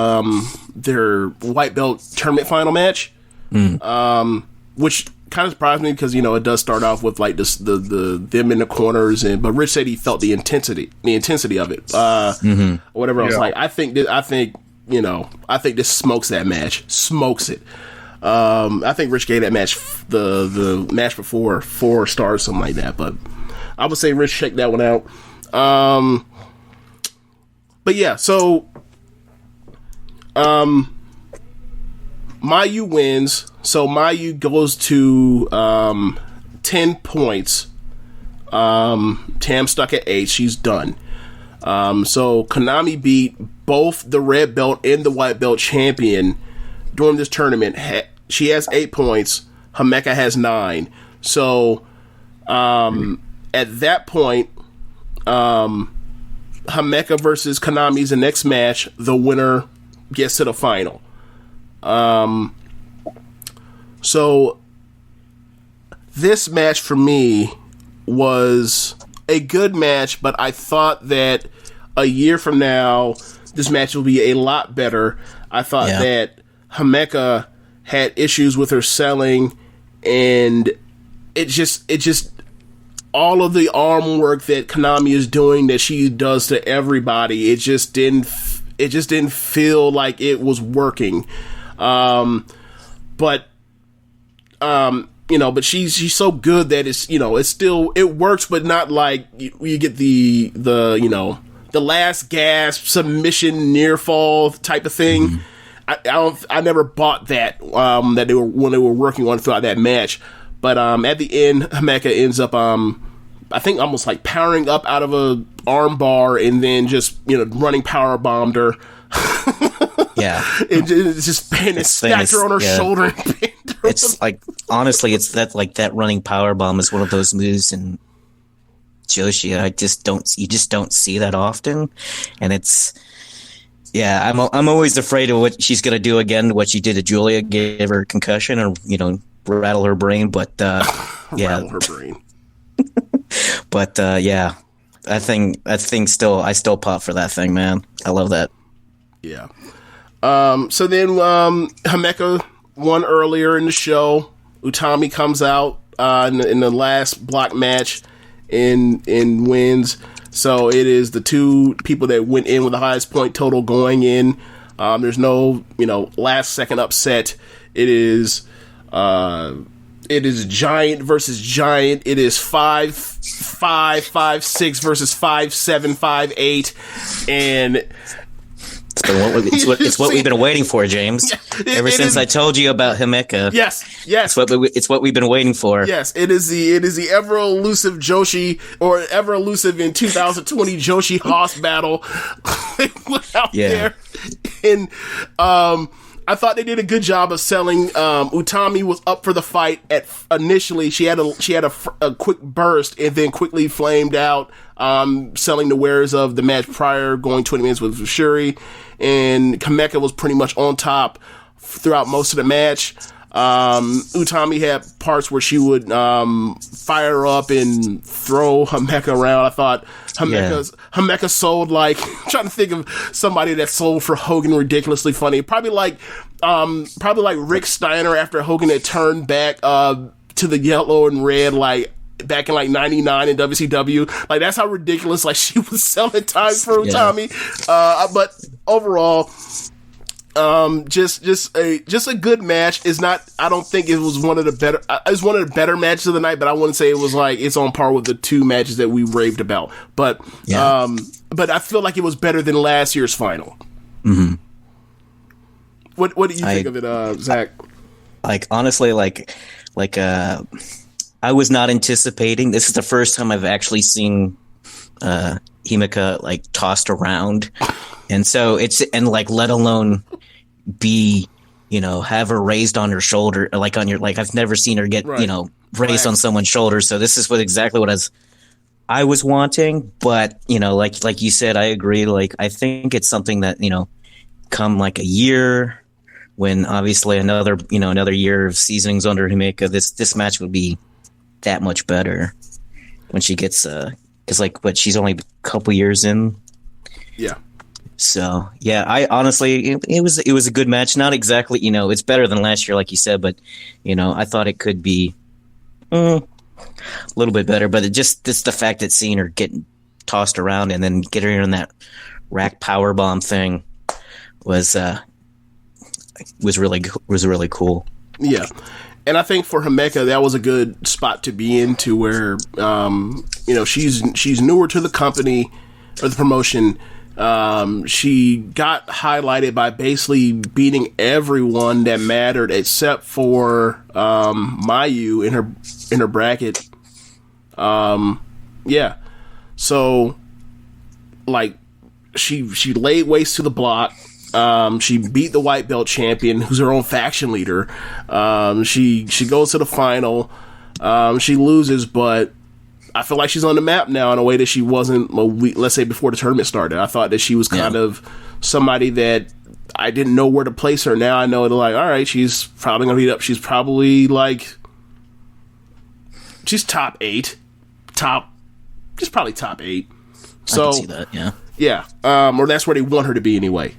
white belt tournament final match, which kind of surprised me because it does start off with like the them in the corners, but Rich said he felt the intensity of it, whatever. I was like, I think this smokes that match, smokes it. I think Rich gave that match the match before 4 stars, something like that. But I would say Rich checked that one out. But yeah, so Mayu wins. So Mayu goes to 10 points. Tam stuck at 8. She's done. So Konami beat both the red belt and the white belt champion during this tournament. She has 8 points. Himeka has 9. So at that point, Himeka versus Konami is the next match. The winner gets to the final. So this match for me was a good match, but I thought that a year from now, this match will be a lot better. I thought that Himeka had issues with her selling, and it just all of the arm work that Konami is doing that she does to everybody, it just didn't feel like it was working. But she's so good that it works, but not like you get the last gasp submission near fall type of thing. I never bought that when they were working on throughout that match. But at the end, Himeka ends up I think almost like powering up out of a arm bar and then just running power bombed her. It just smacked her on her shoulder. It's like, honestly, it's that running power bomb is one of those moves in Joshi. You just don't see that often, and I'm always afraid of what she's gonna do again. What she did to Julia, gave her a concussion or rattle her brain. But rattle her brain. But I still pop for that thing, man. I love that. Yeah. So then Himeka won earlier in the show. Utami comes out in the last block match and wins. So it is the two people that went in with the highest point total going in. There's no last second upset. It is Giant versus Giant. It is 5-5, 5-6 versus 5-7, 5-8, and it's what we've been waiting for, James. Ever since I told you about Himeka. Yes. It's what we've been waiting for. Yes, it is the ever elusive Joshi, or ever elusive in 2020 Joshi Haas battle. They went out there, and I thought they did a good job of selling. Utami was up for the fight initially. She had a quick burst and then quickly flamed out, selling the wares of the match prior, going 20 minutes with Shuri, and Himeka was pretty much on top throughout most of the match. Utami had parts where she would fire up and throw Himeka around. I thought Himeka sold like I'm trying to think of somebody that sold for Hogan ridiculously funny. Probably like Rick Steiner after Hogan had turned back to the yellow and red back in 99 in WCW. Like that's how ridiculous she was selling time for Utami. But overall, Just a good match. Is not. I don't think it was one of the better. It's one of the better matches of the night, but I wouldn't say it was like it's on par with the two matches that we raved about. But but I feel like it was better than last year's final. Mm-hmm. What do you think of it, Zach? Like honestly, I was not anticipating. This is the first time I've actually seen Himeka like tossed around, and so let alone be, have her raised on her shoulder, like on your, like I've never seen her get, raised on someone's shoulder. So this is exactly what I was wanting. But, like you said, I agree. Like, I think it's something that, come like a year when obviously another year of seasonings under Himeka, this match would be that much better when she gets, cause she's only a couple years in. Yeah. So yeah, I honestly, it was a good match. Not exactly, it's better than last year, like you said, but I thought it could be a little bit better. But it's the fact that seeing her getting tossed around and then get her in that rack power bomb thing was really cool. Yeah. And I think for Himeka, that was a good spot to be in, to where she's newer to the company or the promotion. She got highlighted by basically beating everyone that mattered except for Mayu in her bracket. Yeah. So like she laid waste to the block. She beat the white belt champion, who's her own faction leader. She goes to the final. She loses, but I feel like she's on the map now in a way that she wasn't a week, let's say, before the tournament started. I thought that she was kind of somebody that I didn't know where to place her. Now I know they're like, all right, she's probably going to beat up. She's probably she's top 8. She's probably top 8. So, I can see that, yeah. Yeah, or that's where they want her to be anyway.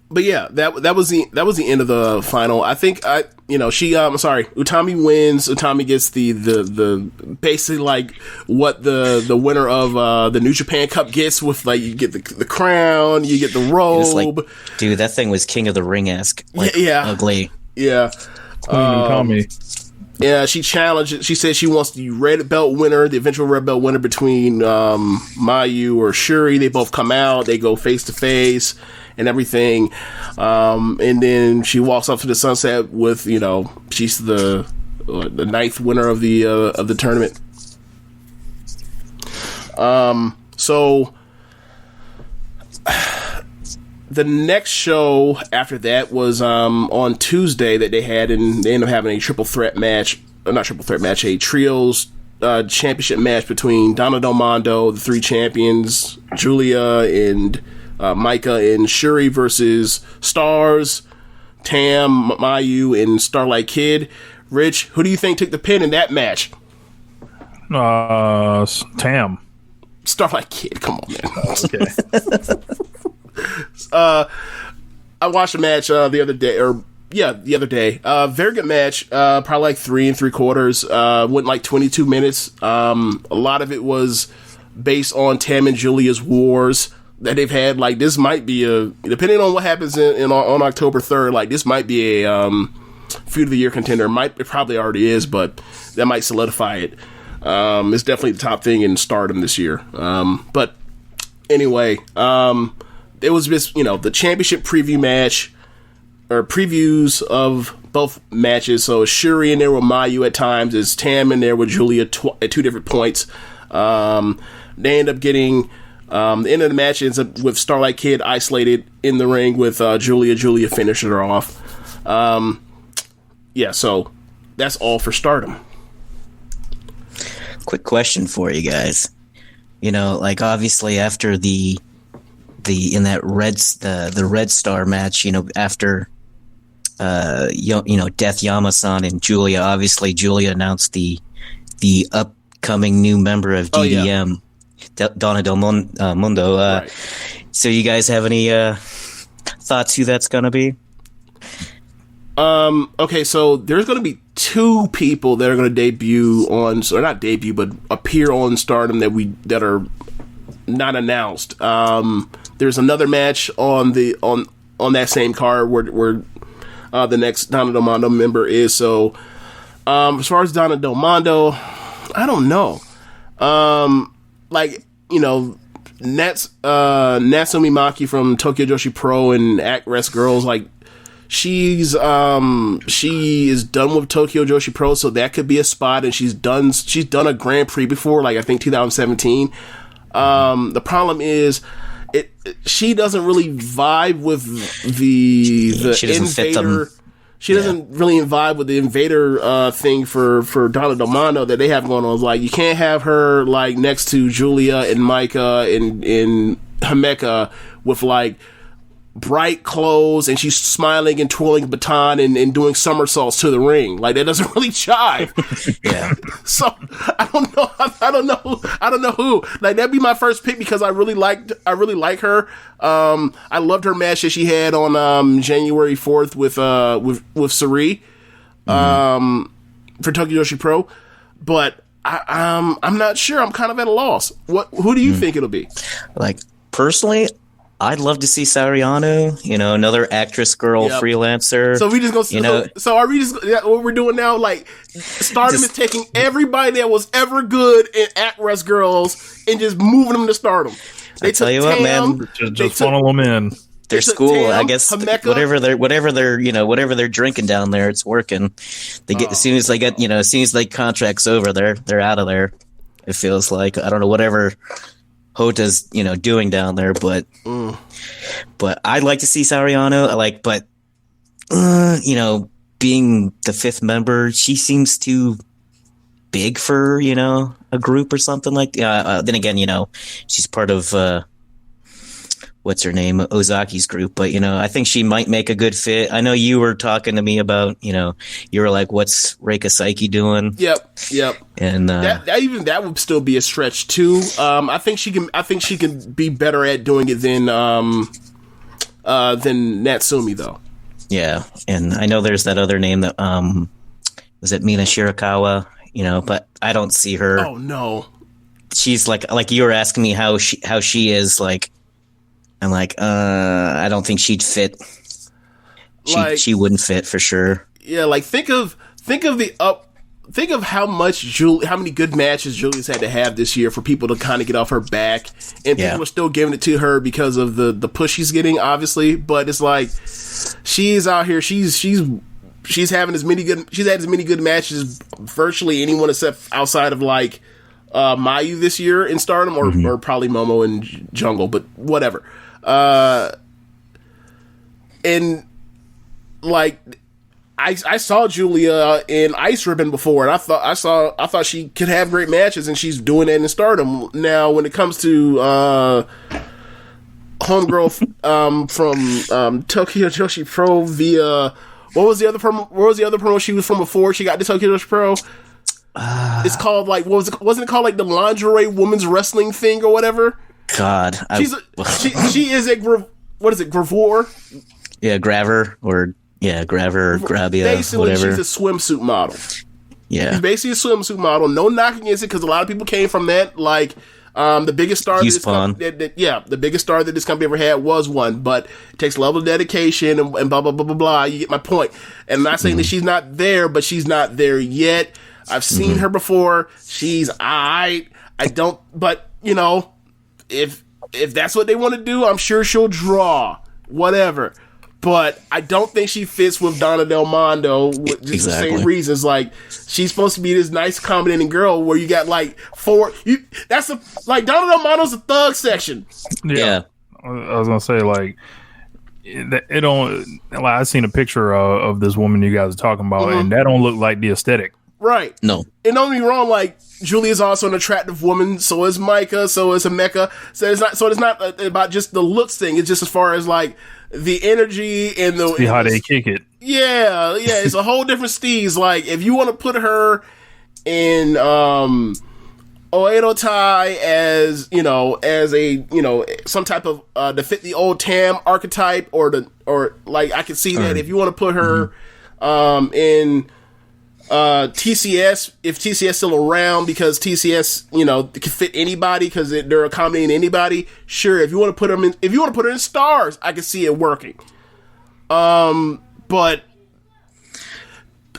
But yeah, that was the end of the final. I think Utami wins. Utami gets the basically like what the winner of the New Japan Cup gets, with like you get the crown, you get the robe. Dude, that thing was King of the Ring-esque. Ugly. Yeah. Utami. Yeah, she challenged. She said she wants the red belt winner, the eventual red belt winner between Mayu or Shuri. They both come out. They go face to face and everything. And then she walks off to the sunset with, she's the 9th winner of the tournament. So the next show after that was on Tuesday that they had, and they ended up having a a trios championship match between Donna Del Mondo, the 3 champions, Julia and Micah, and Shuri versus Stars, Tam, Mayu, and Starlight Kid. Rich, who do you think took the pin in that match? Tam. Starlight Kid, come on, man. Okay. I watched a match the other day. Very good match. Probably like 3 3/4. Went like 22 minutes. A lot of it was based on Tam and Julia's wars that they've had. Like, this might be depending on what happens on October 3rd, like this might be a feud of the year contender. It probably already is, but that might solidify it. It's definitely the top thing in Stardom this year. But anyway, it was just, the championship preview match, or previews of both matches. So Shuri in there with Mayu at times, is Tam in there with Julia at 2 different points. They end up getting, the end of the match ends up with Starlight Kid isolated in the ring with Julia. Julia finished her off. Yeah, so that's all for Stardom. Quick question for you guys. Obviously after the Red Star match, after Death Yama-san and Julia, obviously Julia announced the upcoming new member of DDM, Donna Del Mundo. Right. So you guys have any thoughts who that's gonna be? Okay, so there's gonna be 2 people that are gonna debut not debut, but appear on Stardom that are not announced. There's another match on on that same card where the next Donna Del Mondo member is. So as far as Donna Del Mondo, I don't know. Natsumi Maki from Tokyo Joshi Pro and Act Rest Girls, like she is done with Tokyo Joshi Pro, so that could be a spot. And she's done a Grand Prix before, like I think 2017. The problem is she doesn't really vibe with the Invader. She doesn't really vibe with the Invader thing for Donna Del Mondo that they have going on. Like, you can't have her like next to Julia and Micah and Himeka with like bright clothes and she's smiling and twirling a baton and doing somersaults to the ring. Like, that doesn't really jive. Yeah. So I don't know who. Like, that'd be my first pick because I really like her. I loved her match that she had on January 4th with Sari for Tokyo Joshi Pro. But I'm not sure. I'm kind of at a loss. Who do you think it'll be? Like, personally, I'd love to see Sariano, another actress girl freelancer. So we just go, so are we just, what we're doing now? Like, Stardom is taking everybody that was ever good in Act Rest Girls and just moving them to Stardom. I tell you what, man, just funnel them in. Their school, I guess, whatever they're drinking down there, it's working. They get as soon as they contract's over, they're out of there. It feels like, I don't know, whatever Hota's, doing down there, but I'd like to see Sariano. Being the fifth member, she seems too big for, a group or something like that. Then again, she's part of, what's her name? Ozaki's group, but I think she might make a good fit. I know you were talking to me about, you were like, what's Reika Saiki doing? Yep. And that would still be a stretch too. I think she can be better at doing it than Natsumi though. Yeah, and I know there's that other name that was it Mina Shirakawa, but I don't see her. Oh no. She's like you were asking me how she is like. I'm like, I don't think she'd fit. She wouldn't fit for sure. Yeah, like think of how many good matches Julia's had to have this year for people to kind of get off her back, and people are still giving it to her because of the push she's getting, obviously. But it's like she's out here, she's had as many good matches as virtually anyone except outside of like Mayu this year in Stardom, or probably Momo and Jungle, but whatever. And like I saw Julia in Ice Ribbon before, and I thought she could have great matches, and she's doing that in Stardom now. When it comes to homegirl from Tokyo Joshi Pro via what was the other promo she was from before she got to Tokyo Joshi Pro? It's called like wasn't it called like the lingerie women's wrestling thing or whatever? God, she is a what is it, Gravor? Yeah, Graver or Grabia, basically, whatever. She's a swimsuit model. Yeah, she's basically a swimsuit model. No knocking against it because a lot of people came from that. Like the biggest star the biggest star that this company ever had was one, but it takes a level of dedication and blah blah blah blah blah. You get my point. And I'm not saying that she's not there, but she's not there yet. I've seen her before. She's alright. But if that's what they want to do, I'm sure she'll draw whatever. But I don't think she fits with Donna Del Mondo with just the same reasons. Like, she's supposed to be this nice, accommodating girl where you got like Donna Del Mondo's a thug section. Yeah. I was gonna say like it don't. Like, I seen a picture of this woman you guys are talking about, and that don't look like the aesthetic. Right. No. And don't get me wrong, like, Julia's also an attractive woman, so is Micah, so is Himeka. So it's not about just the looks thing, it's just as far as like the energy and the see how they kick it. Yeah, it's a whole different steez. Like, if you want to put her in Oedo Tai as some type of to fit the old Tam archetype, or like I can see that if you want to put her in TCS, if TCS still around, because TCS can fit anybody because they're accommodating anybody. Sure, if you want to put her in Stars, I can see it working. But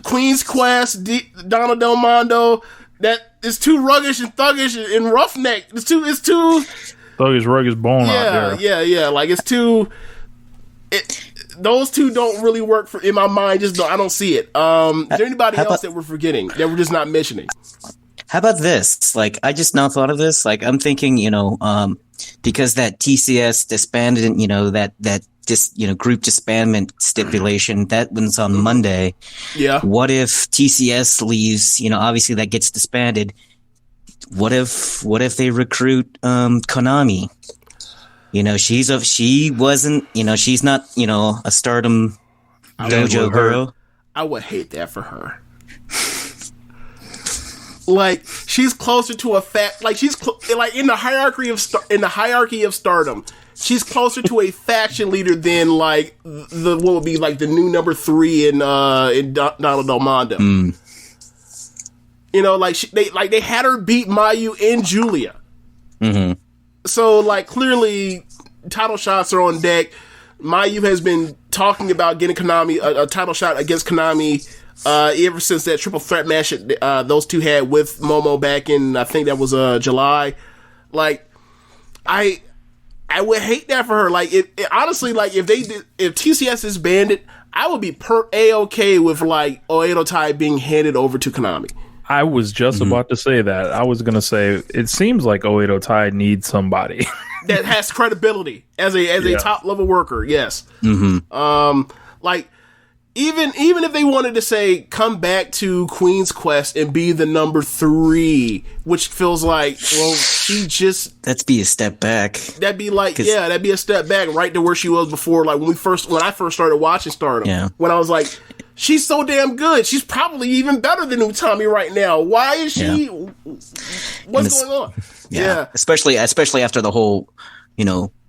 Queen's Quest, Donna Del Mondo, that is too ruggish and thuggish and roughneck. It's too thuggish, ruggish bone out there. Yeah. Like it's too. Those two don't really work in my mind. I don't see it. Is there anybody else that we're forgetting that we're just not mentioning? How about this? Like, I just now thought of this. Like, I'm thinking, because that TCS disbanded, group disbandment stipulation, that one's on Monday. Yeah. What if TCS leaves, obviously that gets disbanded. What if they recruit, Konami? She's not, a Stardom dojo girl. I would hate that for her. Like, she's closer to a in the hierarchy of Stardom, she's closer to a faction leader than like what would be like the new number 3 in Donald Del Mondo. They had her beat Mayu and Julia. Mm-hmm. So like clearly title shots are on deck. Mayu has been talking about getting Konami a title shot against Konami ever since that triple threat match those two had with Momo back in, I think that was July. Like, I would hate that for her. Like, honestly, like if TCS is banded, I would be A-okay with like Oedo Tai being handed over to Konami. I was just about to say that. I was going to say, it seems like Oedo Tai needs somebody that has credibility as a top level worker. Yes. Mm-hmm. Like, even if they wanted to say come back to Queen's Quest and be the number 3, which feels like, well, that'd be a step back. That'd be like, that'd be a step back right to where she was before. Like when I first started watching Stardom, when I was like, she's so damn good. She's probably even better than Utami right now. Why is she? What's going on? Yeah. Especially after the whole,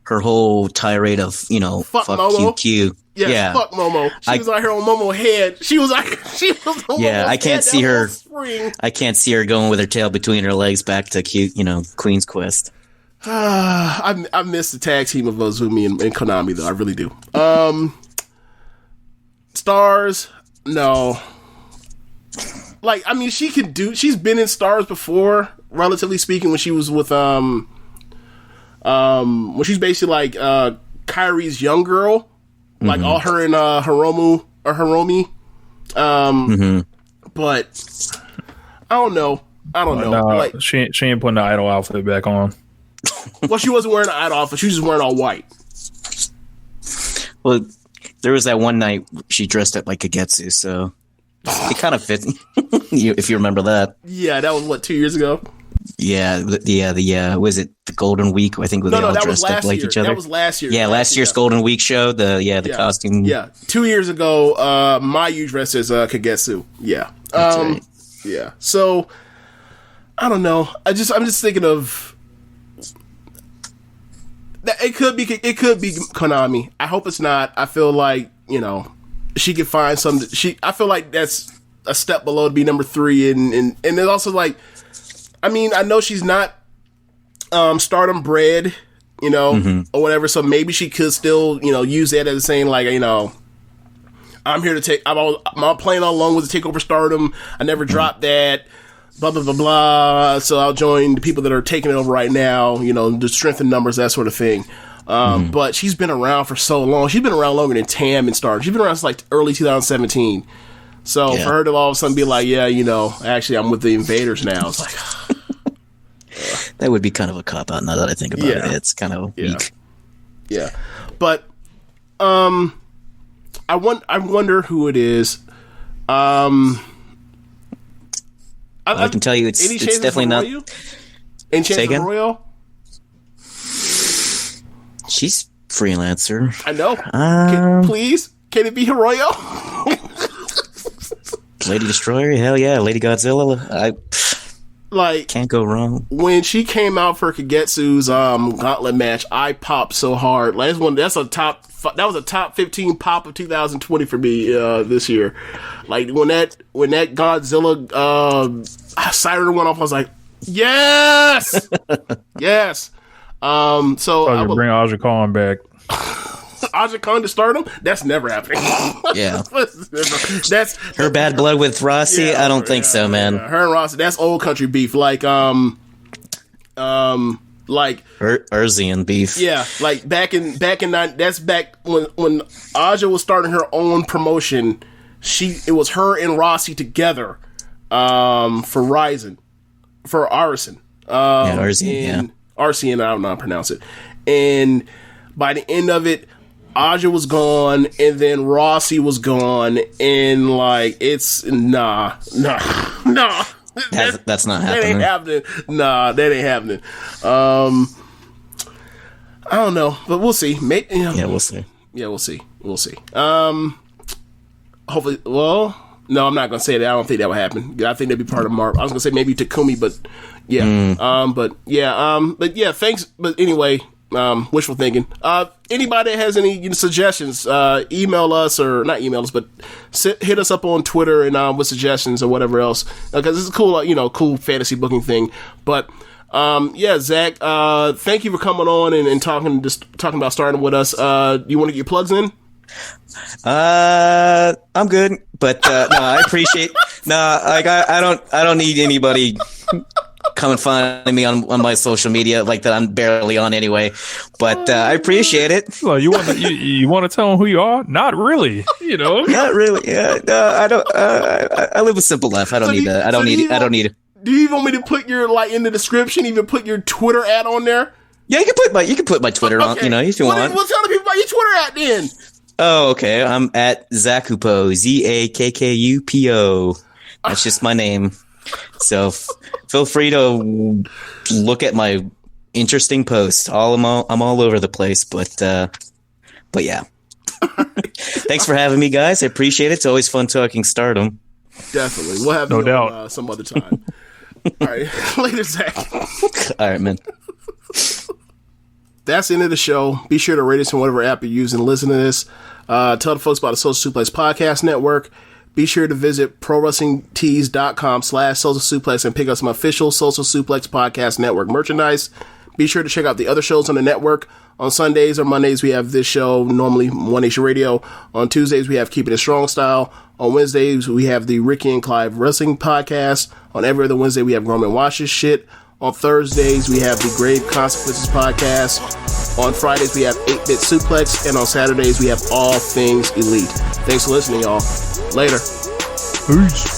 her whole tirade of, fuck Momo. QQ. Yeah, fuck Momo. She was out here on Momo head. She was on I can't see her. I can't see her going with her tail between her legs back to Queen's Quest. I miss the tag team of Azumi and Konami though. I really do. Stars, no. Like, I mean, she's been in Stars before, relatively speaking, when she was with when she's basically like Kairi's young girl. Like all her and Hiromi. But I don't know. Like, she ain't putting the idol outfit back on. Well, she wasn't wearing the idol outfit. She was just wearing all white. Well, there was that one night she dressed up like Kagetsu, so it kind of fit. If you remember that. Yeah, that was 2 years ago. Yeah. Was it the Golden Week? I think they all dressed up like each other. That was last year. Yeah, last year's Golden Week show. The costume. Yeah, 2 years ago, Mayu dressed as Kagetsu. Yeah, right. Yeah. So I don't know. I'm just thinking of that. It could be Konami. I hope it's not. I feel like she could find some. I feel like that's a step below to be number 3, and it's also like. I mean, I know she's not Stardom bred, or whatever, so maybe she could still, use that as saying, like, I'm here to I'm playing all along with the Takeover Stardom. I never dropped that, blah, blah, blah, blah. So I'll join the people that are taking it over right now, to strengthen numbers, that sort of thing. But she's been around for so long. She's been around longer than Tam and Stardom. She's been around since, like, early 2017. So for her to all of a sudden be like, actually I'm with the Invaders now. It's like... That would be kind of a cop-out now that I think about it. It's kind of weak. Yeah. But I wonder who it is. I can tell you it's definitely not... Any chance of Royal? She's freelancer. I know. Please? Can it be Hiroyo? Lady Destroyer? Hell yeah. Lady Godzilla? Like, can't go wrong. When she came out for Kagetsu's gauntlet match, I popped so hard. Like, that was a top 15 pop of 2020 for me this year. Like when that Godzilla siren went off, I was like, yes, yes. So I would bring Aja Khan back. Aja Kong to Stardom? That's never happening. Yeah. That's her bad blood with Rossi. Yeah, I don't think so, man. Yeah. Her and Rossi, that's old country beef. Like Urzian beef. Yeah, like back in that's back when Aja was starting her own promotion. It was her and Rossi together for Arisen. Arsen, I don't know how to pronounce it. And by the end of it, Aja was gone, and then Rossi was gone, and like it's nah. That's not happening. That ain't happening. Nah, that ain't happening. I don't know, but we'll see. Yeah, we'll see. Yeah, we'll see. Hopefully, well, no, I'm not gonna say that. I don't think that would happen. I think that'd be part of Mark. I was gonna say maybe Takumi, but yeah. But yeah. Thanks. But anyway, wishful thinking. Anybody that has any suggestions, email us or not email us, but hit us up on Twitter and with suggestions or whatever else, because it's a cool, cool fantasy booking thing. But Zach, thank you for coming on and talking about Stardom with us. You want to get your plugs in? I'm good, but no, I appreciate. I don't need anybody come and find me on my social media like that. I'm barely on anyway, but I appreciate it. Well, you want to tell them who you are? Not really, Not really. Yeah, no, I don't. I live a simple life. I don't need that. I don't need it. Do you even want me to put your in the description? Even put your Twitter ad on there? Yeah, you can put my Twitter on. If you want. Well, tell the people about your Twitter ad then. Oh, okay. I'm at Zakkupo, Zakkupo. That's just my name. So feel free to look at my interesting posts. I'm all over the place, but yeah. Thanks for having me, guys. I appreciate it. It's always fun talking Stardom. Definitely. We'll have no you doubt on, some other time. All right. Later, Zach. All right, man. That's the end of the show. Be sure to rate us on whatever app you're using. Listen to this. Tell the folks about the Social Suplex Podcast Network. Be sure to visit prowrestlingtees.com/Social Suplex and pick up some official Social Suplex Podcast Network merchandise. Be sure to check out the other shows on the network. On Sundays or Mondays, we have this show, normally One Nation Radio. On Tuesdays, we have Keepin It Strong Style. On Wednesdays, we have the Ricky and Clive Wrestling Podcast. On every other Wednesday, we have Roman Watches Shit. On Thursdays, we have the Grave Consequences Podcast. On Fridays, we have 8-Bit Suplex. And on Saturdays, we have All Things Elite. Thanks for listening, y'all. Later. Peace.